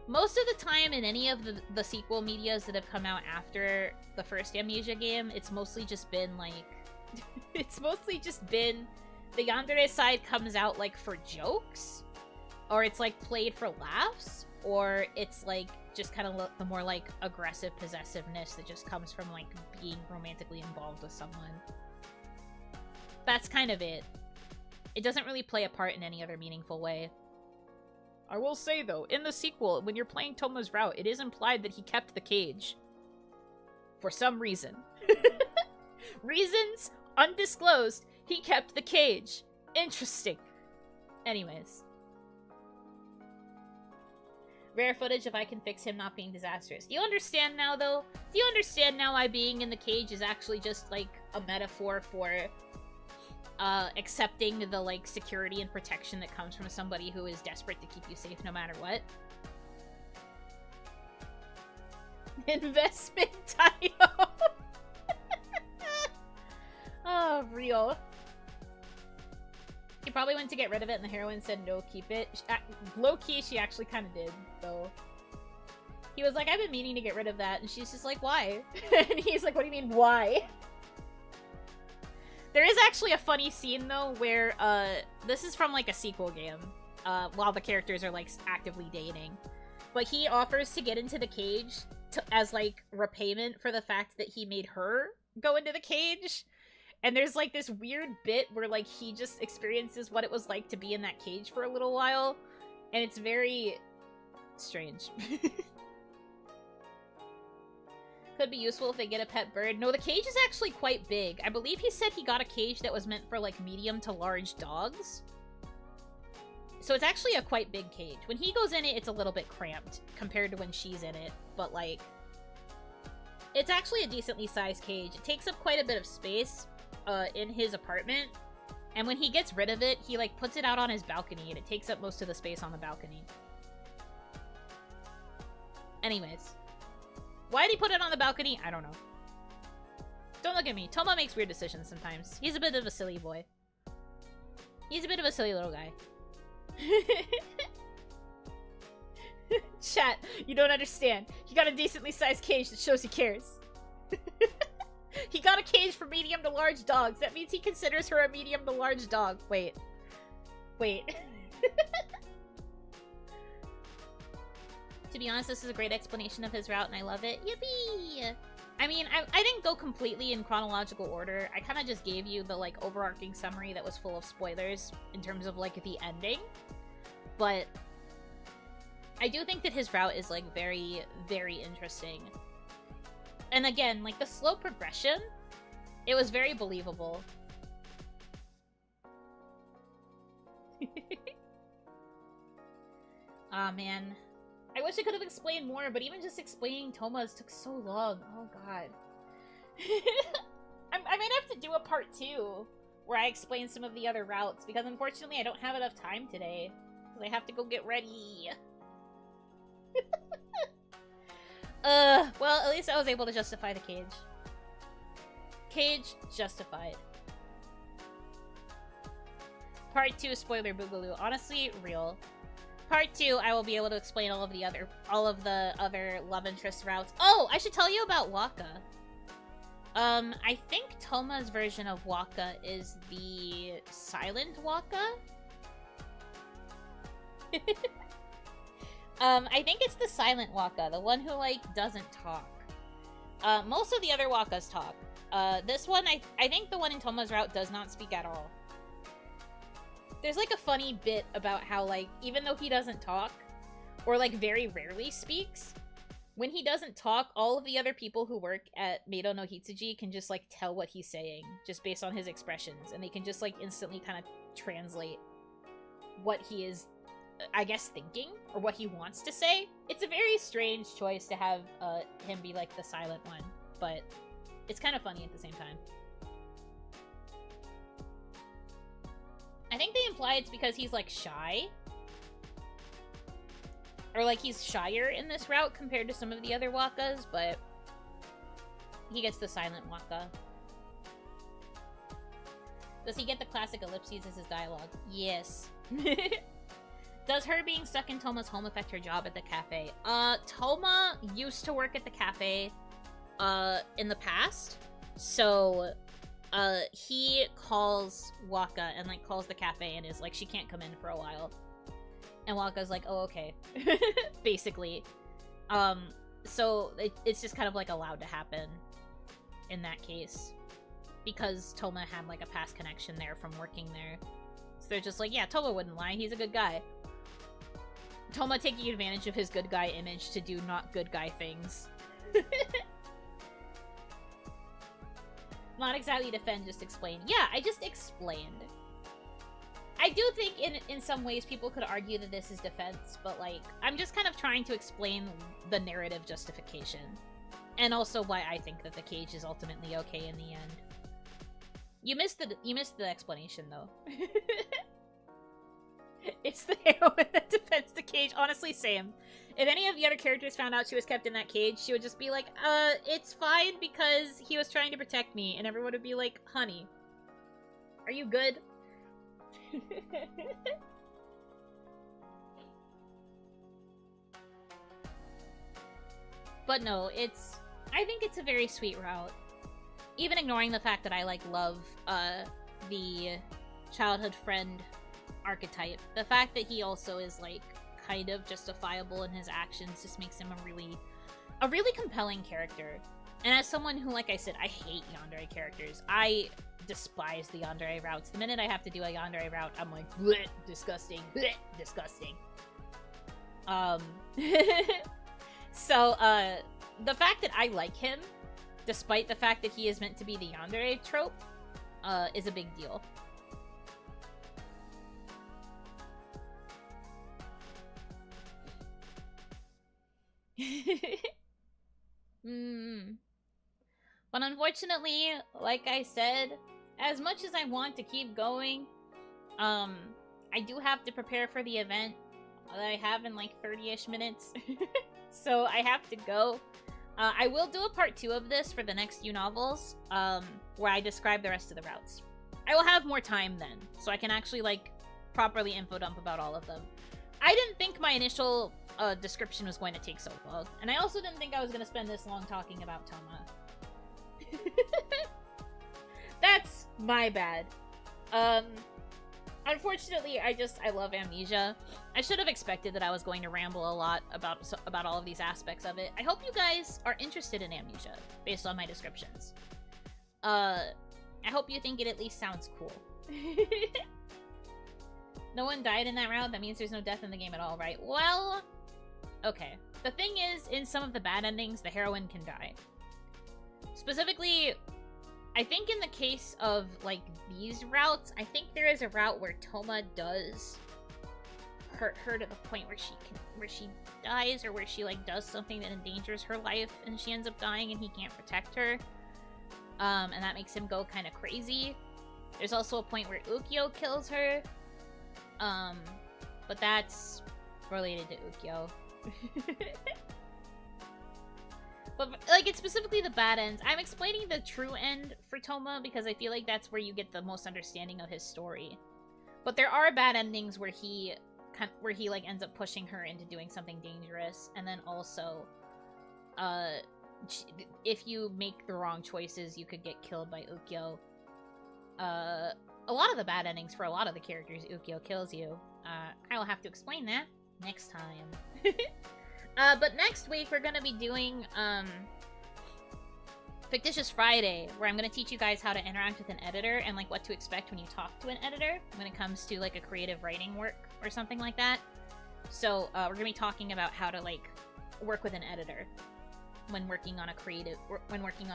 Most of the time in any of the sequel medias that have come out after the first Amnesia game, it's mostly just been, like... it's mostly just been... the yandere side comes out, like, for jokes, or it's, like, played for laughs, or it's, like, just kind of the more, like, aggressive possessiveness that just comes from, like, being romantically involved with someone. That's kind of it. It doesn't really play a part in any other meaningful way. I will say, though, in the sequel, when you're playing Toma's route, it is implied that he kept the cage. For some reason. Reasons undisclosed. He kept the cage. Interesting. Anyways. Rare footage if I can fix him not being disastrous. Do you understand now, though? Do you understand now why being in the cage is actually just, like, a metaphor for, accepting the, like, security and protection that comes from somebody who is desperate to keep you safe no matter what? Investment title! Oh, real. He probably went to get rid of it, and the heroine said, no, keep it. Low-key, she actually kind of did, though. He was like, I've been meaning to get rid of that. And she's just like, why? And he's like, what do you mean, why? There is actually a funny scene, though, where, this is from, like, a sequel game, while the characters are, like, actively dating. But he offers to get into the cage as, like, repayment for the fact that he made her go into the cage. And there's, like, this weird bit where, like, he just experiences what it was like to be in that cage for a little while. And it's very strange. Could be useful if they get a pet bird. No, the cage is actually quite big. I believe he said he got a cage that was meant for, like, medium to large dogs. So it's actually a quite big cage. When he goes in it, it's a little bit cramped compared to when she's in it. But, like, it's actually a decently sized cage. It takes up quite a bit of space in his apartment. And when he gets rid of it, he, like, puts it out on his balcony, and it takes up most of the space on the balcony. Anyways. Why did he put it on the balcony? I don't know. Don't look at me. Toma makes weird decisions sometimes. He's a bit of a silly boy. He's a bit of a silly little guy. Chat, you don't understand. He got a decently sized cage that shows he cares. He got a cage for medium to large dogs. That means he considers her a medium to large dog. Wait. To be honest, this is a great explanation of his route, and I love it. Yippee! I mean, I didn't go completely in chronological order. I kind of just gave you the, like, overarching summary that was full of spoilers in terms of, like, the ending. But I do think that his route is, like, very, very interesting. And again, like, the slow progression, it was very believable. Aw, man. I wish I could have explained more, but even just explaining Toma's took so long. Oh, God. I might have to do a part 2 where I explain some of the other routes, because unfortunately I don't have enough time today. Because I have to go get ready. Well, at least I was able to justify the cage. Cage justified. Part 2 spoiler boogaloo. Honestly, real. Part 2, I will be able to explain all of the other love interest routes. Oh, I should tell you about Waka. I think Toma's version of Waka is the silent Waka. I think it's the silent Waka, the one who, like, doesn't talk. Most of the other Wakas talk. This one, I think the one in Toma's route does not speak at all. There's, like, a funny bit about how, like, even though he doesn't talk, or, like, very rarely speaks, when he doesn't talk, all of the other people who work at Meido no Hitsuji can just, like, tell what he's saying, just based on his expressions, and they can just, like, instantly kind of translate what he is, I guess, thinking, or what he wants to say. It's a very strange choice to have him be, like, the silent one, but it's kind of funny at the same time. I think they imply it's because he's, like, shy. Or, like, he's shyer in this route compared to some of the other Wakas, but he gets the silent Waka. Does he get the classic ellipses as his dialogue? Yes. Does her being stuck in Toma's home affect her job at the cafe? Toma used to work at the cafe, in the past. So, he calls Waka and, like, calls the cafe and is like, she can't come in for a while. And Waka's like, oh, okay. Basically. So, it's just kind of, like, allowed to happen in that case. Because Toma had, like, a past connection there from working there. So they're just like, yeah, Toma wouldn't lie. He's a good guy. Toma taking advantage of his good guy image to do not good guy things. Not exactly defend, just explain. Yeah, I just explained. I do think in some ways people could argue that this is defense, but, like, I'm just kind of trying to explain the narrative justification. And also why I think that the cage is ultimately okay in the end. You missed the explanation, though. It's the heroine that defends the cage. Honestly, same. If any of the other characters found out she was kept in that cage, she would just be like, it's fine because he was trying to protect me. And everyone would be like, honey, are you good? But no, I think it's a very sweet route. Even ignoring the fact that I, like, love, the childhood friend archetype. The fact that he also is, like, kind of justifiable in his actions just makes him a really compelling character. And as someone who, like I said, I hate yandere characters. I despise the yandere routes. The minute I have to do a yandere route, I'm like, bleh, disgusting, bleh, disgusting. So, the fact that I like him, despite the fact that he is meant to be the yandere trope, is a big deal. But unfortunately, like I said, as much as I want to keep going, I do have to prepare for the event that I have in like 30-ish minutes. So I have to go. I will do a part 2 of this for the next YuNovels, where I describe the rest of the routes. I will have more time then, so I can actually, like, properly infodump about all of them. I didn't think my initial description was going to take so long, and I also didn't think I was going to spend this long talking about Toma. That's my bad. Unfortunately, I love Amnesia. I should have expected that I was going to ramble a lot about all of these aspects of it. I hope you guys are interested in Amnesia, based on my descriptions. I hope you think it at least sounds cool. No one died in that round? That means there's no death in the game at all, right? Well, okay. The thing is, in some of the bad endings, the heroine can die. Specifically, I think in the case of, like, these routes, I think there is a route where Toma does hurt her to the point where she dies, or where she, like, does something that endangers her life, and she ends up dying and he can't protect her. And that makes him go kind of crazy. There's also a point where Ukyo kills her. But that's related to Ukyo. But, like, it's specifically the bad ends. I'm explaining the true end for Toma because I feel like that's where you get the most understanding of his story. But there are bad endings where he like, ends up pushing her into doing something dangerous. And then also, if you make the wrong choices, you could get killed by Ukyo. A lot of the bad endings for a lot of the characters, Ukyo kills you. I will have to explain that next time. But next week, we're gonna be doing, Fictitious Friday, where I'm gonna teach you guys how to interact with an editor and, like, what to expect when you talk to an editor when it comes to, like, a creative writing work or something like that. So, we're gonna be talking about how to, like, work with an editor when working on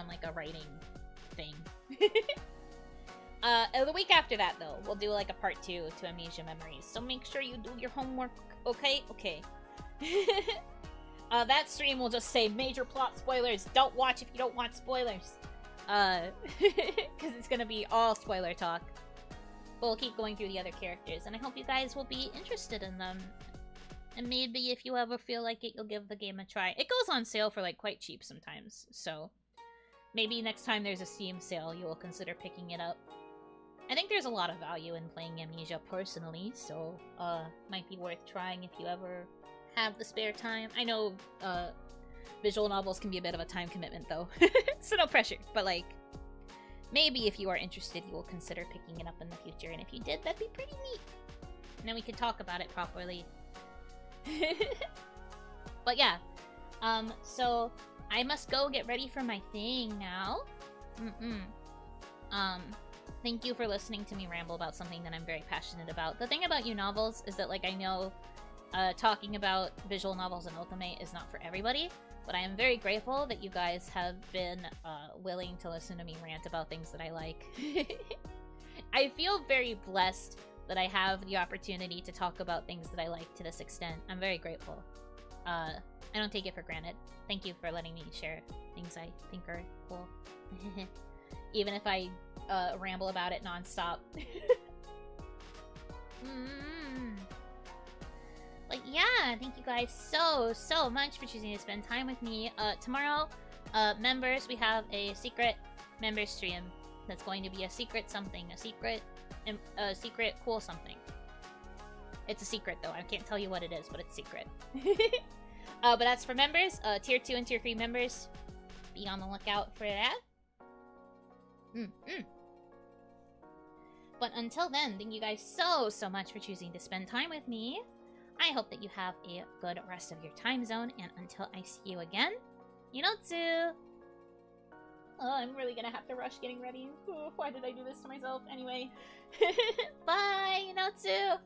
like, a writing thing. The week after that, though, we'll do, like, a part 2 to Amnesia Memories. So make sure you do your homework, okay? Okay. That stream will just say major plot spoilers. Don't watch if you don't want spoilers. Because it's gonna be all spoiler talk. But we'll keep going through the other characters, and I hope you guys will be interested in them. And maybe if you ever feel like it, you'll give the game a try. It goes on sale for, like, quite cheap sometimes, so maybe next time there's a Steam sale, you will consider picking it up. I think there's a lot of value in playing Amnesia personally, so, might be worth trying if you ever have the spare time. I know, visual novels can be a bit of a time commitment, though. So no pressure, but, like, maybe if you are interested, you will consider picking it up in the future, and if you did, that'd be pretty neat. And then we could talk about it properly. But yeah, so I must go get ready for my thing now. Thank you for listening to me ramble about something that I'm very passionate about. The thing about YuNovels is that, like, I know talking about visual novels and otome is not for everybody, but I am very grateful that you guys have been willing to listen to me rant about things that I like. I feel very blessed that I have the opportunity to talk about things that I like to this extent. I'm very grateful. I don't take it for granted. Thank you for letting me share things I think are cool. Even if I ramble about it nonstop. Like, yeah, thank you guys so much for choosing to spend time with me. Tomorrow, members, we have a secret member stream that's going to be a secret something, a secret cool something. It's a secret, though. I can't tell you what it is, but it's secret. But that's for members. Tier 2 and Tier 3 members. Be on the lookout for that. But until then, thank you guys so much for choosing to spend time with me. I hope that you have a good rest of your time zone, and until I see you again, Yunotsu! Oh, I'm really gonna have to rush getting ready. Why did I do this to myself? Anyway. Bye, Yunotsu!